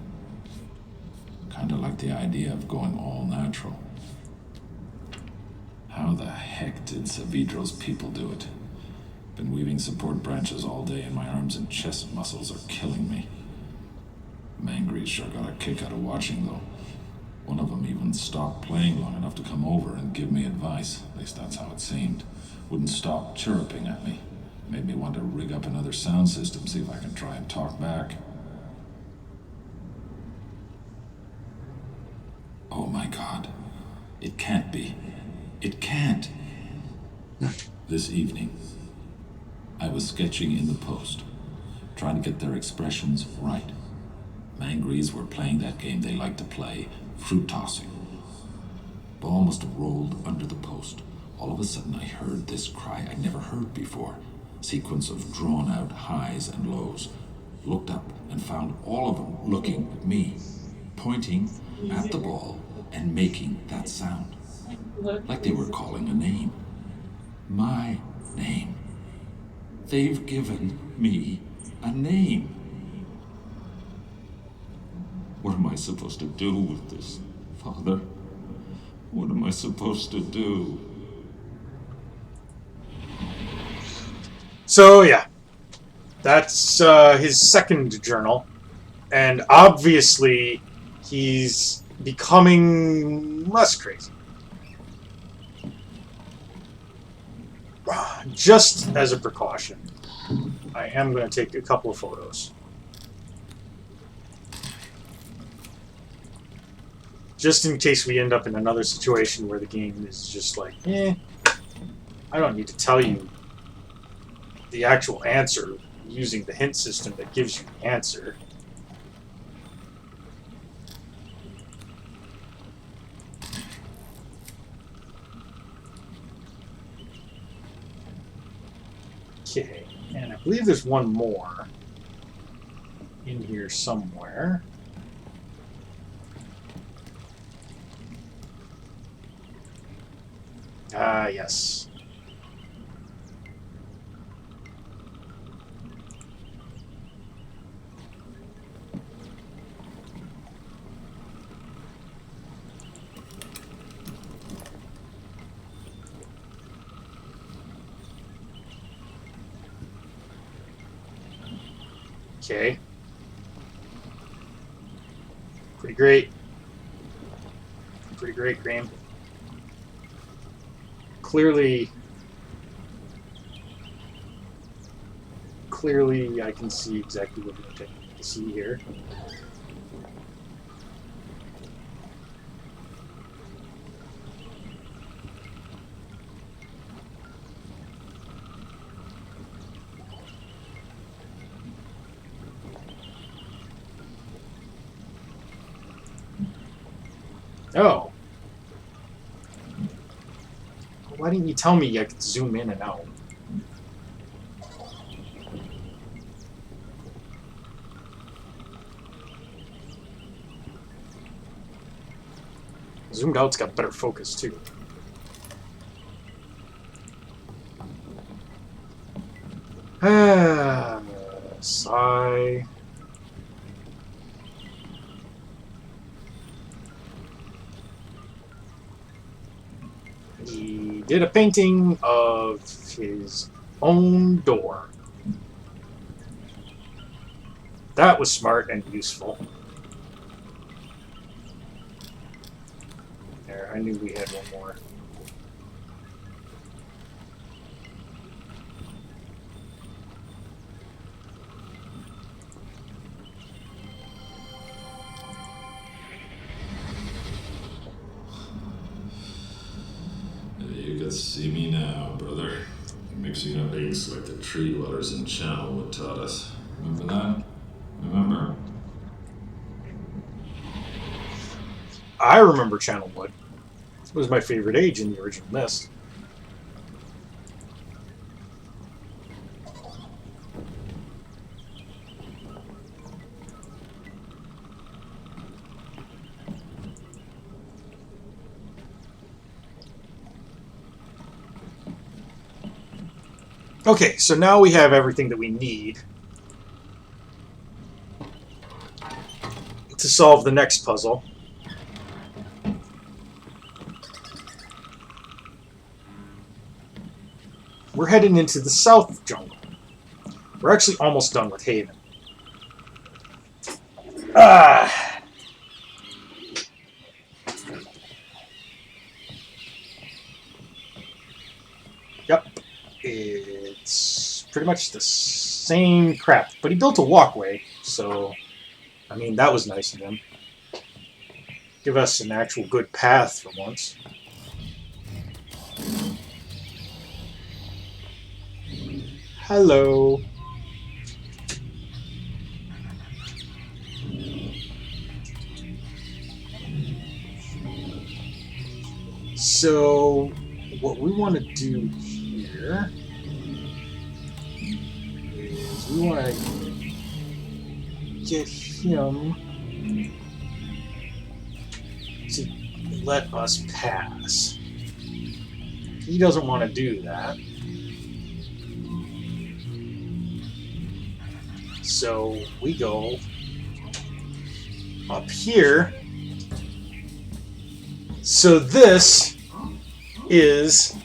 Kinda like the idea of going all natural. How the heck did Savidro's people do it? Been weaving support branches all day and my arms and chest muscles are killing me. Mangry's sure got a kick out of watching though. One of them even stopped playing long enough to come over and give me advice. At least that's how it seemed. Wouldn't stop chirruping at me. Made me want to rig up another sound system, see if I can try and talk back. Oh my God. It can't be. It can't. This evening, I was sketching in the post, trying to get their expressions right. Mangries were playing that game they like to play, fruit tossing. Ball must have rolled under the post. All of a sudden I heard this cry I'd never heard before. Sequence of drawn-out highs and lows. Looked up and found all of them looking at me, pointing at the ball and making that sound. Like they were calling a name. My name. They've given me a name. What am I supposed to do with this, Father? What am I supposed to do? So yeah, that's his second journal, and obviously he's becoming less crazy. Just as a precaution, I am going to take a couple of photos. Just in case we end up in another situation where the game is just like, I don't need to tell you the actual answer using the hint system that gives you the answer. Okay, and I believe there's one more in here somewhere. Ah, yes. Okay. Pretty great. Pretty great, Graham. Clearly, I can see exactly what you're intending to see here. Oh. Why didn't you tell me I could zoom in and out? Zoomed out's got better focus too. Sigh. He did a painting of his own door. That was smart and useful. There, I knew we had one more. You can see me now, brother. Mixing up inks like the tree dwellers in Channelwood taught us. Remember that? Remember? I remember Channelwood. It was my favorite age in the original Myst. Okay, so now we have everything that we need to solve the next puzzle. We're heading into the south jungle. We're actually almost done with Haven. Yep. It's pretty much the same crap. But he built a walkway, so... I mean, that was nice of him. Give us an actual good path for once. Hello. So, what we want to do here is we want to get him to let us pass. He doesn't want to do that. So we go up here. So this is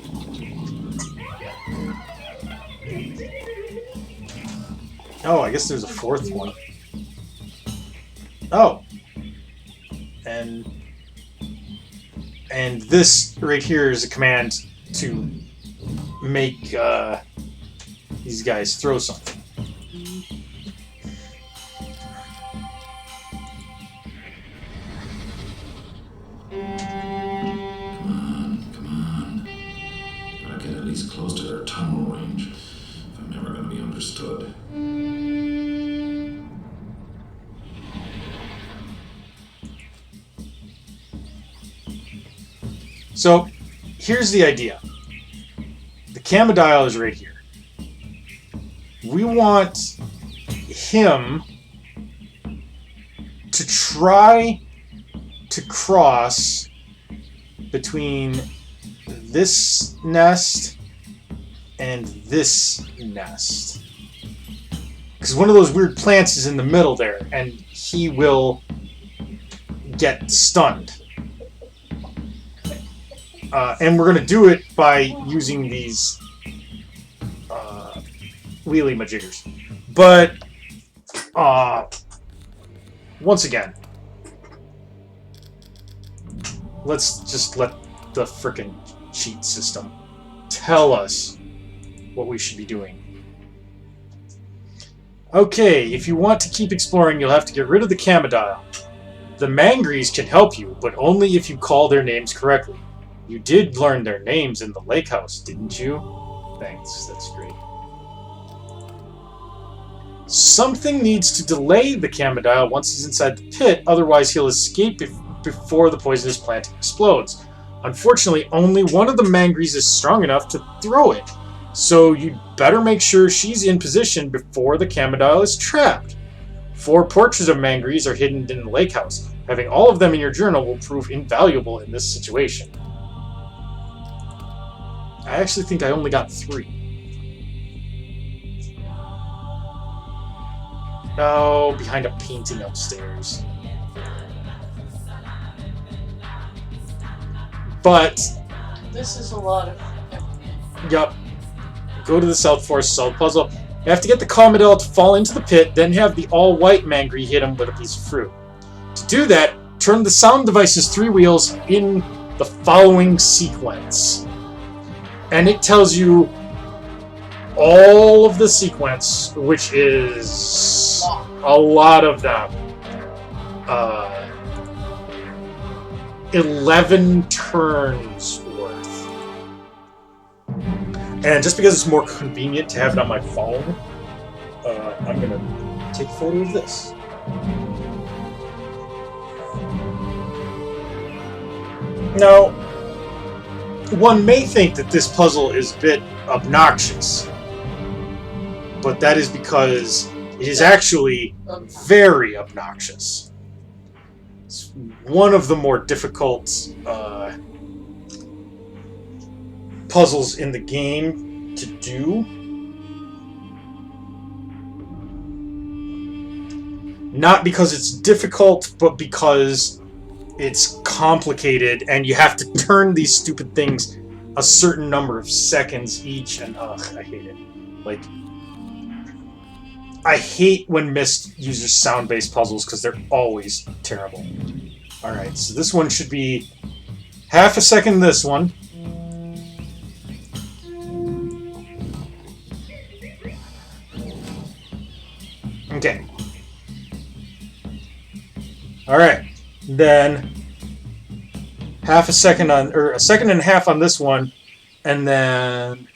oh, I guess there's a fourth one. Oh. And this right here is a command to make these guys throw something. Come on. Gotta get at least close to their tunnel range if I'm ever gonna be understood. So, here's the idea. The Camadial is right here. We want him to try to cross between this nest and this nest. Because one of those weird plants is in the middle there, and he will get stunned. And we're going to do it by using these wheelie majiggers. But, once again, let's just let the frickin' cheat system tell us what we should be doing. Okay, if you want to keep exploring, you'll have to get rid of the Camadial. The Mangries can help you, but only if you call their names correctly. You did learn their names in the lake house, didn't you? Thanks, that's great. Something needs to delay the Camadial once he's inside the pit, otherwise he'll escape before the poisonous plant explodes. Unfortunately, only one of the Mangries is strong enough to throw it, so you'd better make sure she's in position before the Camadial is trapped. 4 portraits of Mangries are hidden in the lake house. Having all of them in your journal will prove invaluable in this situation. I actually think I only got 3. Oh, behind a painting upstairs. But... This is a lot of... Yup. Go to the South Forest solve puzzle. You have to get the Camadial to fall into the pit, then have the all-white Mangry hit him with a piece of fruit. To do that, turn the sound device's 3 wheels in the following sequence. And it tells you all of the sequence, which is a lot of them. 11 turns worth. And just because it's more convenient to have it on my phone, I'm going to take a photo of this. Now, one may think that this puzzle is a bit obnoxious, but that is because it is actually very obnoxious. It's one of the more difficult puzzles in the game to do. Not because it's difficult, but because it's complicated, and you have to turn these stupid things a certain number of seconds each, and ugh, I hate it. Like, I hate when Myst uses sound-based puzzles because they're always terrible. Alright, so this one should be half a second this one. Okay. Alright. Then half a second on, or a second and a half on this one, and then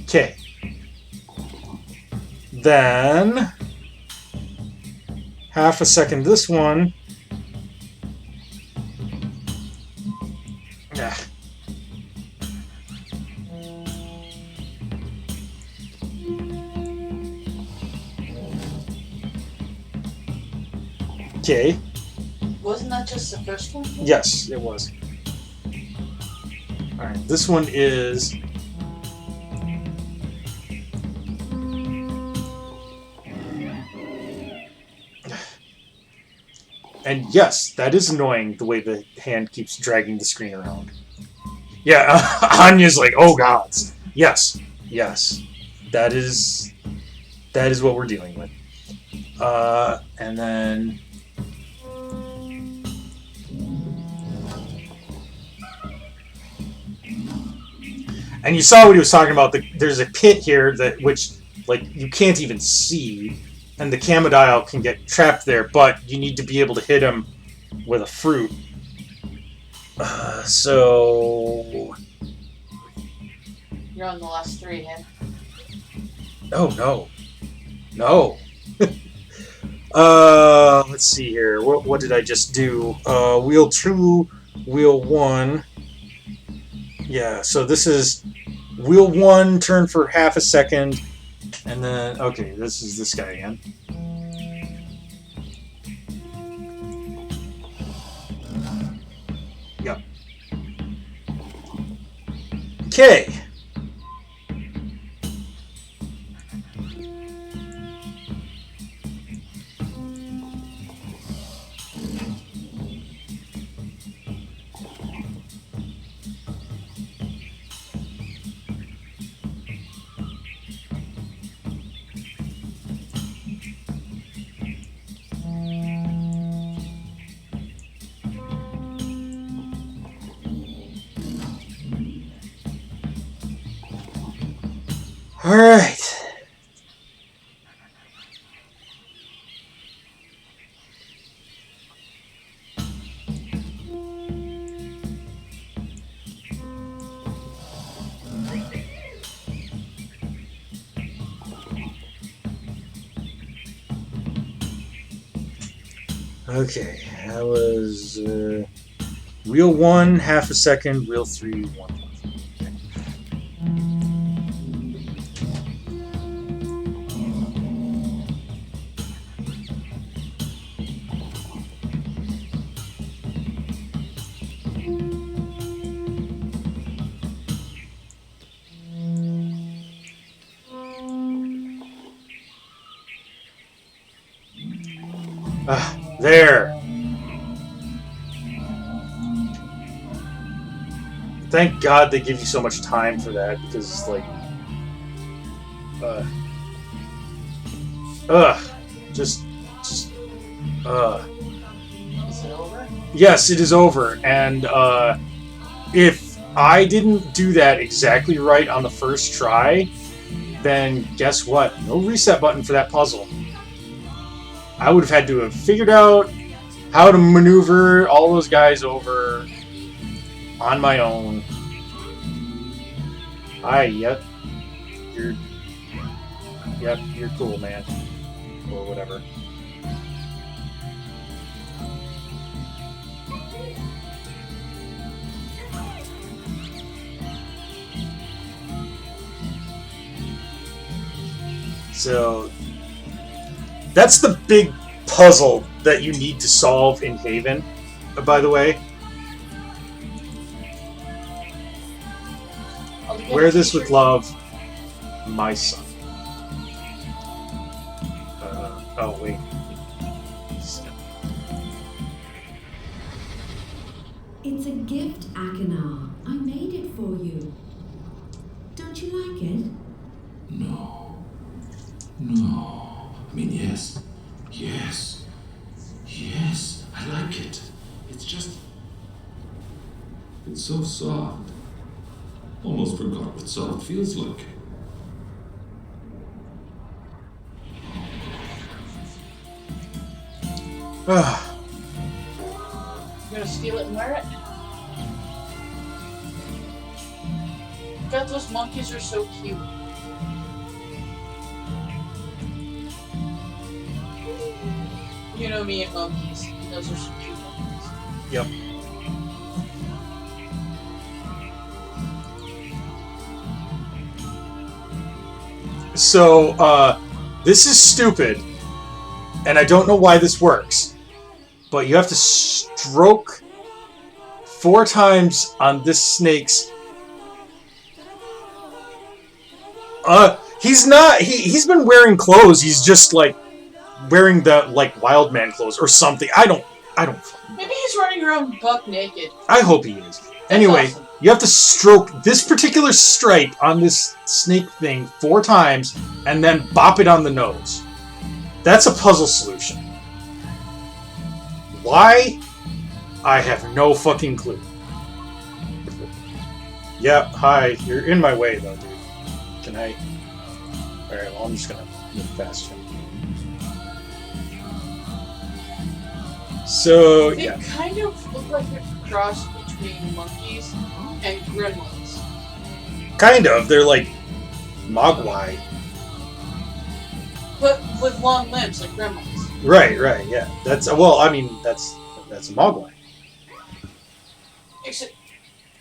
okay. Then half a second this one. Yeah. Okay. Wasn't that just the first one? Yes, it was. Alright, this one is... And yes, that is annoying, the way the hand keeps dragging the screen around. Yeah, Anya's like, oh gods. Yes, yes. That is what we're dealing with. And then... And you saw what he was talking about. There's a pit here which, like, you can't even see, and the Camodile can get trapped there, but you need to be able to hit him with a fruit. So... You're on the last three, huh? Oh, no. No. Let's see here. What did I just do? Wheel 2, wheel 1. Yeah, so this is wheel 1, turn for half a second, and then, okay, this is this guy again. Yep. Okay. All right. Okay, that was wheel 1, half a second, wheel 3, 1. There. Thank God they give you so much time for that, because it's like, just, Is it over? yes, it is over, and if I didn't do that exactly right on the first try, then guess what? No reset button for that puzzle. I would have had to have figured out how to maneuver all those guys over on my own. Hi, yep, you're cool, man, or whatever. So that's the big puzzle that you need to solve in Haven, by the way. Wear this with love. my son. Oh, wait. It's a gift, Akinar. I made it for you. Don't you like it? No. No. I mean, yes. Yes. Yes. I like it. It's just... It's so soft. Almost forgot what soft feels like. You're gonna steal it and wear it? God, those monkeys are so cute. You know me and monkeys. Those are some cute monkeys. Yep. So, this is stupid, and I don't know why this works, but you have to stroke 4 times on this snake's... he's not... He's been wearing clothes, he's just, like, wearing the, like, wild man clothes or something. I don't... Maybe he's running around buck naked. I hope he is. Anyway, awesome. You have to stroke this particular stripe on this snake thing 4 times, and then bop it on the nose. That's a puzzle solution. Why? I have no fucking clue. Yep, hi. You're in my way, though, dude. Can I... Alright, well, I'm just gonna move faster. So, yeah. They kind of look like a cross between monkeys and gremlins. Kind of. They're like mogwai. But with long limbs, like gremlins. Right, yeah. That's... Well, I mean, that's a mogwai. Except,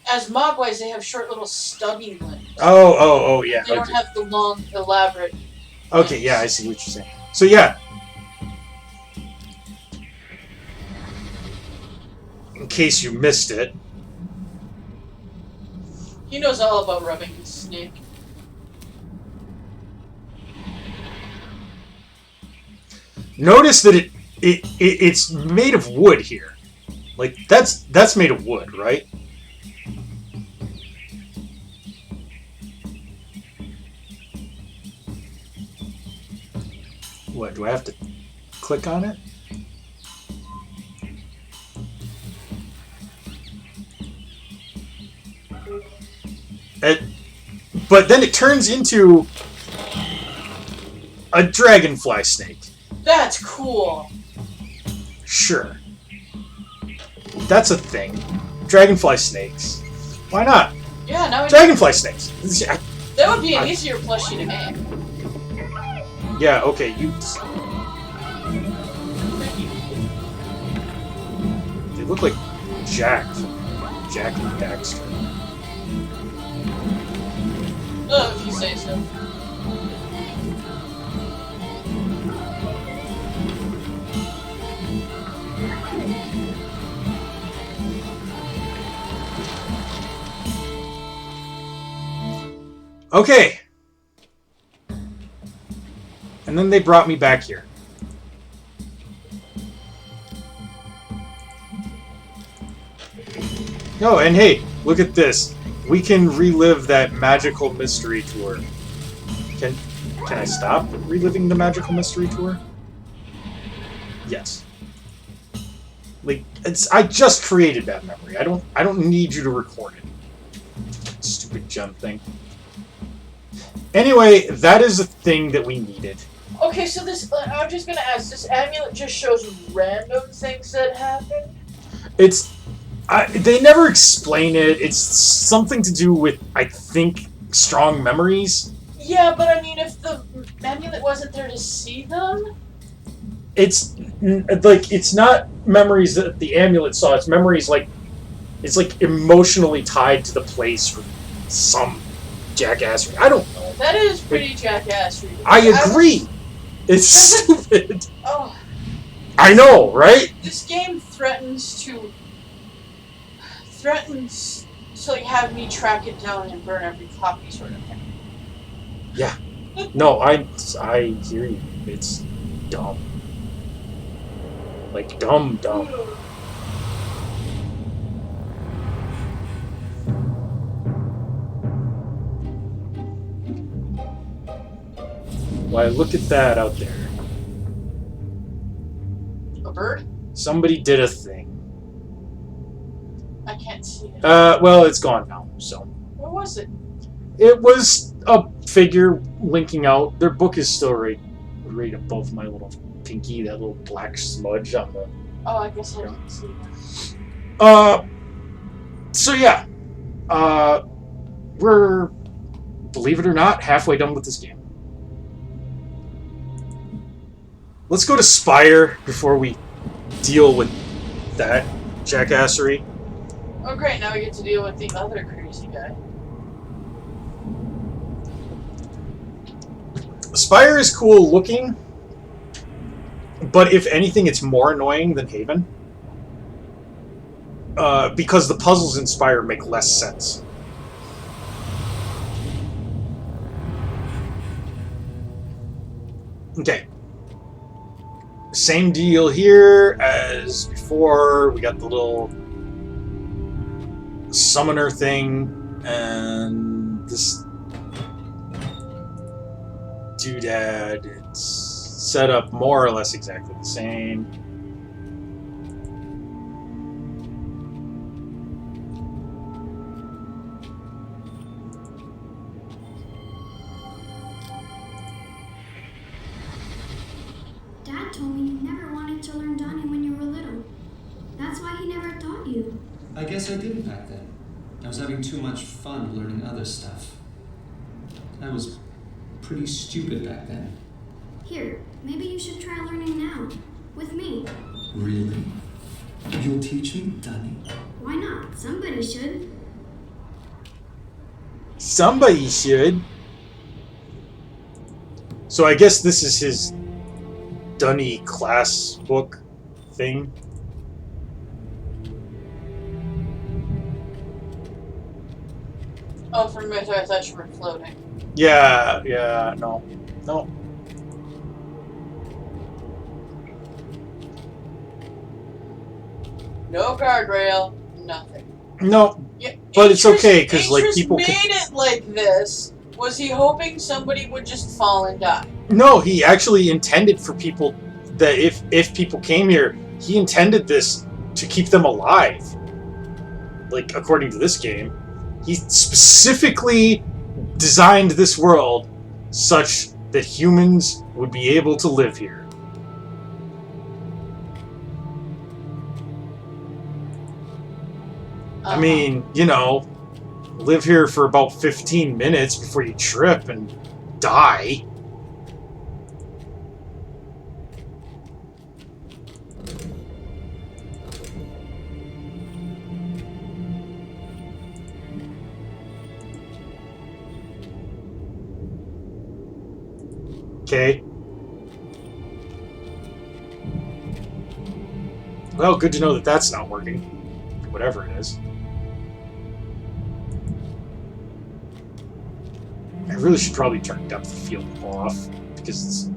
as mogwais, they have short little stubby limbs. Oh, yeah. They don't have the long, elaborate... Okay, yeah, I see what you're saying. So, yeah. In case you missed it. He knows all about rubbing his snake. Notice that it's made of wood here. Like, that's made of wood, right? What, do I have to click on it? But then it turns into a dragonfly snake. That's cool. Sure. That's a thing. Dragonfly snakes. Why not? Yeah, now Dragonfly snakes. That would be an easier plushie to make. Yeah, okay, you... They look like Jack from Jack and Daxter. Oh, if you say so. Okay. And then they brought me back here. Oh, and hey, look at this. We can relive that magical mystery tour. Can I stop reliving the magical mystery tour? Yes. Like, I just created that memory. I don't need you to record it. Stupid gem thing. Anyway, that is a thing that we needed. Okay, so this, I'm just gonna ask, this amulet just shows random things that happen? They never explain it. It's something to do with, I think, strong memories. Yeah, but I mean, if the amulet wasn't there to see them? It's not memories that the amulet saw. It's memories it's like emotionally tied to the place for some jackassery. I don't know. That is pretty jackassery. I agree. It's stupid. Oh. I know, right? This game threatens to like have me track it down and burn every copy sort of thing. Yeah. No, I hear you. It's dumb. Like, dumb. Why, look at that out there. A bird? Somebody did a thing. I can't see it. Well, it's gone now, so. What was it? It was a figure linking out. Their book is still right above my little pinky, that little black smudge on the... Oh, I guess I didn't see that. So yeah. We're, believe it or not, halfway done with this game. Let's go to Spire before we deal with that jackassery. Oh great, now we get to deal with the other crazy guy. Spire is cool looking, but if anything, it's more annoying than Haven. Because the puzzles in Spire make less sense. Okay. Same deal here as before. We got the little summoner thing, and this doodad. It's set up more or less exactly the same. Dad told me you never wanted to learn Donnie when you were little. That's why he never taught you. I guess I didn't back then. I was having too much fun learning other stuff. I was pretty stupid back then. Here, maybe you should try learning now. With me. Really? You'll teach me, Donnie? Why not? Somebody should. Somebody should. So I guess this is his Dunny class book thing. Oh, for a minute I thought you were floating. Yeah, no. No guardrail, nothing. No, Yeah, but it's okay, because, like, Atrus people made can... it like this. Was he hoping somebody would just fall and die? No, he actually intended for people that if people came here, he intended this to keep them alive. Like, according to this game. He specifically designed this world such that humans would be able to live here. I mean, you know, live here for about 15 minutes before you trip and die. Okay. Well, good to know that that's not working. Whatever it is. I really should probably turn depth of field off, because it's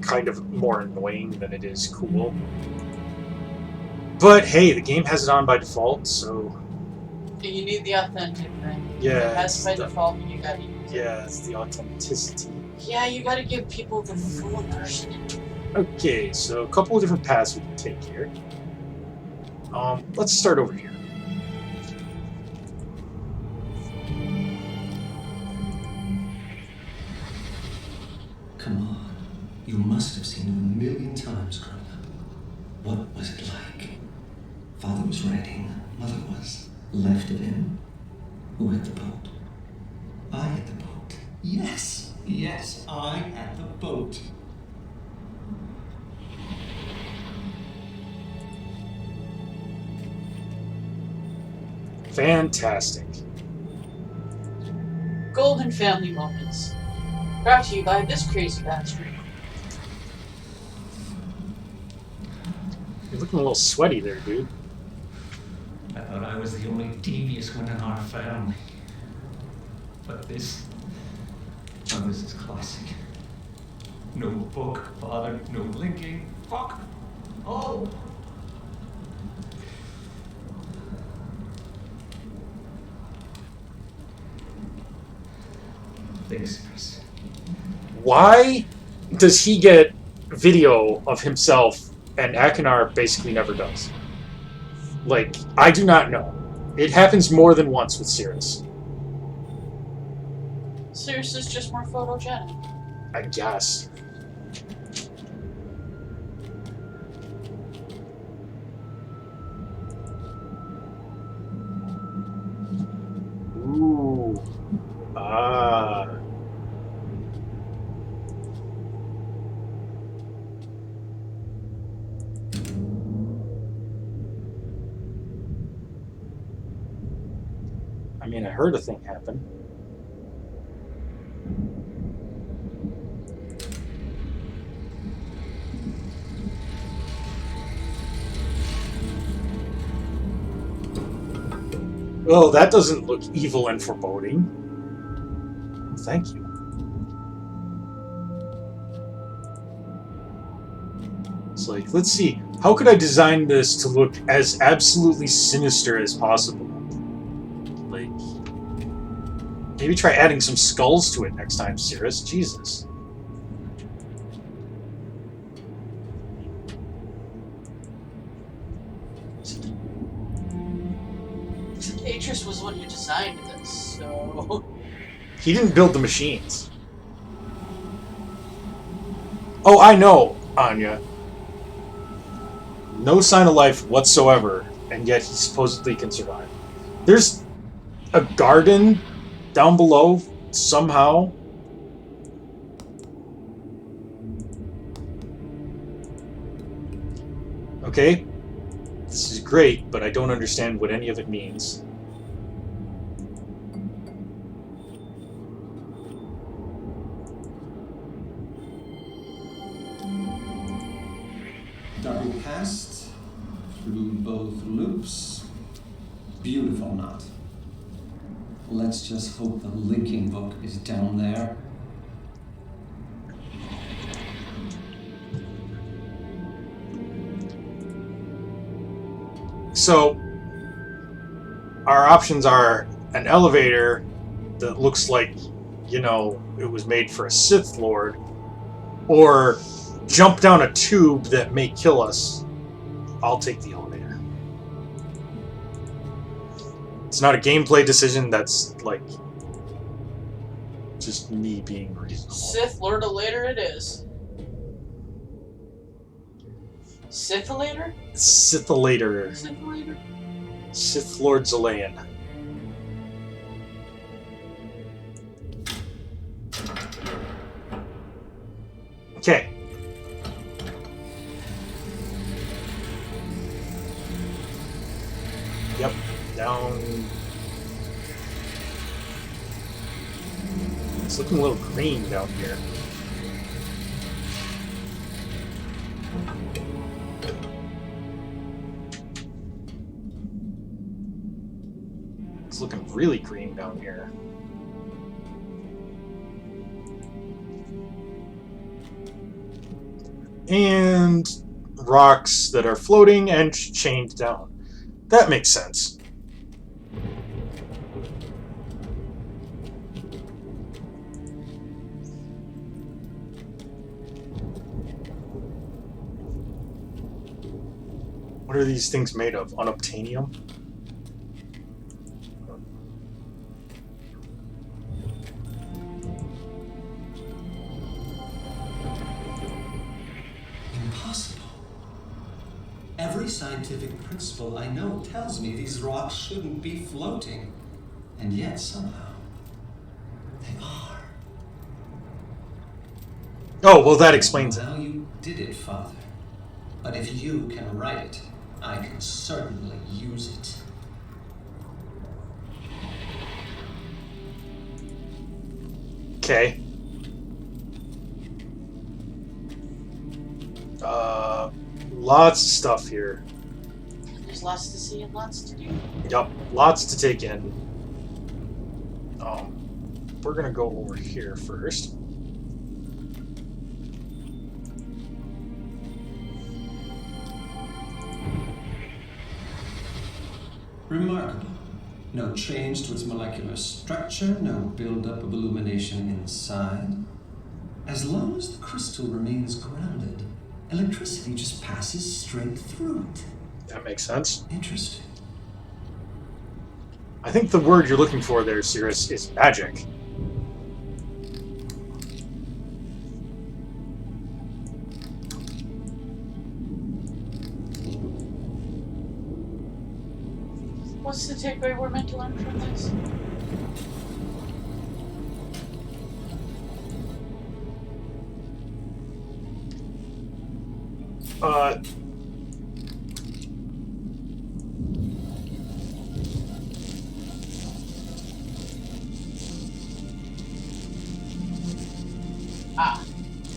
kind of more annoying than it is cool. But hey, the game has it on by default, so... You need the authentic thing. Yeah. It has by default, and you gotta use it. Yeah, it's the authenticity. Yeah, you gotta give people the full immersion. Okay, so a couple of different paths we can take here. Let's start over here. Come on. You must have seen him a million times growing up. What was it like? Father was writing. Mother was left of him. Who had the boat? I had the boat. Yes, I had the boat. Fantastic. Golden family moments. Brought to you by this crazy bastard. You're looking a little sweaty there, dude. I thought I was the only devious one in our family. But this Oh, this is classic. No book, Father. No linking. Fuck. Oh. Thanks, Chris. Why does he get video of himself and Akinar basically never does? Like, I do not know. It happens more than once with Cirrus. Cirrus is just more photogenic. I guess. Ooh. Ah. I mean, I heard a thing happen. Well, that doesn't look evil and foreboding. Thank you. It's like, let's see. How could I design this to look as absolutely sinister as possible? Like, maybe try adding some skulls to it next time, Cirrus. Jesus. Atreus was the one who designed this, so... He didn't build the machines. Oh, I know, Anya. No sign of life whatsoever, and yet he supposedly can survive. There's a garden down below, somehow. Okay, this is great, but I don't understand what any of it means. Double cast through both loops. Beautiful knot. Let's just hope the linking book is down there. So, our options are an elevator that looks like, you know, it was made for a Sith Lord, or jump down a tube that may kill us. I'll take the elevator. It's not a gameplay decision, that's like just me being reasonable. Sith Lord-a-later it is. Sith-a-later? Sith-a-later. Sith-a-later? Sith Lord Zalayan. Okay. Yep, down. It's looking a little green down here. It's looking really green down here. And rocks that are floating and chained down. That makes sense. What are these things made of? Unobtainium? Impossible. Every scientific principle I know tells me these rocks shouldn't be floating. And yet, somehow, they are. Oh, well, that explains it. Well, you did it, Father. But if you can write it, I can certainly use it. Okay. Lots of stuff here. There's lots to see and lots to do. Yup, lots to take in. we're gonna go over here first. Remarkable. No change to its molecular structure, no buildup of illumination inside. As long as the crystal remains grounded, electricity just passes straight through it. That makes sense. Interesting. I think the word you're looking for there, Cirrus, is magic. What's the takeaway we're meant to learn from this?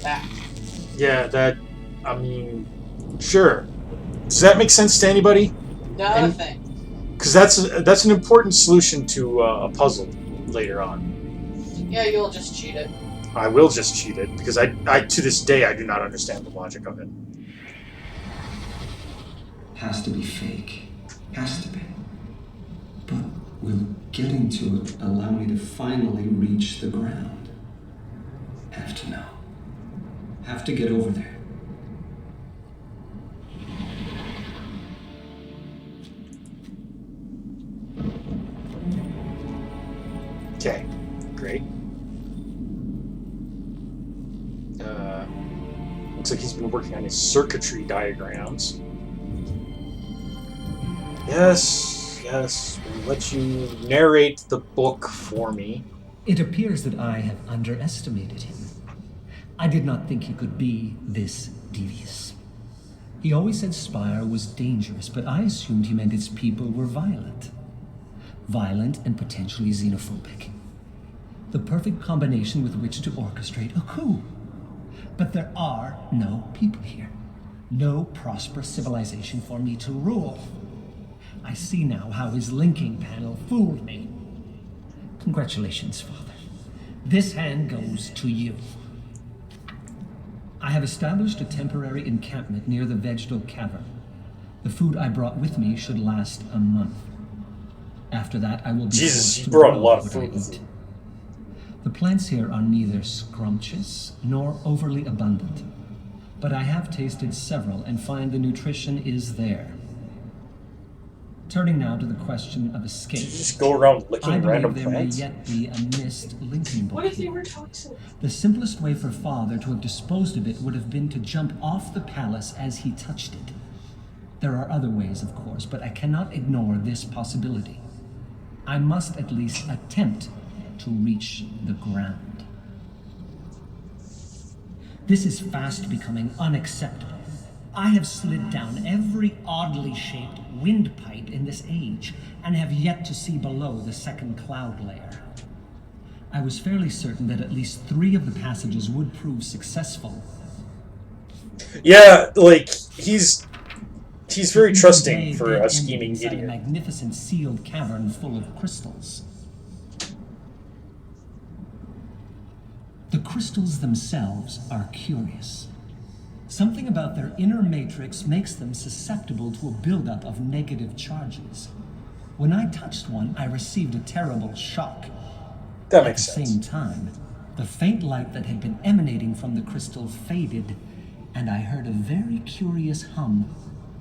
That. Yeah, that, I mean, sure. Does that make sense to anybody? Nothing. Because that's an important solution to a puzzle later on. Yeah, you'll just cheat it. I will just cheat it, because I to this day, I do not understand the logic of it. Has to be fake. Has to be. But will getting to it allow me to finally reach the ground? Have to know. Have to get over there. Okay, great. Looks like he's been working on his circuitry diagrams. Yes, we'll let you narrate the book for me. It appears that I have underestimated him. I did not think he could be this devious. He always said Spire was dangerous, but I assumed he meant its people were violent. Violent and potentially xenophobic. The perfect combination with which to orchestrate a coup. But there are no people here. No prosperous civilization for me to rule. I see now how his linking panel fooled me. Congratulations, Father. This hand goes to you. I have established a temporary encampment near the vegetal cavern. The food I brought with me should last a month. After that, I will be forced to brought a grow lot of what I food. eat. The plants here are neither scrumptious nor overly abundant, but I have tasted several and find the nutrition is there. Turning now to the question of escape. Did you just go around licking I random believe there plants? may yet be a Myst linking book What if they here. were toxic? The simplest way for Father to have disposed of it would have been to jump off the palace as he touched it. There are other ways, of course, but I cannot ignore this possibility. I must at least attempt to reach the ground. This is fast becoming unacceptable. I have slid down every oddly shaped windpipe in this age and have yet to see below the second cloud layer. I was fairly certain that at least 3 of the passages would prove successful. Yeah, like, he's very trusting Today, for dead a scheming ended inside idiot. A magnificent sealed cavern full of crystals. The crystals themselves are curious. Something about their inner matrix makes them susceptible to a buildup of negative charges. When I touched one, I received a terrible shock. That makes sense. At the same time, the faint light that had been emanating from the crystal faded, and I heard a very curious hum,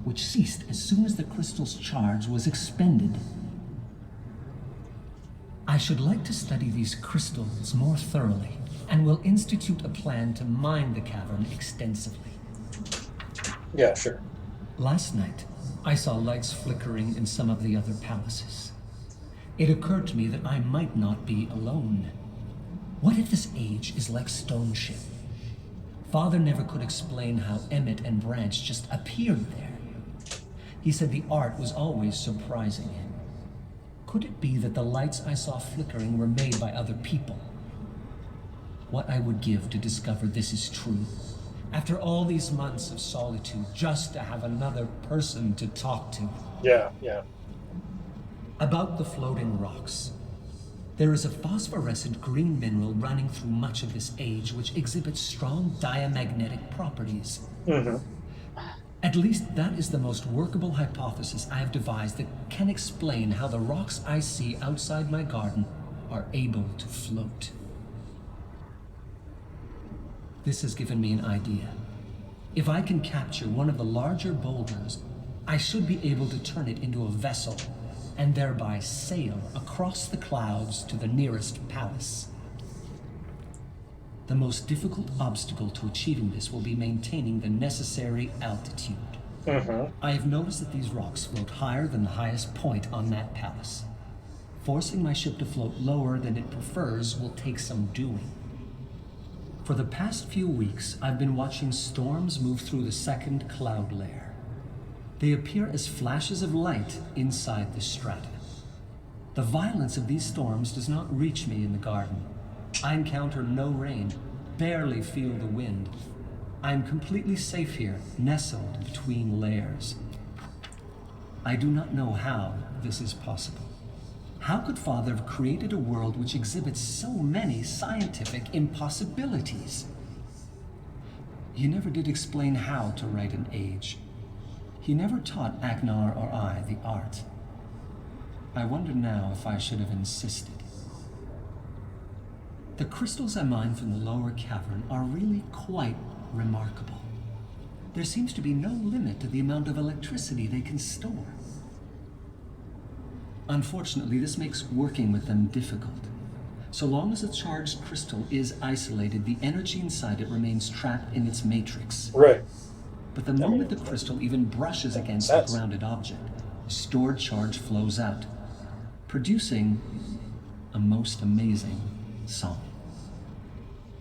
which ceased as soon as the crystal's charge was expended. I should like to study these crystals more thoroughly, and will institute a plan to mine the cavern extensively. Yeah, sure. Last night, I saw lights flickering in some of the other palaces. It occurred to me that I might not be alone. What if this age is like Stone Ship? Father never could explain how Emmett and Branch just appeared there. He said the art was always surprising him. Could it be that the lights I saw flickering were made by other people? What I would give to discover this is true. After all these months of solitude, just to have another person to talk to. Yeah, yeah. About the floating rocks. There is a phosphorescent green mineral running through much of this age which exhibits strong diamagnetic properties. Mm-hmm. At least that is the most workable hypothesis I have devised that can explain how the rocks I see outside my garden are able to float. This has given me an idea. If I can capture one of the larger boulders, I should be able to turn it into a vessel and thereby sail across the clouds to the nearest palace. The most difficult obstacle to achieving this will be maintaining the necessary altitude. Mm-hmm. I have noticed that these rocks float higher than the highest point on that palace. Forcing my ship to float lower than it prefers will take some doing. For the past few weeks, I've been watching storms move through the second cloud layer. They appear as flashes of light inside the strata. The violence of these storms does not reach me in the garden. I encounter no rain, barely feel the wind. I am completely safe here, nestled between layers. I do not know how this is possible. How could Father have created a world which exhibits so many scientific impossibilities? He never did explain how to write an age. He never taught Agnar or I the art. I wonder now if I should have insisted. The crystals I mine from the lower cavern are really quite remarkable. There seems to be no limit to the amount of electricity they can store. Unfortunately, this makes working with them difficult. So long as a charged crystal is isolated, the energy inside it remains trapped in its matrix. Right. But the moment the crystal even brushes against a grounded object, stored charge flows out, producing a most amazing song.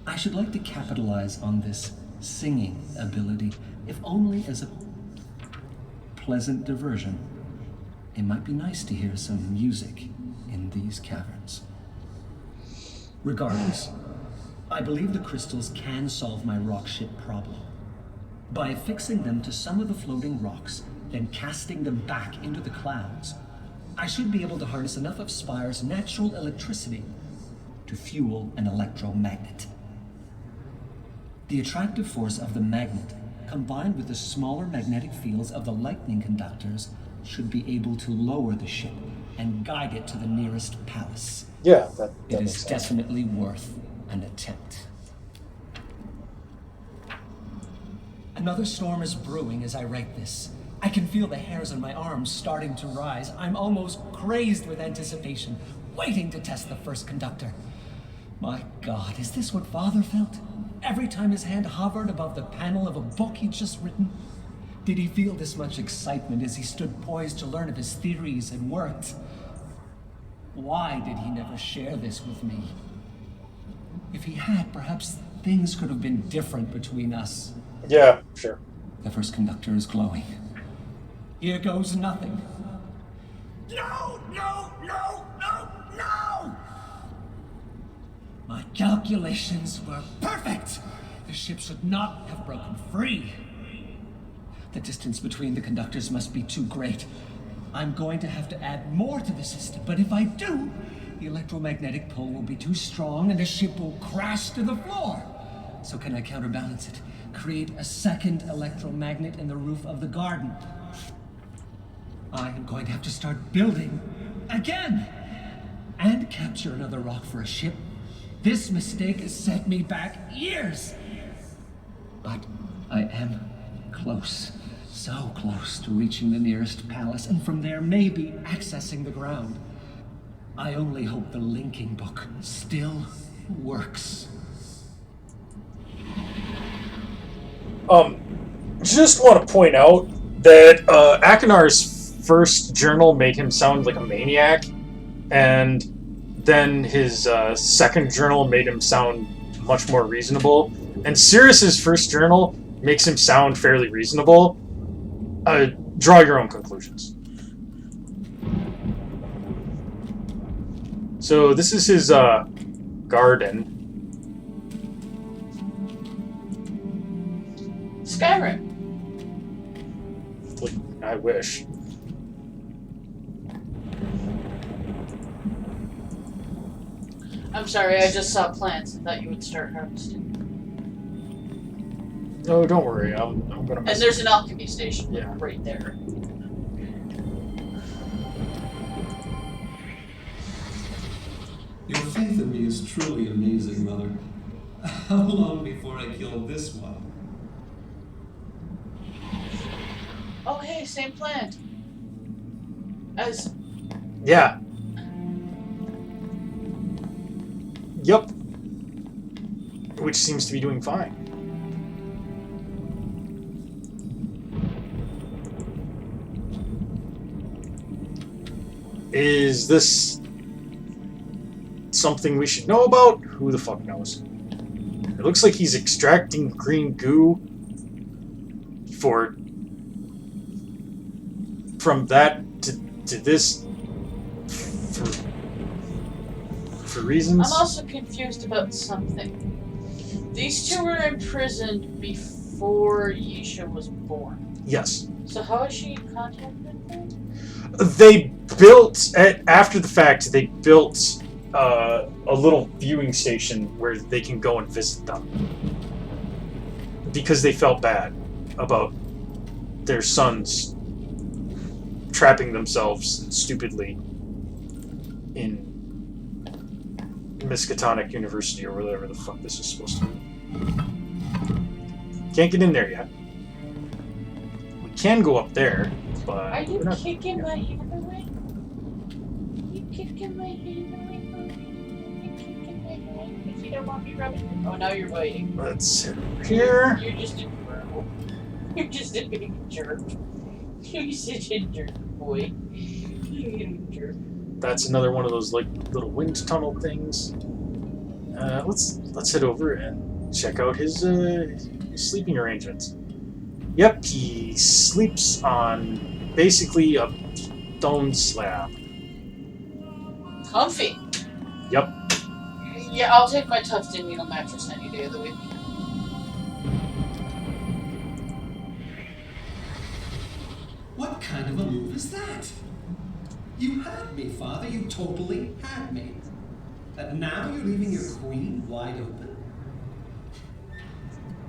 I should like to capitalize on this singing ability, if only as a pleasant diversion. It might be nice to hear some music in these caverns. Regardless, I believe the crystals can solve my rock ship problem. By affixing them to some of the floating rocks, then casting them back into the clouds, I should be able to harness enough of Spire's natural electricity to fuel an electromagnet. The attractive force of the magnet, combined with the smaller magnetic fields of the lightning conductors, should be able to lower the ship and guide it to the nearest palace. Yeah, it is definitely worth an attempt. Another storm is brewing as I write this. I can feel the hairs on my arms starting to rise. I'm almost crazed with anticipation, waiting to test the first conductor. My God, is this what Father felt? Every time his hand hovered above the panel of a book he'd just written? Did he feel this much excitement as he stood poised to learn of his theories and worked? Why did he never share this with me? If he had, perhaps things could have been different between us. Yeah, sure. The first conductor is glowing. Here goes nothing. No, no, no, no, no! My calculations were perfect! The ship should not have broken free. The distance between the conductors must be too great. I'm going to have to add more to the system, but if I do, the electromagnetic pull will be too strong and the ship will crash to the floor. So can I counterbalance it? Create a second electromagnet in the roof of the garden. I am going to have to start building again and capture another rock for a ship. This mistake has set me back years. But I am close, so close to reaching the nearest palace, and from there maybe accessing the ground. I only hope the linking book still works. Just want to point out that Akinar's first journal made him sound like a maniac, and then his second journal made him sound much more reasonable. And Sirius's first journal makes him sound fairly reasonable. Draw your own conclusions. So this is his garden. Skyrim. I wish. I'm sorry, I just saw plants and thought you would start harvesting. No, don't worry. I'm gonna. And there's an alchemy station Yeah. right there. Your faith in me is truly amazing, Mother. How long before I kill this one? Oh, hey, same plant. As Yeah. Yep. Which seems to be doing fine. Is this something we should know about? Who the fuck knows? It looks like he's extracting green goo from that to this for reasons. I'm also confused about something. These two were imprisoned before Yisha was born. Yes. So how is she in contact with them? They built after the fact. They built a little viewing station where they can go and visit them because they felt bad about their sons trapping themselves stupidly in Miskatonic University or whatever the fuck this is supposed to be. Can't get in there yet. We can go up there, but Are you we're not, kicking my hand away? You kicking my hand away from me? You kicking my hand because you don't want me rubbing? Oh, now you're biting. Let's hit over here. You're just adorable. You're just a big jerk. You're such a jerk, boy. You're a jerk. That's another one of those like little wind tunnel things. Let's head over and check out his sleeping arrangements. Yep, he sleeps on basically a stone slab. Comfy. Yep. Yeah, I'll take my tufted needle mattress any day of the week. What kind of a move is that? You had me, Father. You totally had me. And now you're leaving your queen wide open?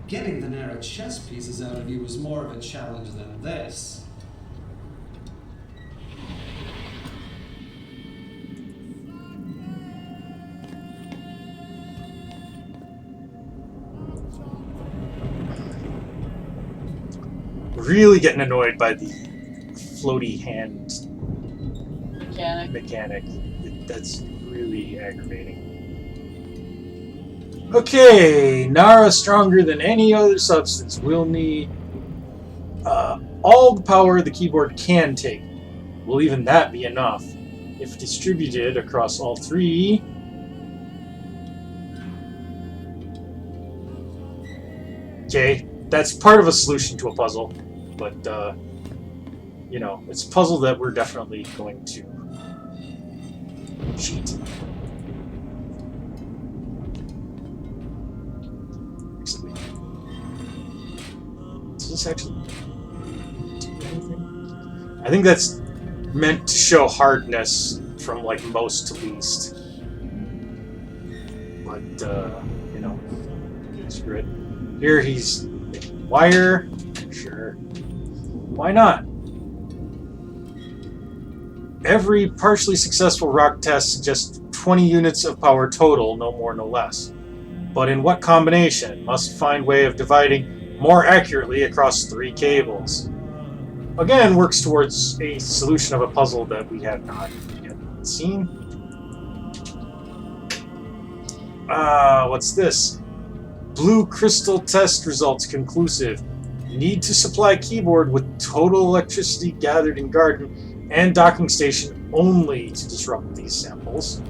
Getting the narrow chess pieces out of you was more of a challenge than this. Really getting annoyed by the floaty hand Mechanic. That's really aggravating. Okay, Nara stronger than any other substance. We'll need all the power the keyboard can take. Will even that be enough? If distributed across all three... Okay, that's part of a solution to a puzzle, but, you know, it's a puzzle that we're definitely going to cheat. Does this actually do anything? I think that's meant to show hardness from, like, most to least. But, you know, screw it. Here he's making wire. Sure. Why not? Every partially successful rock test suggests 20 units of power total, no more, no less. But in what combination? Must find way of dividing more accurately across 3 cables. Again, works towards a solution of a puzzle that we have not yet seen. What's this? Blue crystal test results conclusive. Need to supply keyboard with total electricity gathered in garden and docking station only to disrupt these samples.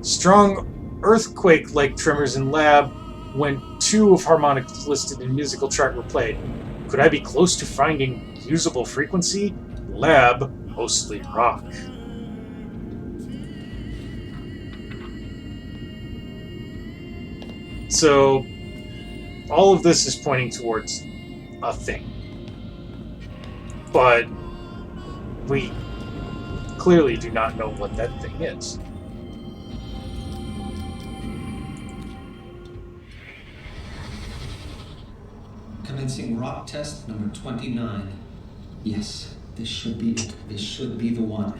Strong earthquake-like tremors in lab when 2 of harmonics listed in musical chart were played. Could I be close to finding usable frequency? Lab, mostly rock. So, all of this is pointing towards a thing. But we clearly do not know what that thing is. convincing rock test number 29. Yes, this should be it. This should be the one.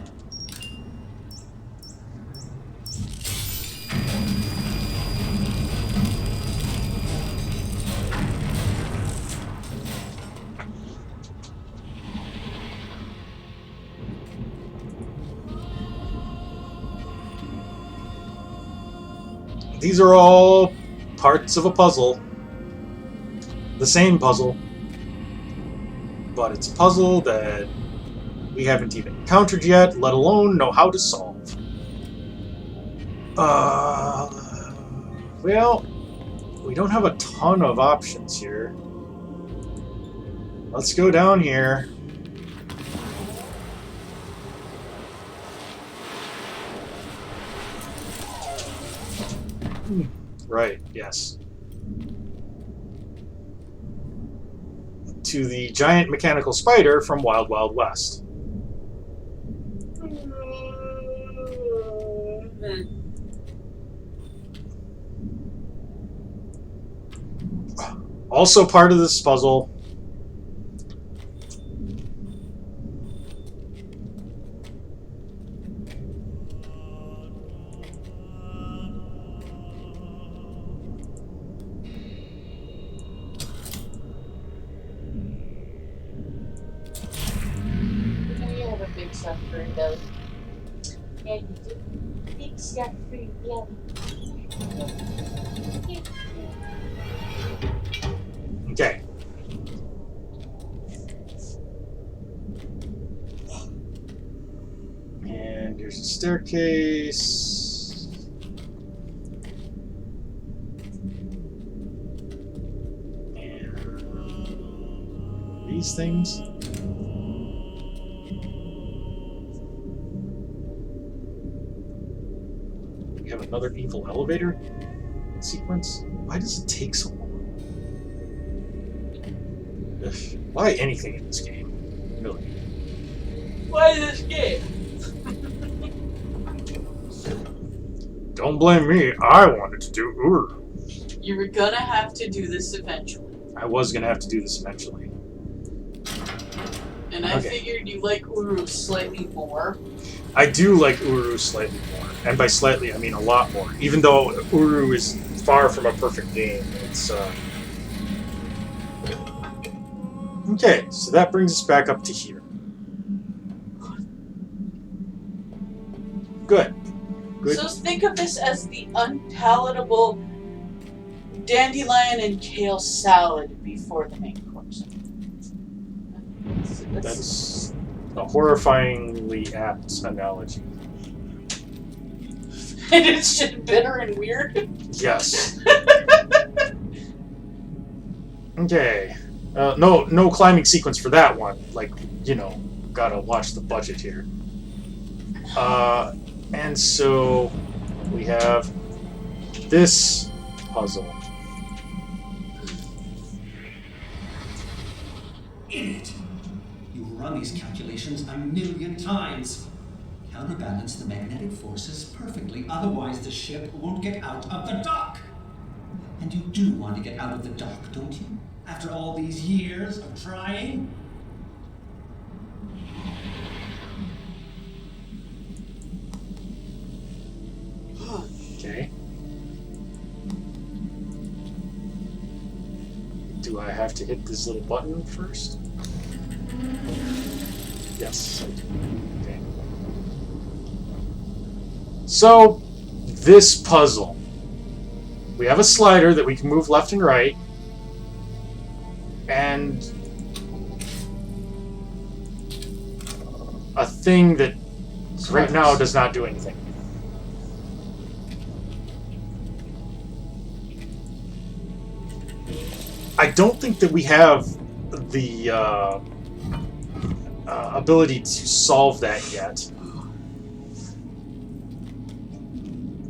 These are all parts of a puzzle. The same puzzle. But it's a puzzle that we haven't even encountered yet, let alone know how to solve. Well, we don't have a ton of options here. Let's go down here. Right, yes. To the giant mechanical spider from Wild Wild West. Also part of this puzzle. We have a big suffering belly. And you do. Big suffering belly. Okay. And here's a staircase. And these things. We have another evil elevator sequence. Why does it take so long? Ugh, why anything in this game? Really? Why this game? Don't blame me. I wanted to do Uru. You were gonna have to do this eventually. I was gonna have to do this eventually. And I figured you like Uru slightly more. I do like Uru slightly more. And by slightly, I mean a lot more. Even though Uru is far from a perfect game. It's, Okay, so that brings us back up to here. Good. Good. So think of this as the unpalatable dandelion and kale salad before the main course. That's a horrifyingly apt analogy. And it's just bitter and weird? Yes. Okay. No climbing sequence for that one. Like, you know, gotta watch the budget here. And so we have this puzzle. Idiot! You run these calculations a million times. Counterbalance the magnetic forces perfectly, otherwise the ship won't get out of the dock. And you do want to get out of the dock, don't you? After all these years of trying? Okay. Do I have to hit this little button first? Yes, I do. Okay. So, this puzzle. We have a slider that we can move left and right. And a thing that right now does not do anything. I don't think that we have the ability to solve that yet.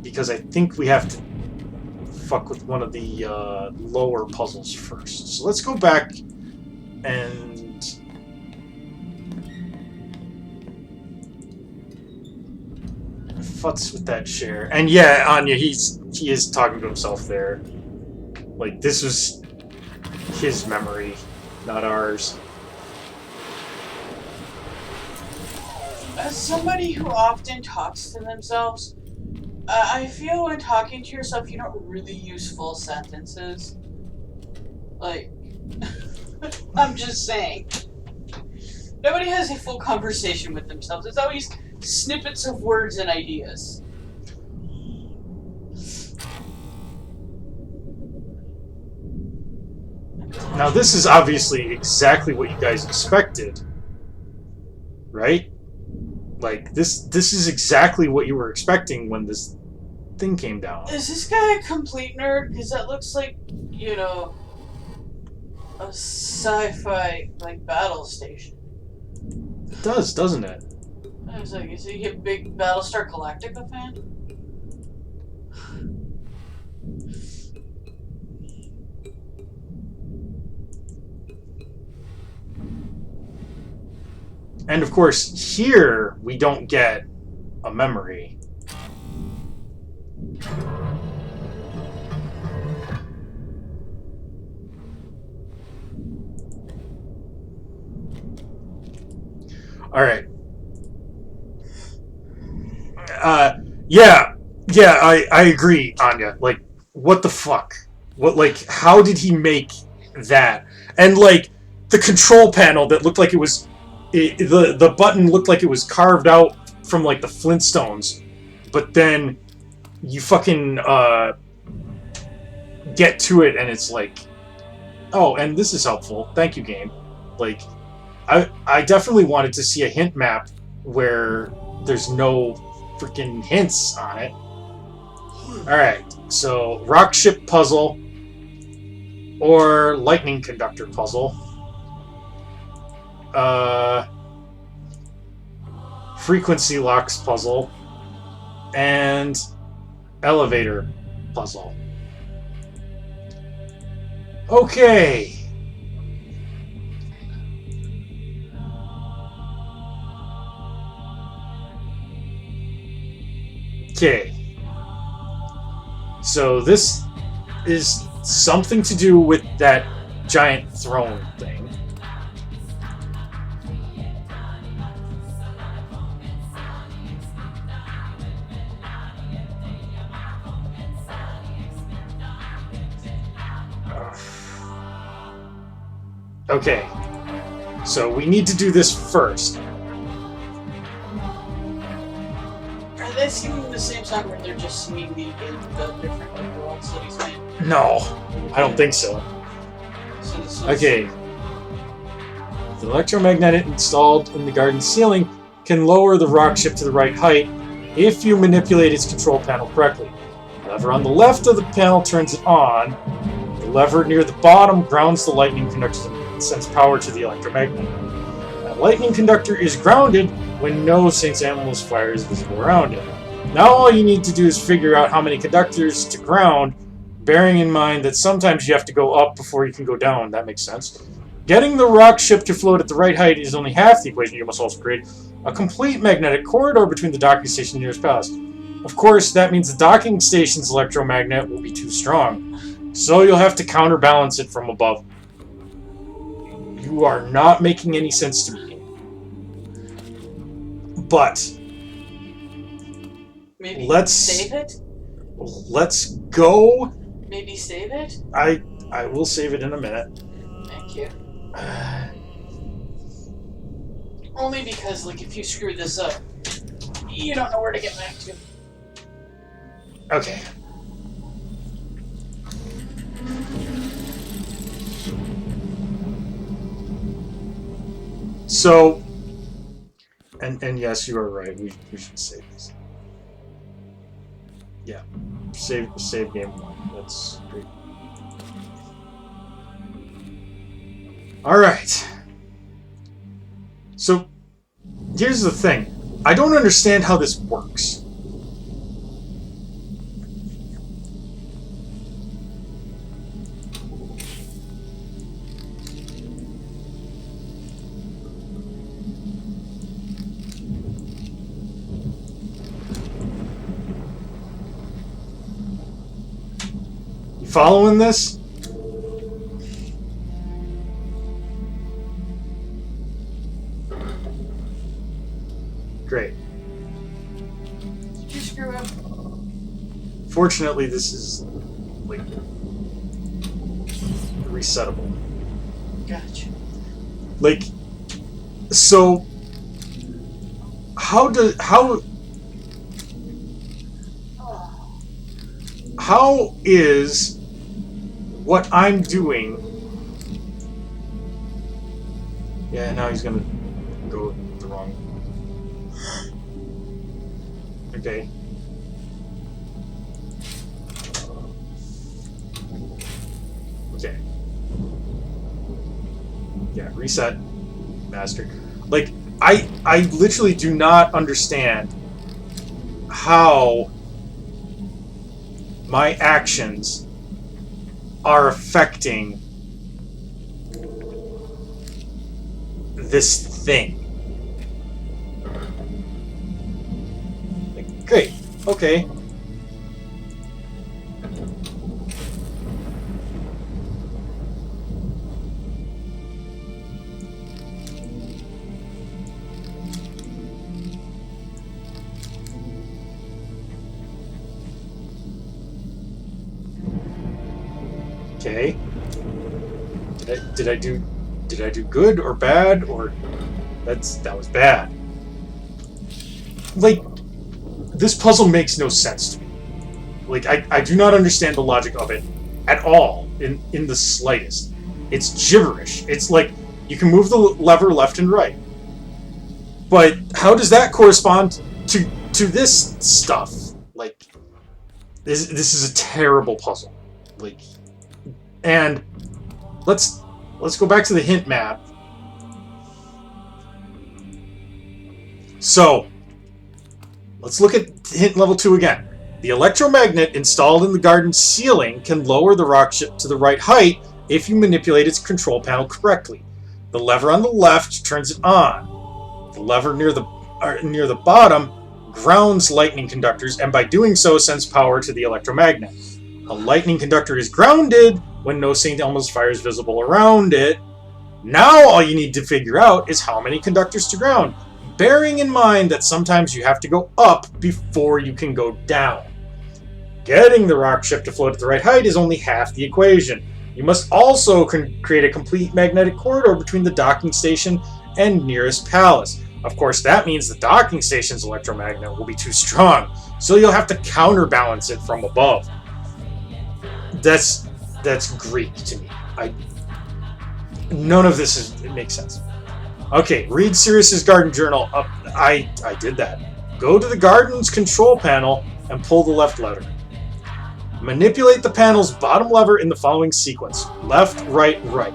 Because I think we have to fuck with one of the lower puzzles first. So let's go back and futz with that share. And yeah, Anya, he is talking to himself there. Like, this was his memory. not ours. As somebody who often talks to themselves, I feel when talking to yourself, you don't really use full sentences. Like, I'm just saying. Nobody has a full conversation with themselves. It's always snippets of words and ideas. Now, this is obviously exactly what you guys expected, right? Like, this is exactly what you were expecting when this thing came down. Is this guy a complete nerd? Because that looks like, you know, a sci-fi, like, battle station. It does, doesn't it? I was like, is he a big Battlestar Galactica fan? And of course, here we don't get a memory. All right. Yeah, I agree, Anya. Like, what the fuck? What, like, how did he make that? And, like, the control panel that looked like it was... the button looked like it was carved out from, like, the Flintstones. But then you fucking, get to it and it's like... Oh, and this is helpful. Thank you, game. Like, I definitely wanted to see a hint map where there's no freaking hints on it. Alright, so rock ship puzzle or lightning conductor puzzle. Frequency locks puzzle and elevator puzzle. Okay. Okay. So this is something to do with that giant throne thing. Okay. So we need to do this first. Are they singing the same song where they're just singing the different like, worlds that he's made? No, I don't think so. Okay. The electromagnet installed in the garden ceiling can lower the rock ship to the right height if you manipulate its control panel correctly. The lever on the left of the panel turns it on. The lever near the bottom grounds the lightning conductor and sends power to the electromagnet. A lightning conductor is grounded when no Saint's Animal's fire is visible around it. Now all you need to do is figure out how many conductors to ground, bearing in mind that sometimes you have to go up before you can go down. That makes sense. Getting the rock ship to float at the right height is only half the equation. You must also create a complete magnetic corridor between the docking station and nearest palace. Of course, that means the docking station's electromagnet will be too strong, so you'll have to counterbalance it from above. You are not making any sense to me. But maybe let's save it. Let's go. Maybe save it. I will save it in a minute. Thank you. Only because, like, if you screw this up, you don't know where to get back to. Okay. So, and yes, you are right. We should save this. Yeah, save game 1. That's great. All right. So, here's the thing. I don't understand how this works. You following this? Great. Did you screw up? Fortunately, this is like resettable. Gotcha. Like, so how is what I'm doing? Yeah, now he's gonna go the wrong. Okay. Okay. Yeah, reset. Master. Like, I literally do not understand how my actions are affecting this thing. Like, great. Okay. Okay. Did I do good or bad, or that was bad? Like, this puzzle makes no sense to me. Like, I do not understand the logic of it at all in the slightest. It's gibberish. It's like you can move the lever left and right. But how does that correspond to this stuff? Like, this is a terrible puzzle. Like, and let's go back to the hint map. So, let's look at hint level 2 again. The electromagnet installed in the garden ceiling can lower the rock ship to the right height if you manipulate its control panel correctly. The lever on the left turns it on. The lever near the bottom grounds lightning conductors, and by doing so sends power to the electromagnet. A lightning conductor is grounded when no St. Elmo's fire is visible around it. Now all you need to figure out is how many conductors to ground, bearing in mind that sometimes you have to go up before you can go down. Getting the rock ship to float at the right height is only half the equation. You must also create a complete magnetic corridor between the docking station and nearest palace. Of course, that means the docking station's electromagnet will be too strong, so you'll have to counterbalance it from above. That's Greek to me. None of this makes sense. Okay, read Sirius's garden journal. I did that. Go to the garden's control panel and pull the left lever. Manipulate the panel's bottom lever in the following sequence: left, right, right.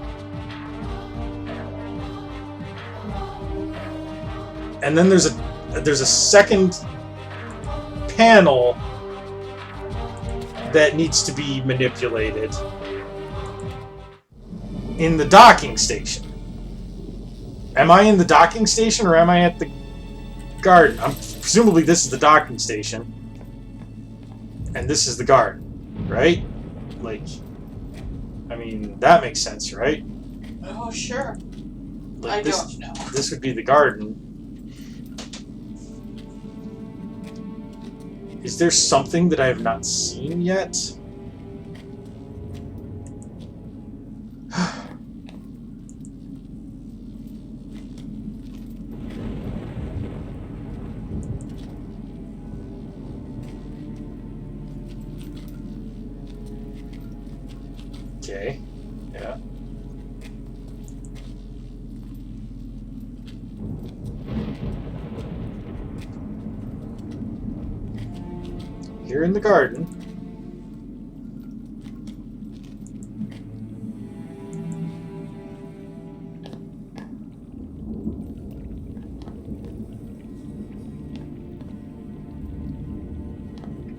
And then there's a second panel that needs to be manipulated in the docking station. Am I in the docking station or am I at the garden? Presumably this is the docking station. And this is the garden, right? Like, I mean, that makes sense, right? Oh, sure. Like I don't know. This would be the garden. Is there something that I have not seen yet? Okay, yeah. Here in the garden.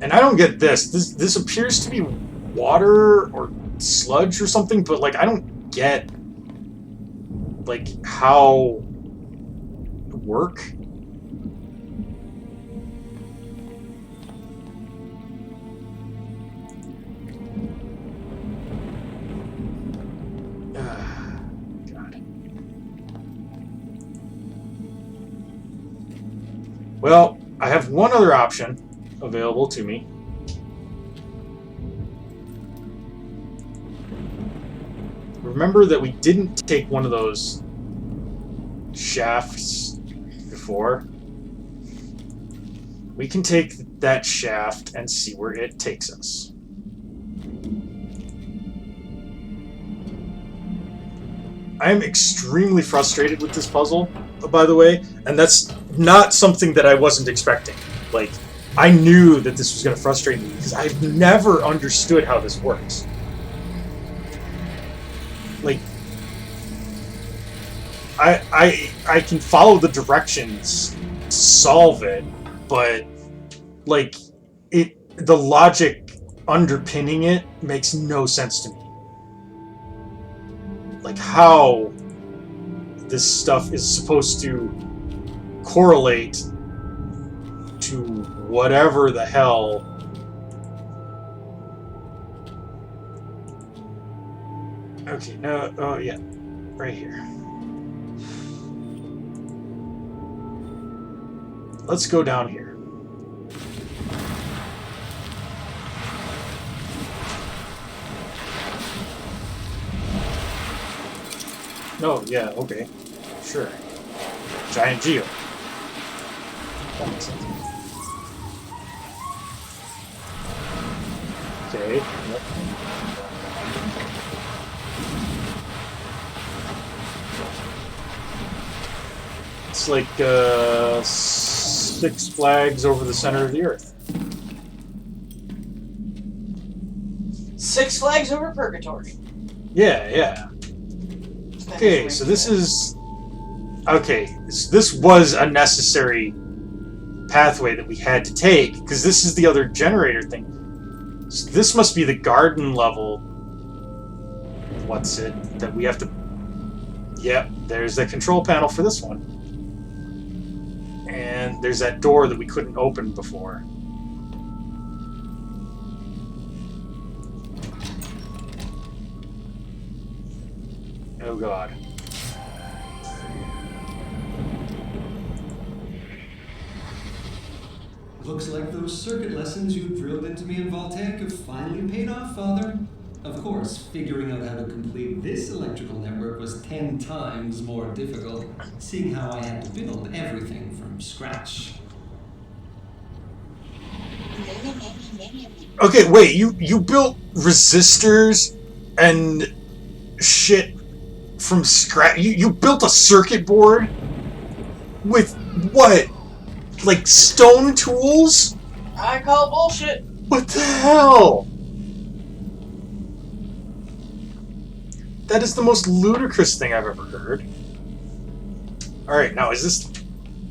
And I don't get this. This appears to be water or sludge or something, but like I don't get like how it work. God. Well, I have one other option available to me. Remember that we didn't take one of those shafts before? We can take that shaft and see where it takes us. I am extremely frustrated with this puzzle, by the way, and that's not something that I wasn't expecting. Like, I knew that this was going to frustrate me because I've never understood how this works. Like, I can follow the directions to solve it, but like the logic underpinning it makes no sense to me. Like how this stuff is supposed to correlate to whatever the hell. Okay, no, oh yeah, right here. Let's go down here. No, yeah, okay. Sure. Giant Geo. That makes sense. Okay. Yep. It's like 6 flags over the center of the earth. 6 Flags Over Purgatory. Yeah, yeah. Okay, so this is... Okay, so this was a necessary pathway that we had to take, because this is the other generator thing. So this must be the garden level... What's it? That we have to... Yep, there's the control panel for this one. And there's that door that we couldn't open before. Oh god. Looks like those circuit lessons you drilled into me in Voltaic have finally paid off, Father. Of course, figuring out how to complete this electrical network was 10 times more difficult, seeing how I had to build everything from scratch. Okay, wait, you built resistors and shit from scratch? You built a circuit board with what? Like stone tools? I call bullshit. What the hell? That is the most ludicrous thing I've ever heard. Alright, now is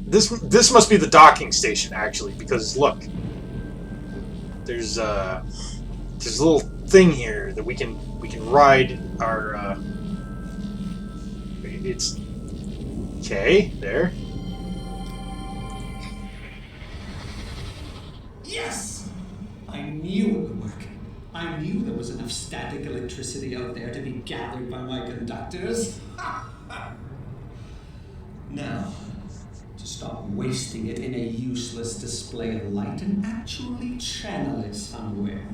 this must be the docking station actually, because look. There's a little thing here that we can ride our it's okay, there. Yes! I knew it would work. I knew there was enough static electricity out there to be gathered by my conductors. Now, to stop wasting it in a useless display of light and actually channel it somewhere.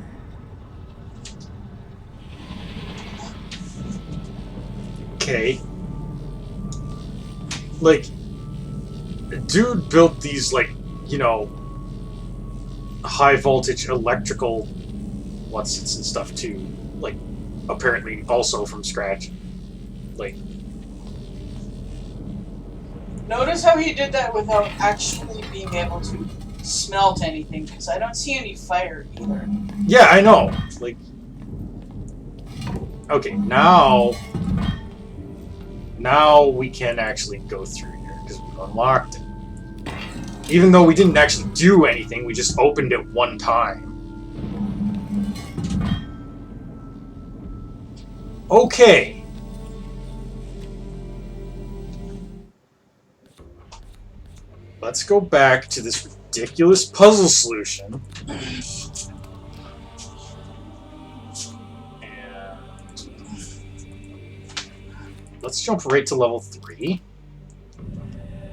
Okay. Like, dude built these, like, you know, high voltage electrical what's-its and stuff too. Like, apparently also from scratch. Like, Notice how he did that without actually being able to smelt anything, because I don't see any fire either. yeah, I know. Like, okay, now we can actually go through here because we've unlocked it. Even though we didn't actually do anything, we just opened it one time. Okay. Let's go back to this ridiculous puzzle solution. And let's jump right to level 3.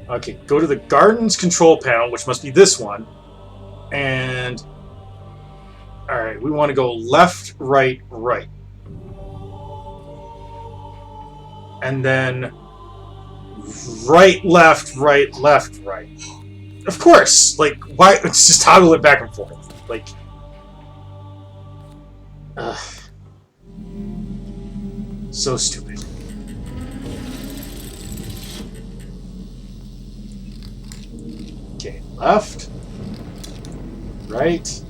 Okay, go to the garden's control panel, which must be this one. And... Alright, we want to go left, right, right. And then... right, left, right, left, right. Of course! Like, why? It's just toggle it back and forth. Like... Ugh. So stupid. Okay, left, right,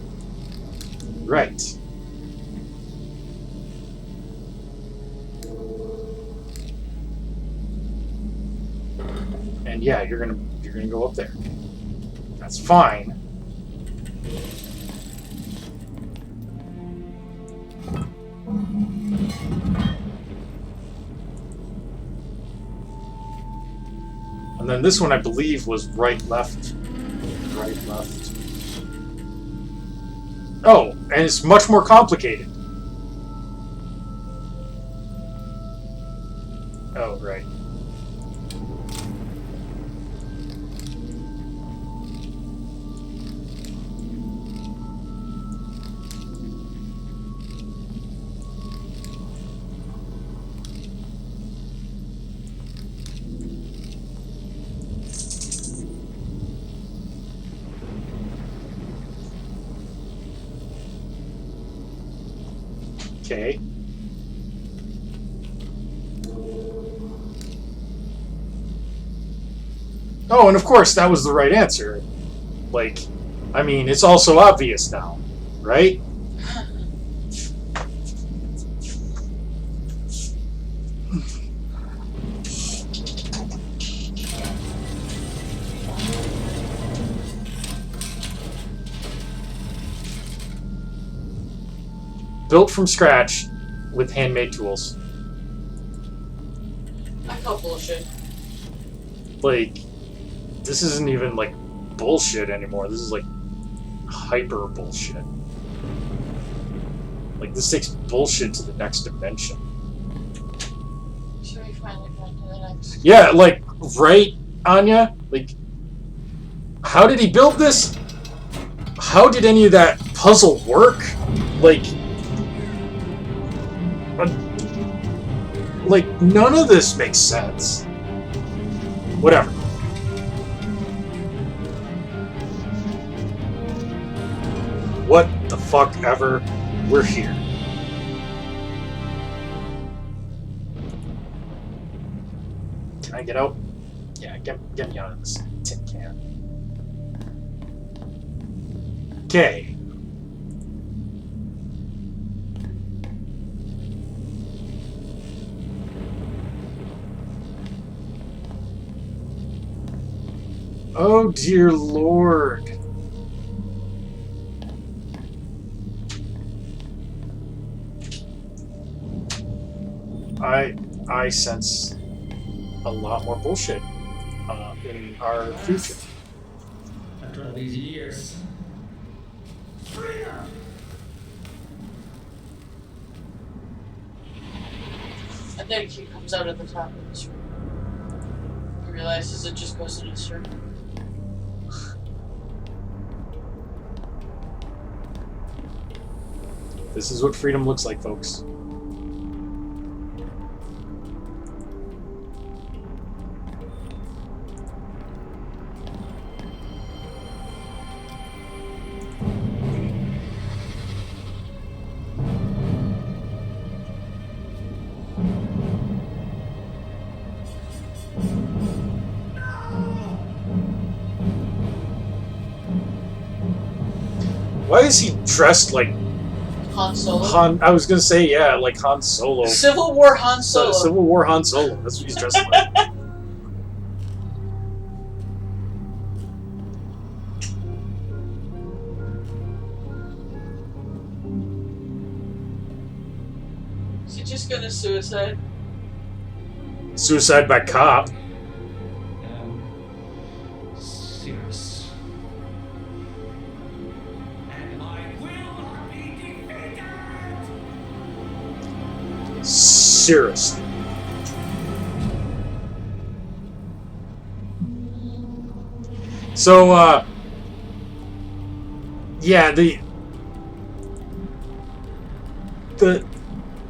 right. And yeah, you're gonna go up there. That's fine. And then this one, I believe, was right, left, right, left. Oh, and it's much more complicated. Oh, right. Okay. Oh, and of course, that was the right answer. Like, I mean, it's also obvious now, right? Built from scratch with handmade tools. I call bullshit. Like, this isn't even like bullshit anymore. This is like hyper bullshit. Like, this takes bullshit to the next dimension. Should we finally go to the next? Yeah, like, right, Anya? Like, how did he build this? How did any of that puzzle work? Like, none of this makes sense. Whatever. What the fuck ever. We're here. Can I get out? Yeah, get me out of this tin can. Okay. Oh dear Lord. I sense a lot more bullshit in our future. After all these years. Freedom! And then he comes out at the top of the screen. He realizes it just goes in a circle. This is what freedom looks like, folks. Why is he dressed like Han Solo? I was gonna say, yeah, like Han Solo. Civil War Han Solo. Civil War Han Solo. That's what he's dressed like. Is he just gonna suicide? Suicide by cop. Serious. And I will not be defeated! Seriously. So, yeah,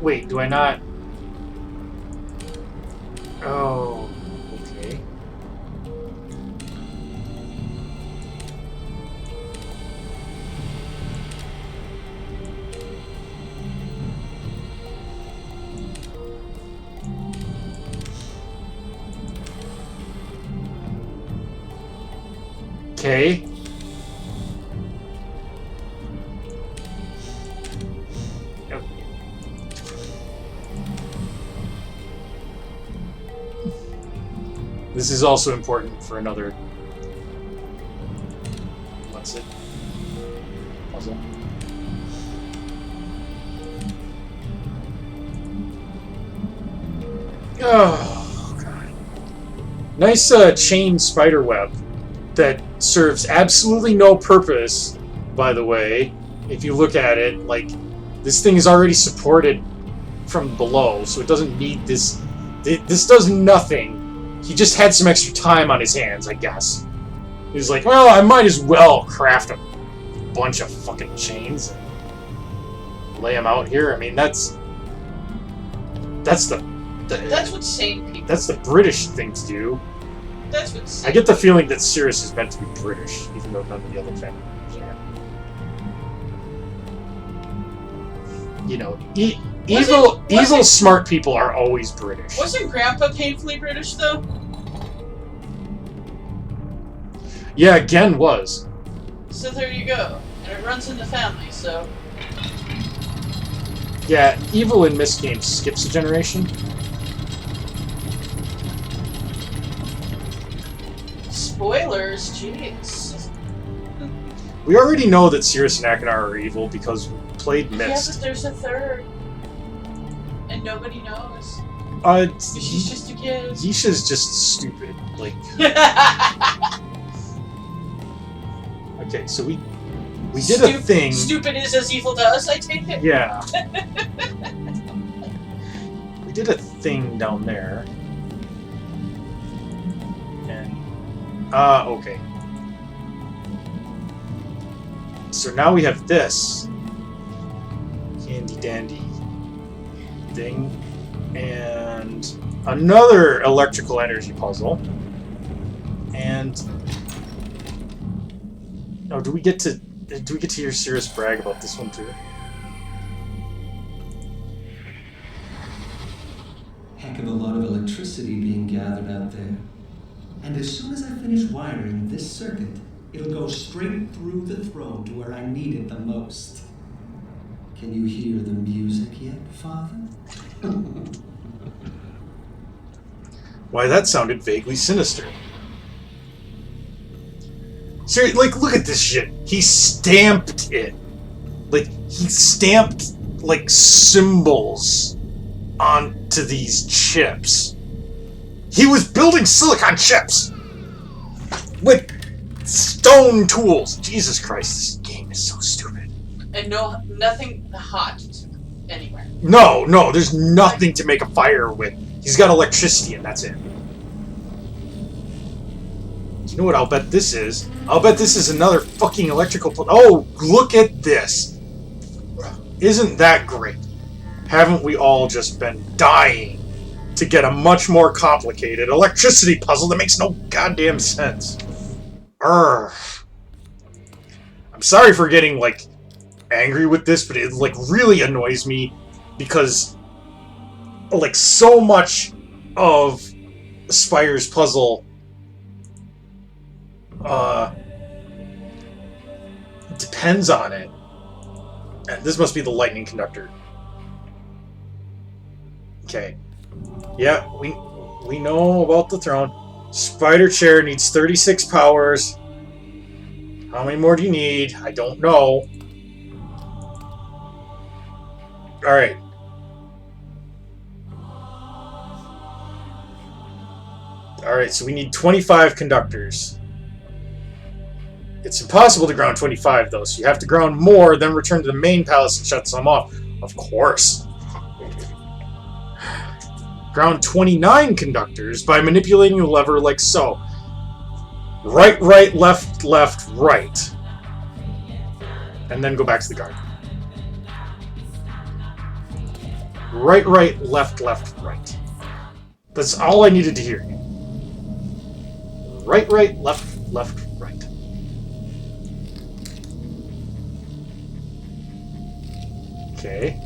wait, do I not? Oh, okay. Okay. This is also important for another. What's it? Puzzle. Oh, God. Nice chain spider web that serves absolutely no purpose, by the way. If you look at it, like, this thing is already supported from below, so it doesn't need this. This does nothing. He just had some extra time on his hands, I guess. He was like, well, I might as well craft a bunch of fucking chains and lay them out here. I mean, that's what sane people. That's the British thing to do. That's what. Sane I get the feeling that Sirius is meant to be British, even though none of the other families are. You know, evil smart people are always British. Wasn't Grandpa painfully British though? Yeah, Gen was. So there you go, and it runs in the family. So. Yeah, evil in Myst games skips a generation. Spoilers, jeez. We already know that Sirius and Akanar are evil because we played Myst. Yeah, but there's a third. And nobody knows. She's just a kid. Yisha's just stupid. Like. Okay, so we did a thing. Stupid is as evil to us, I take it. Yeah. We did a thing down there. And okay. So now we have this handy dandy thing and another electrical energy puzzle. And oh, do we get to hear Sirius brag about this one too? Heck of a lot of electricity being gathered out there. And as soon as I finish wiring this circuit, it'll go straight through the throne to where I need it the most. Can you hear the music yet, Father? Why, that sounded vaguely sinister. Seriously, like, look at this shit. He stamped it. Like, he stamped, like, symbols onto these chips. He was building silicon chips! With stone tools. Jesus Christ, this game is so stupid. And nothing hot anywhere. No, there's nothing to make a fire with. He's got electricity and that's it. You know what I'll bet this is? I'll bet this is another fucking electrical... Oh, look at this. Isn't that great? Haven't we all just been dying to get a much more complicated electricity puzzle that makes no goddamn sense? Urgh. I'm sorry for getting, like, angry with this, but it, like, really annoys me because, like, so much of Spire's puzzle depends on it. And this must be the lightning conductor. Okay. Yeah, we know about the throne. Spider chair needs 36 powers. How many more do you need? I don't know. Alright. Alright, so we need 25 conductors. It's impossible to ground 25, though, so you have to ground more, then return to the main palace and shut some off. Of course. Ground 29 conductors by manipulating the lever like so. Right, right, left, left, right. And then go back to the garden. Right, right, left, left, right. That's all I needed to hear. Right, right, left, left, right. Okay.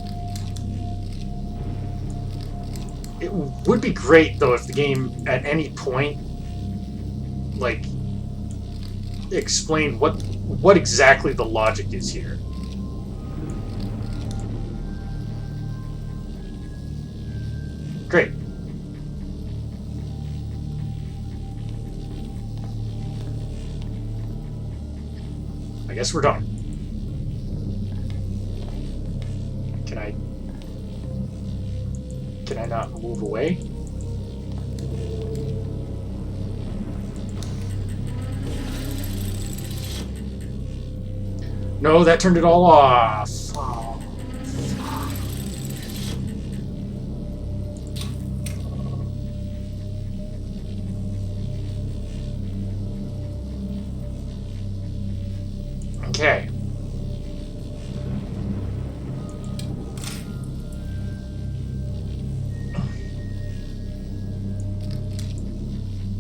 It would be great, though, if the game, at any point, like, explained what exactly the logic is here. Great. I guess we're done. Can I not move away? No, that turned it all off. Oh. Okay.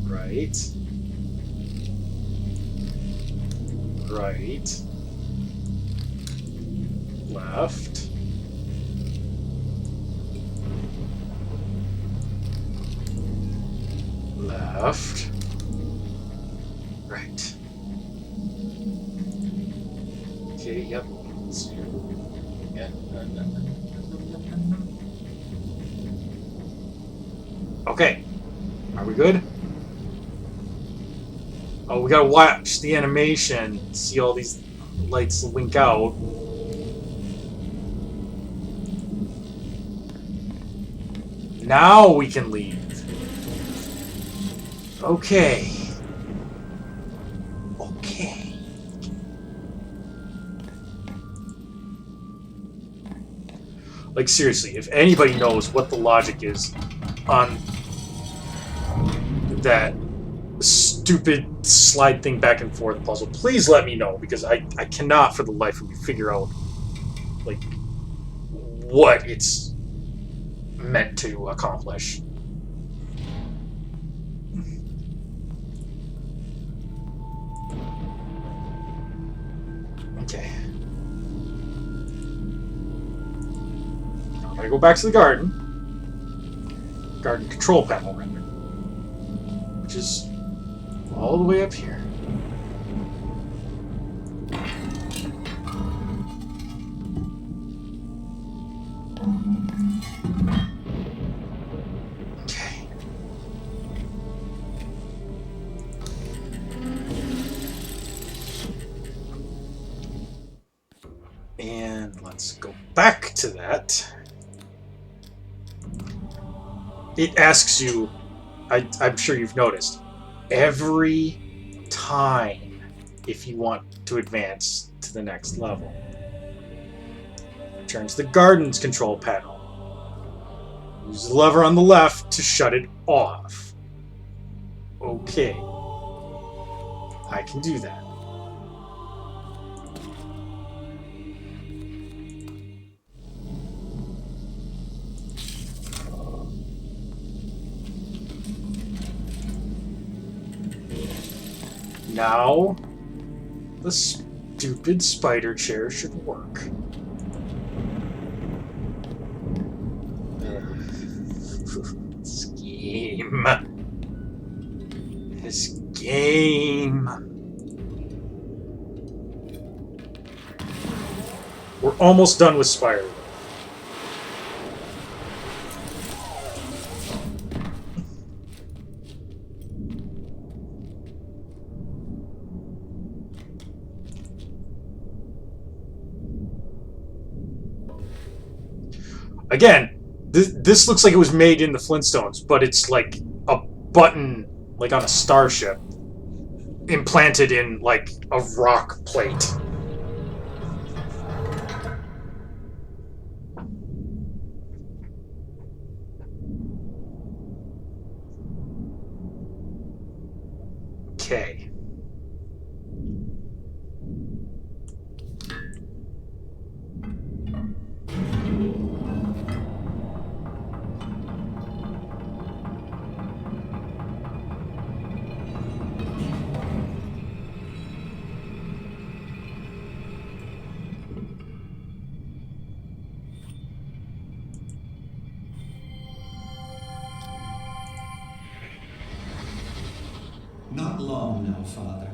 Right. Right. Left. Left. Right. Okay, yep. Yeah. Okay. Are we good? Oh, we gotta watch the animation, see all these lights wink out. Now we can leave. Okay. Okay. Like, seriously, if anybody knows what the logic is on that stupid slide thing back and forth puzzle, please let me know, because I cannot for the life of me figure out, like, what it's meant to accomplish. Okay. Now I gotta go back to the garden. Garden control panel, rather. Which is all the way up here. Okay. And let's go back to that. It asks you, I'm sure you've noticed, every time if you want to advance to the next level. Turns the garden's control panel. Use the lever on the left to shut it off. Okay. I can do that. Now, the stupid spider chair should work. This game. This game. We're almost done with Spire. Again, this looks like it was made in the Flintstones, but it's like a button, like on a starship, implanted in like a rock plate. Okay. long now, Father.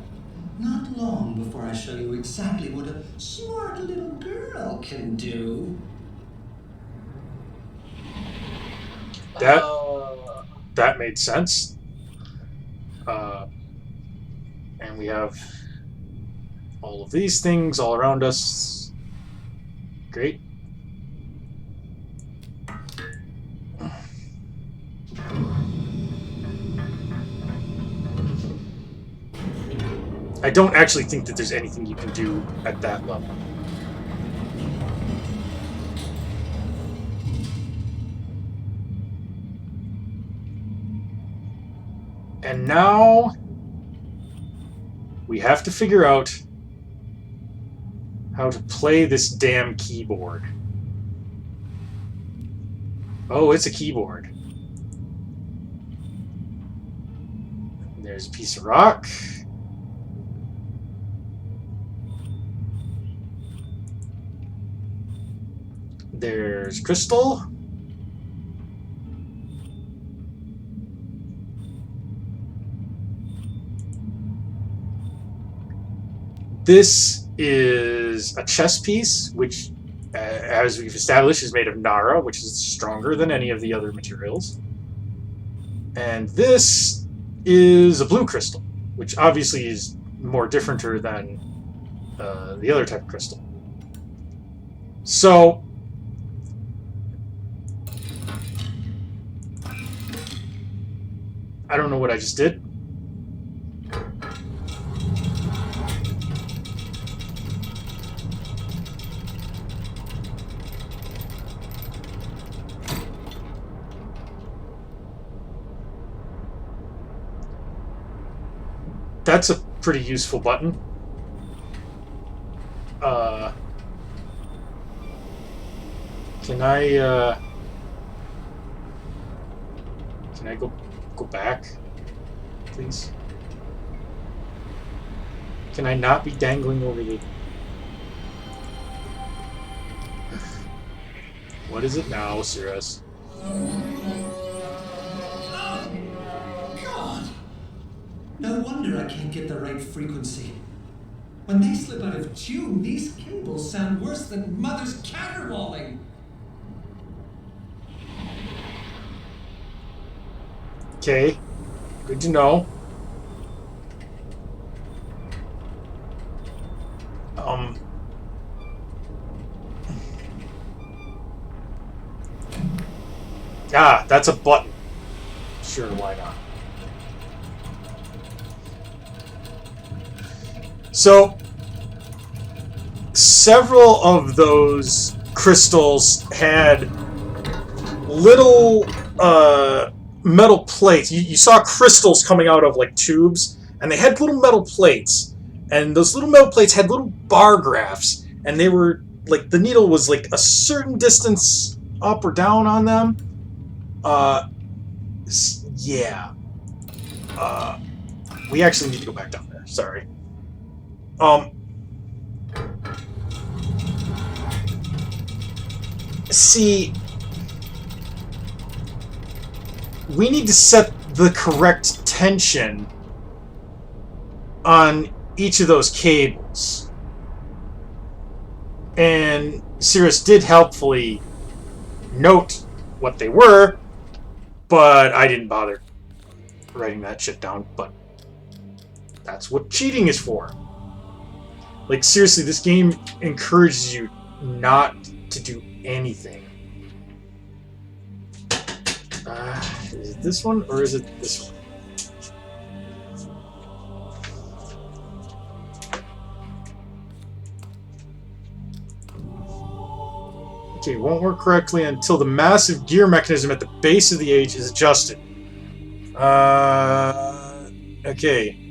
Not long before I show you exactly what a smart little girl can do. That made sense. And we have all of these things all around us. Great. I don't actually think that there's anything you can do at that level. And now we have to figure out how to play this damn keyboard. Oh, it's a keyboard. There's a piece of rock. There's crystal. This is a chess piece, which, as we've established, is made of Nara, which is stronger than any of the other materials. And this is a blue crystal, which obviously is more differenter than the other type of crystal. So, I don't know what I just did. That's a pretty useful button. Can I go back, please? Can I not be dangling over the... What is it now, Cirrus? God! No wonder I can't get the right frequency. When they slip out of tune, these cables sound worse than Mother's caterwauling. Okay, good to know. That's a button. Sure, why not? So, several of those crystals had little metal plates. You saw crystals coming out of like tubes, and they had little metal plates, and those little metal plates had little bar graphs, and they were like, the needle was like a certain distance up or down on them. Yeah. We actually need to go back down there. Sorry. See, we need to set the correct tension on each of those cables. And Cirrus did helpfully note what they were, but I didn't bother writing that shit down, but that's what cheating is for. Like, seriously, this game encourages you not to do anything. Is it this one, or is it this one? Okay, it won't work correctly until the massive gear mechanism at the base of the age is adjusted. Okay.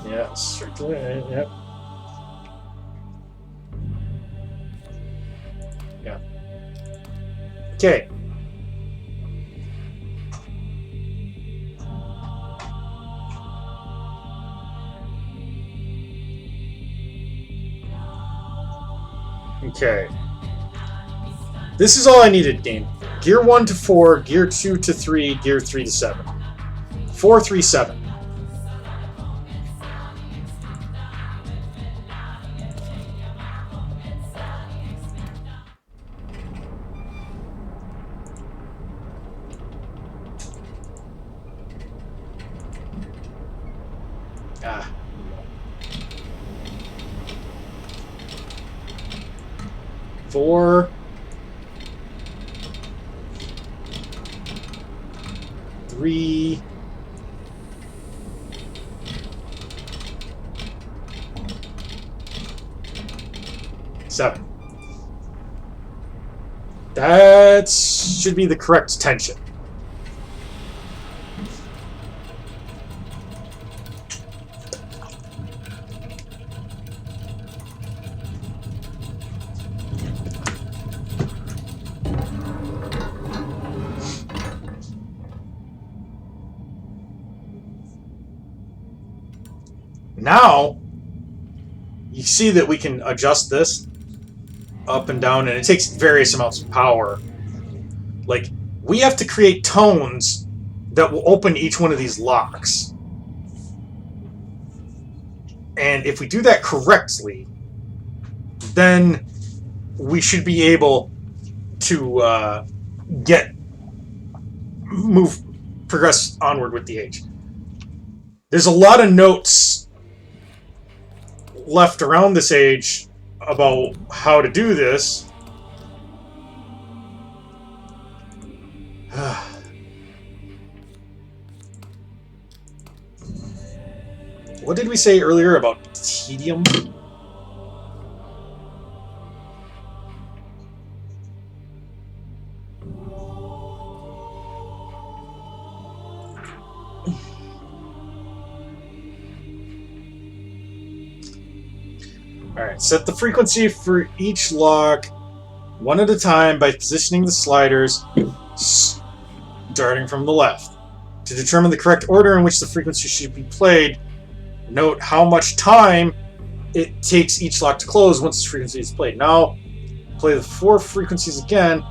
Yeah, circulate, yep. Yeah. Okay. Okay. This is all I needed, game. Gear 1 to 4, Gear 2 to 3, Gear 3 to 7. 4, 3, 7. Ah. 4, 3, 7. That should be the correct tension. Now, you see that we can adjust this up and down, and it takes various amounts of power. Like, we have to create tones that will open each one of these locks. And if we do that correctly, then we should be able to progress onward with the age. There's a lot of notes left around this age about how to do this. What did we say earlier about tedium? Alright, set the frequency for each lock one at a time by positioning the sliders starting from the left. To determine the correct order in which the frequency should be played, note how much time it takes each lock to close once the frequency is played. Now, play the 4 frequencies again.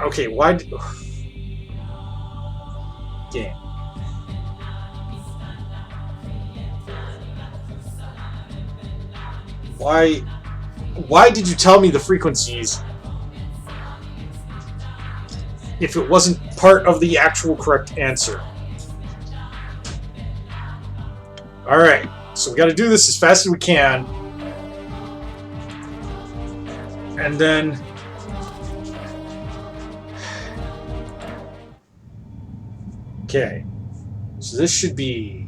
Okay, why did... Game. Why did you tell me the frequencies if it wasn't part of the actual correct answer? Alright, so we gotta do this as fast as we can. And then... Okay. So this should be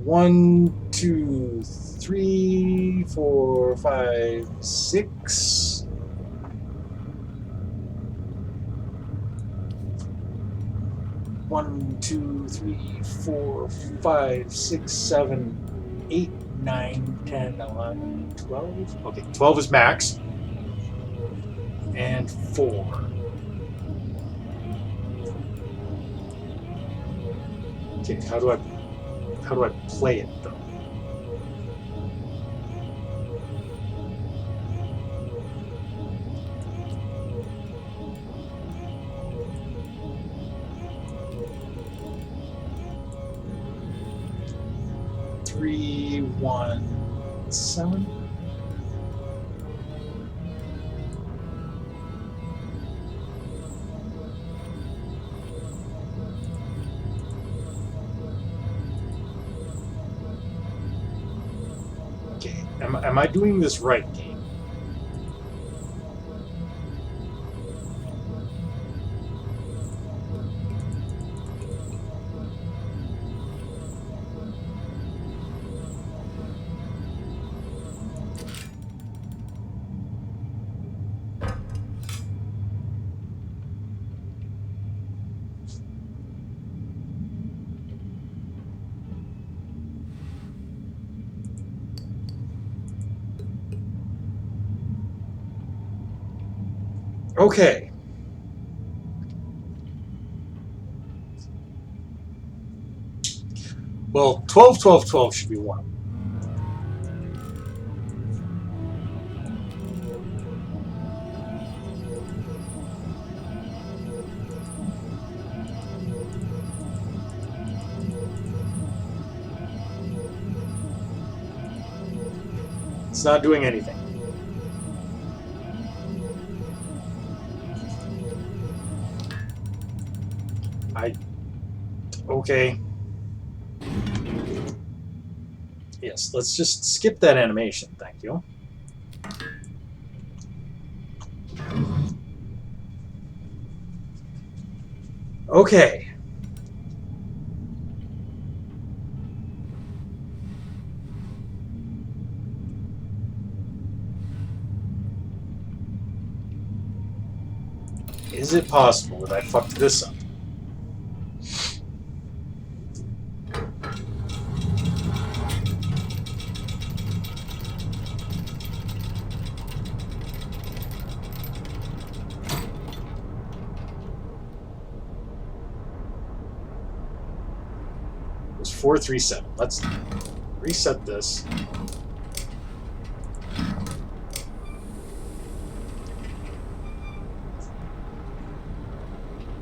1, 2, 3, 4, 5, 6. One, 2, 3, 4, 5, 6, 7, 8, 9, 10, 11, 12. Okay, 12 is max. And 4. Okay, how do I play it though? Three, 1, 7. Okay, am I doing this right, game? Okay. Well, 12, 12, 12 should be 1. It's not doing anything. Okay. Yes, let's just skip that animation, thank you. Okay. Is it possible that I fucked this up? It was 437. Let's reset this.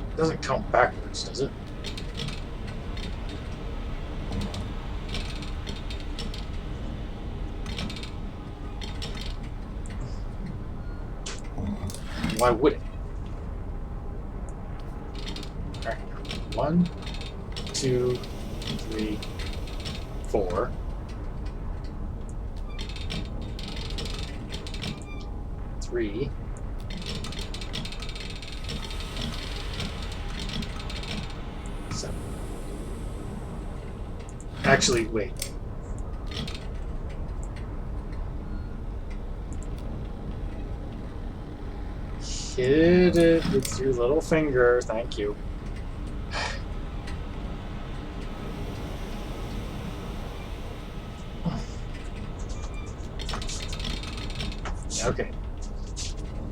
It doesn't count backwards, does it? Why would it? Alright. 1, 2, 3, 4. Three. Seven. Actually, wait. Hit it with your little finger. Thank you. Okay.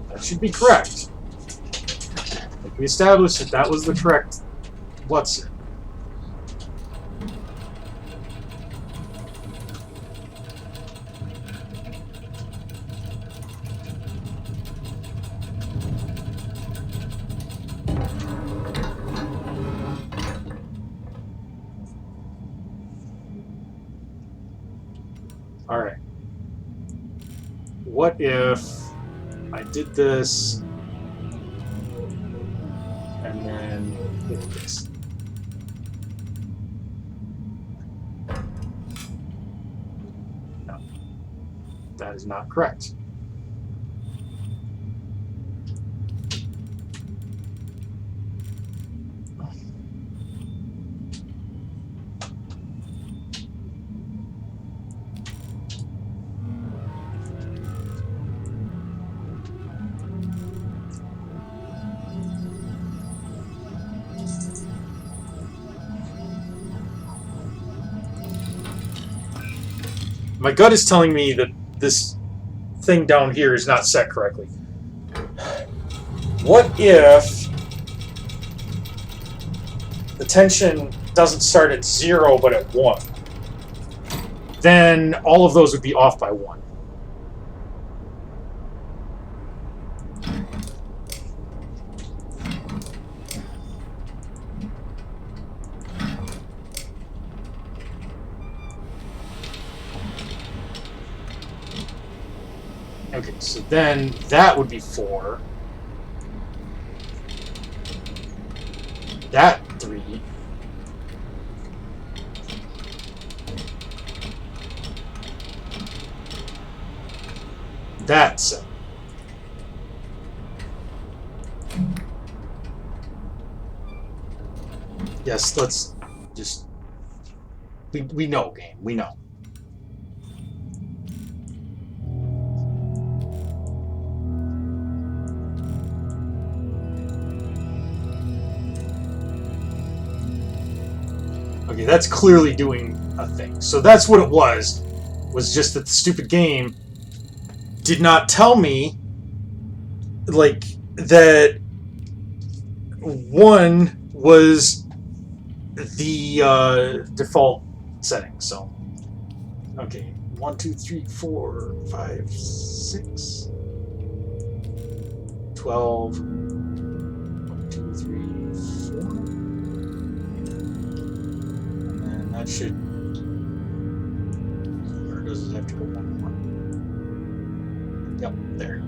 That should be correct. Like we established that that was the correct what's it. Alright. What if I did this and then hit this? No. That is not correct. My gut is telling me that this thing down here is not set correctly. What if the tension doesn't start at 0 but at 1? Then all of those would be off by 1. Okay, so then that would be 4. That 3. That 7. Yes, let's just... We know, game. We know. Okay, that's clearly doing a thing. So that's what it was just that the stupid game did not tell me, like, that 1 was the default setting. So, okay, 1, 2, 3, 4, 5, 6, 12, 1, 2, 3, 4. That should... Or does it have to go 1 more? Yep, there.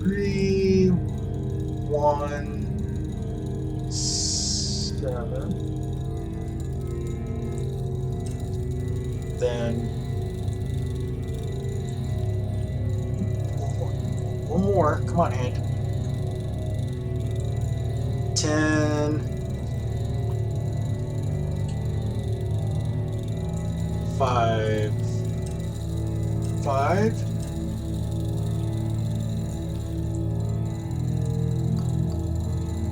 Three, 1, 7. Then one more. Come on, hand. 10, 5, 5.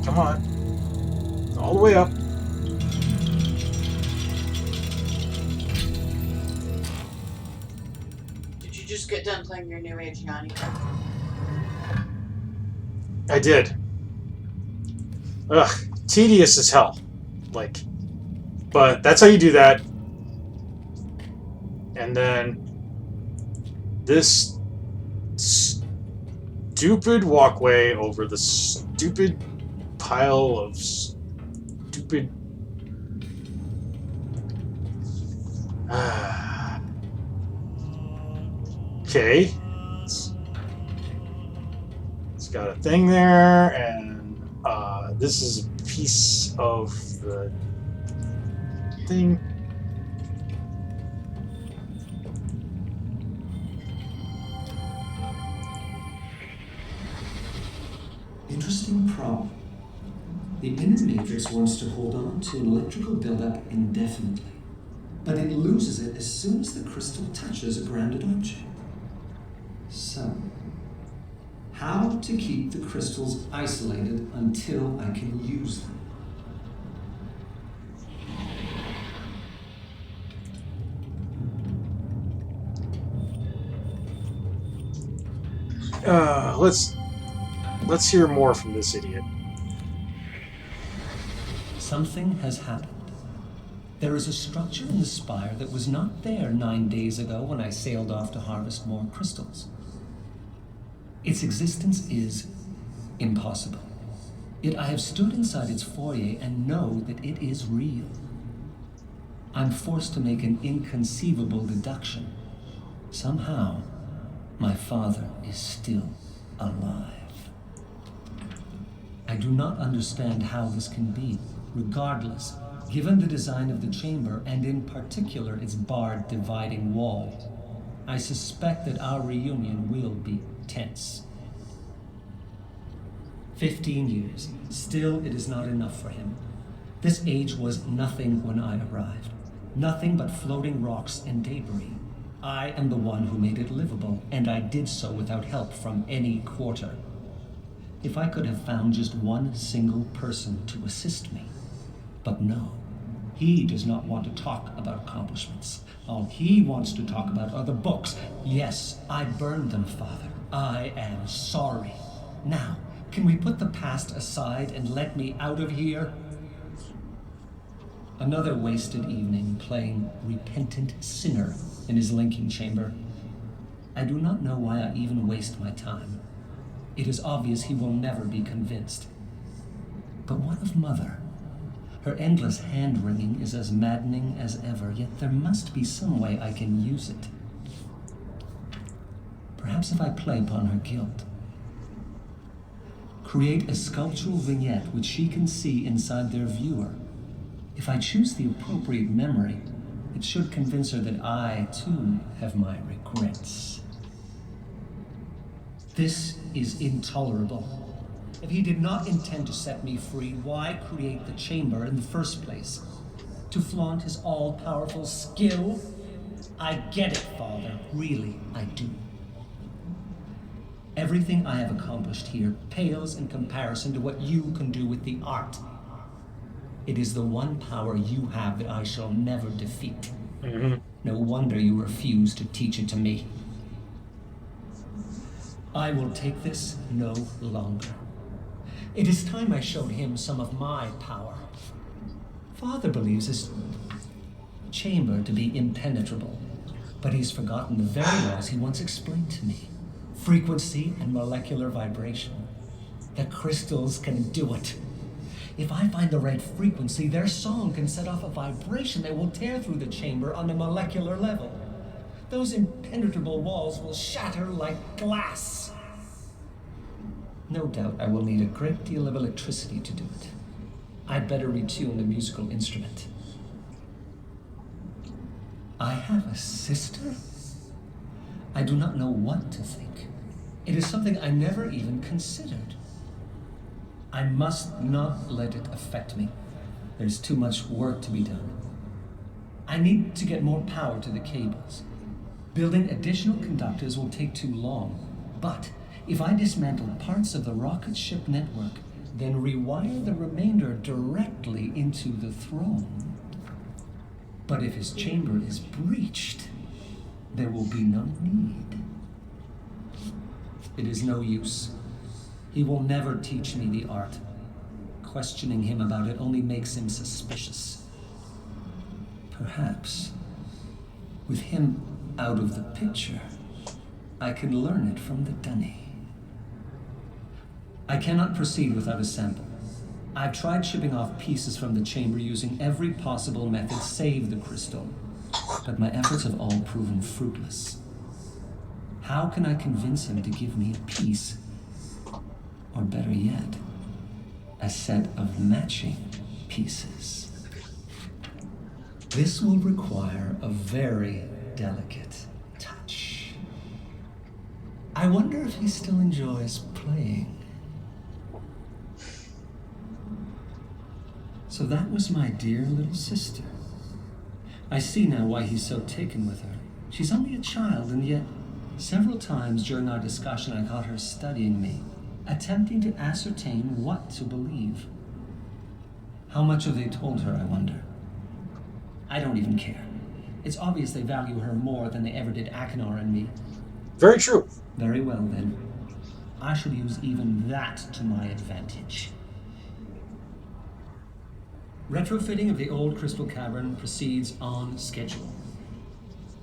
Come on. All the way up. Did you just get done playing your New Age Yanni card? I did. Ugh, tedious as hell. Like, but that's how you do that. And then this stupid walkway over the stupid pile of stupid. Okay. It's got a thing there, and this is a piece of the thing. Interesting problem. The inner matrix wants to hold on to an electrical buildup indefinitely, but it loses it as soon as the crystal touches a grounded object. So, how to keep the crystals isolated until I can use them? Let's hear more from this idiot. Something has happened. There is a structure in the spire that was not there 9 days ago when I sailed off to harvest more crystals. Its existence is impossible. Yet I have stood inside its foyer and know that it is real. I'm forced to make an inconceivable deduction. Somehow, my father is still alive. I do not understand how this can be. Regardless, given the design of the chamber, and in particular its barred dividing wall, I suspect that our reunion will be tense. 15 years. Still, it is not enough for him. This age was nothing when I arrived. Nothing but floating rocks and debris. I am the one who made it livable, and I did so without help from any quarter. If I could have found just one single person to assist me. But no, he does not want to talk about accomplishments. All he wants to talk about are the books. Yes, I burned them, Father. I am sorry. Now, can we put the past aside and let me out of here? Another wasted evening playing repentant sinner in his linking chamber. I do not know why I even waste my time. It is obvious he will never be convinced. But what of Mother? Her endless hand-wringing is as maddening as ever, yet there must be some way I can use it. Perhaps if I play upon her guilt. Create a sculptural vignette which she can see inside their viewer. If I choose the appropriate memory, it should convince her that I, too, have my regrets. This is intolerable. If he did not intend to set me free, why create the chamber in the first place? To flaunt his all-powerful skill? I get it, Father. Really, I do. Everything I have accomplished here pales in comparison to what you can do with the art. It is the one power you have that I shall never defeat. Mm-hmm. No wonder you refuse to teach it to me. I will take this no longer. It is time I showed him some of my power. Father believes this chamber to be impenetrable, but he's forgotten the very laws he once explained to me. Frequency and molecular vibration. The crystals can do it. If I find the right frequency, their song can set off a vibration that will tear through the chamber on a molecular level. Those impenetrable walls will shatter like glass. No doubt I will need a great deal of electricity to do it. I'd better retune the musical instrument. I have a sister? I do not know what to think. It is something I never even considered. I must not let it affect me. There's too much work to be done. I need to get more power to the cables. Building additional conductors will take too long, but if I dismantle parts of the rocket ship network, then rewire the remainder directly into the throne. But if his chamber is breached, there will be no need. It is no use. He will never teach me the art. Questioning him about it only makes him suspicious. Perhaps, with him out of the picture, I can learn it from the dunny. I cannot proceed without a sample. I've tried shipping off pieces from the chamber using every possible method save the crystal, but my efforts have all proven fruitless. How can I convince him to give me a piece? Or better yet, a set of matching pieces. This will require a very delicate touch. I wonder if he still enjoys playing. So that was my dear little sister. I see now why he's so taken with her. She's only a child, and yet several times during our discussion I caught her studying me, attempting to ascertain what to believe. How much have they told her, I wonder? I don't even care. It's obvious they value her more than they ever did Achenar and me. Very true. Very well, then. I shall use even that to my advantage. Retrofitting of the old crystal cavern proceeds on schedule.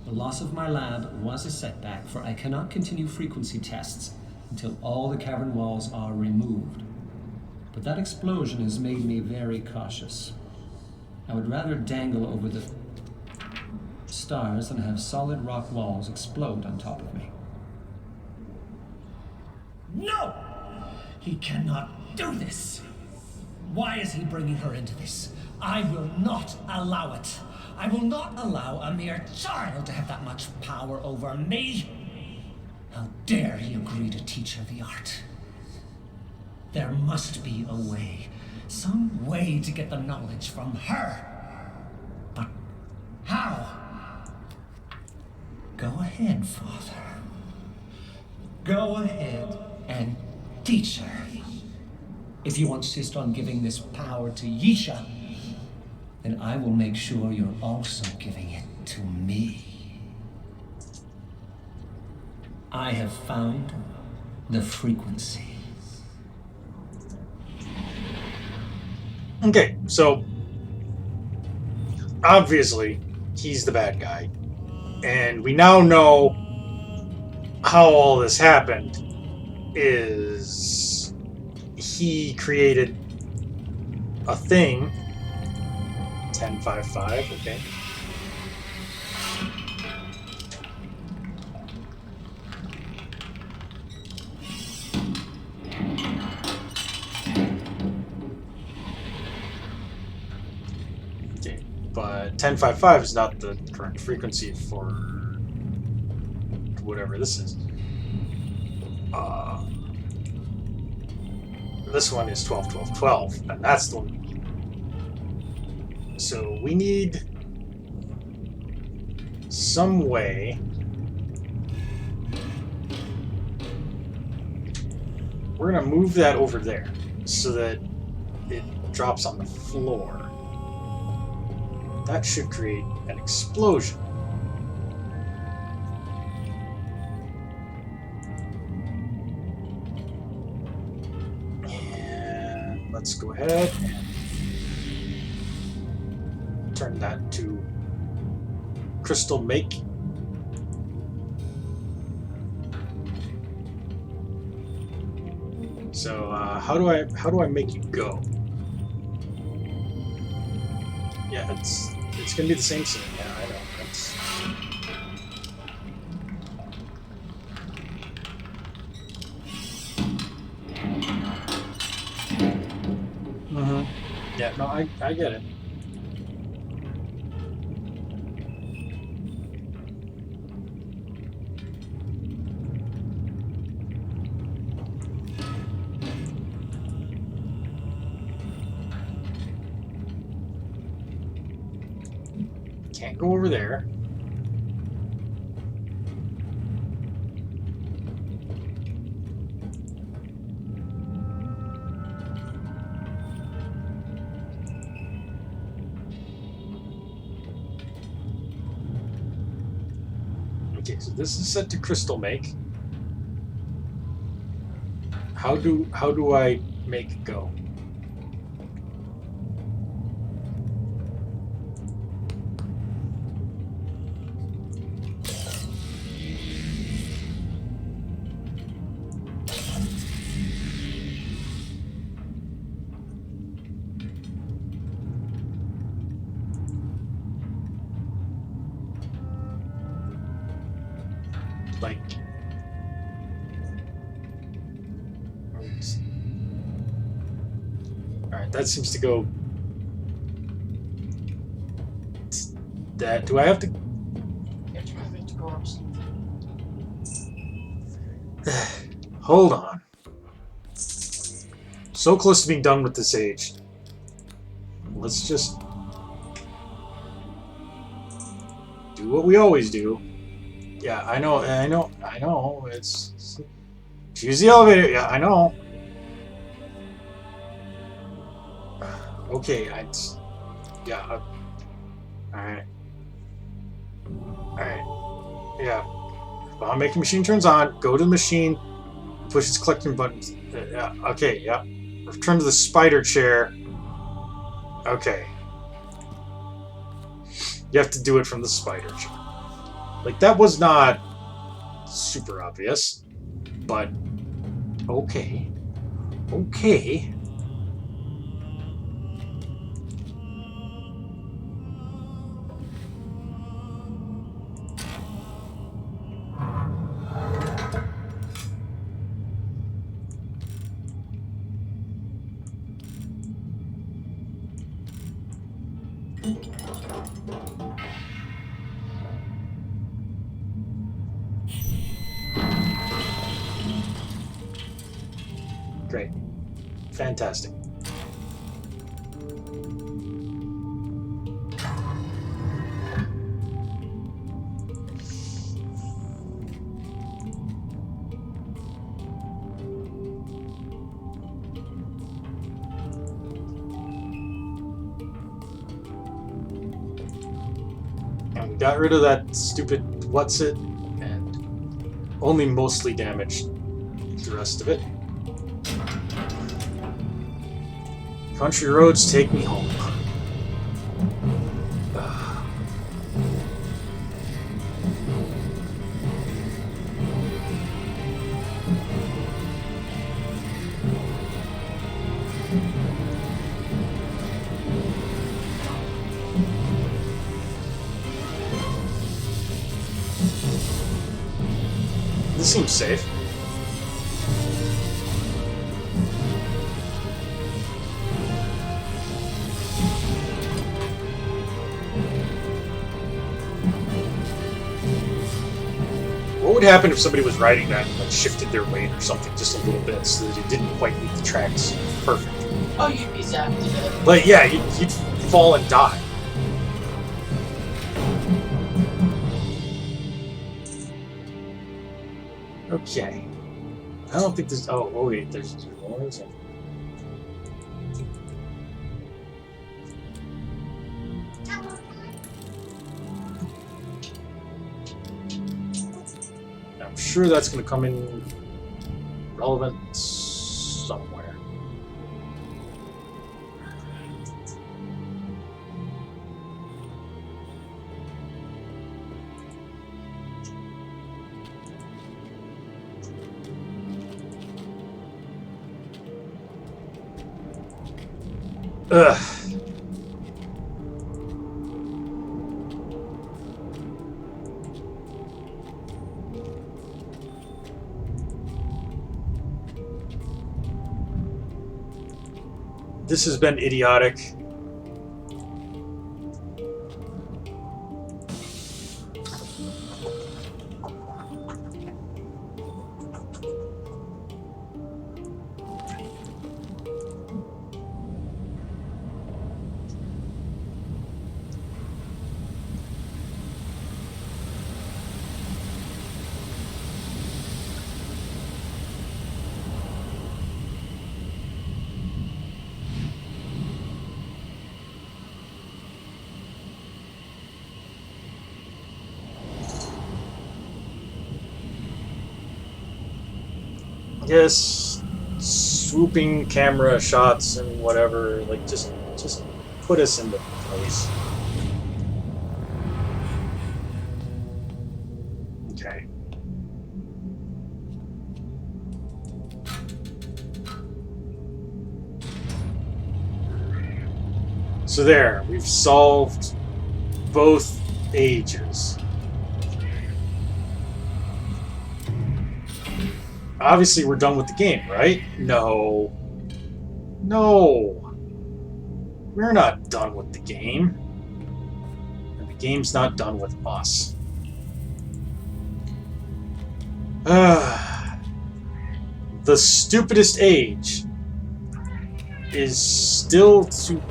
The loss of my lab was a setback, for I cannot continue frequency tests until all the cavern walls are removed. But that explosion has made me very cautious. I would rather dangle over the stars than have solid rock walls explode on top of me. No! He cannot do this! Why is he bringing her into this? I will not allow it. I will not allow a mere child to have that much power over me. How dare he agree to teach her the art? There must be a way, some way to get the knowledge from her. But how? Go ahead, Father. Go ahead and teach her. If you insist on giving this power to Yisha, then I will make sure you're also giving it to me. I have found the frequency. Okay, so obviously he's the bad guy, and we now know how all this happened. Is he created a thing, 1055, okay. Okay, but 1055 is not the current frequency for whatever this is. This one is 12-12-12, and that's the one. So we need some way. We're gonna move that over there so that it drops on the floor. That should create an explosion. And let's go ahead and turn that to crystal make. So how do I make you go? It's gonna be the same scene. Yeah, I know. That's... Yeah, no, I get it. Can't go over there. Okay, so this is set to crystal make. How do I make it go? Like, alright, that seems to go. That do I have to? It's probably to go up something. Hold on. So close to being done with this age. Let's just do what we always do. Yeah, I know. It's use the elevator. Yeah, I know. Okay, yeah. Alright. Alright. Yeah. Bomb making machine turns on. Go to the machine. Push its collecting buttons. Yeah. Okay, yeah. Return to the spider chair. Okay. You have to do it from the spider chair. Like, that was not super obvious. But, okay. Okay. Great. Fantastic. And we got rid of that stupid what's it, and only mostly damaged the rest of it. Country roads take me home. This seems safe. What would happen if somebody was riding that and like shifted their weight or something just a little bit so that it didn't quite meet the tracks perfect? Oh, you'd be zapped to death. Like, yeah, you'd fall and die. Okay. I don't think there's... Oh, wait, there's more? I'm sure that's going to come in relevant somewhere. Ugh. This has been idiotic. Yes, swooping camera shots and whatever, like just put us into place. Okay. So there, we've solved both ages. Obviously, we're done with the game, right? No. No. We're not done with the game. And the game's not done with us. The stupidest age is still to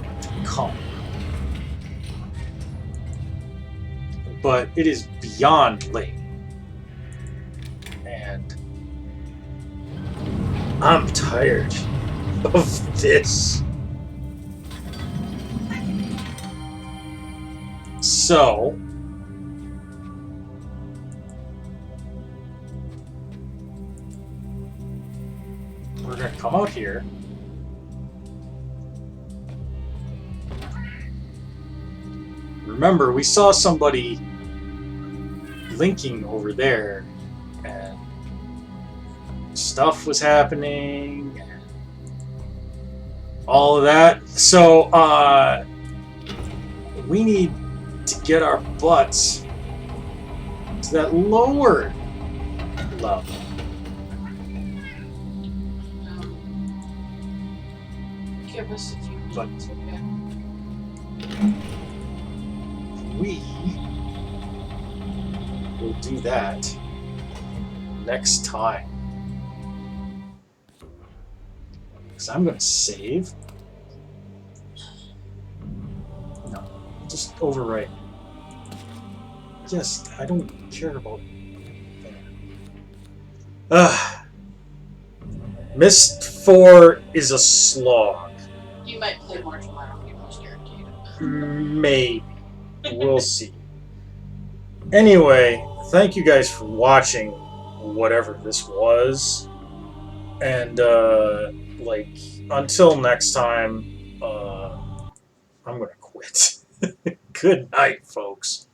come. But it is beyond late. And I'm tired of this. So, we're going to come out here. Remember, we saw somebody linking over there, and stuff was happening, and all of that. So, we need to get our butts to that lower level. Give us a few minutes, okay? We will do that next time. Because I'm going to save. No, just overwrite. Yes, I don't care about that. Myst 4 is a slog. You might play more tomorrow, you most guaranteed. Maybe. We'll see. Anyway, thank you guys for watching whatever this was. And, like, until next time, I'm gonna quit. Good night, folks.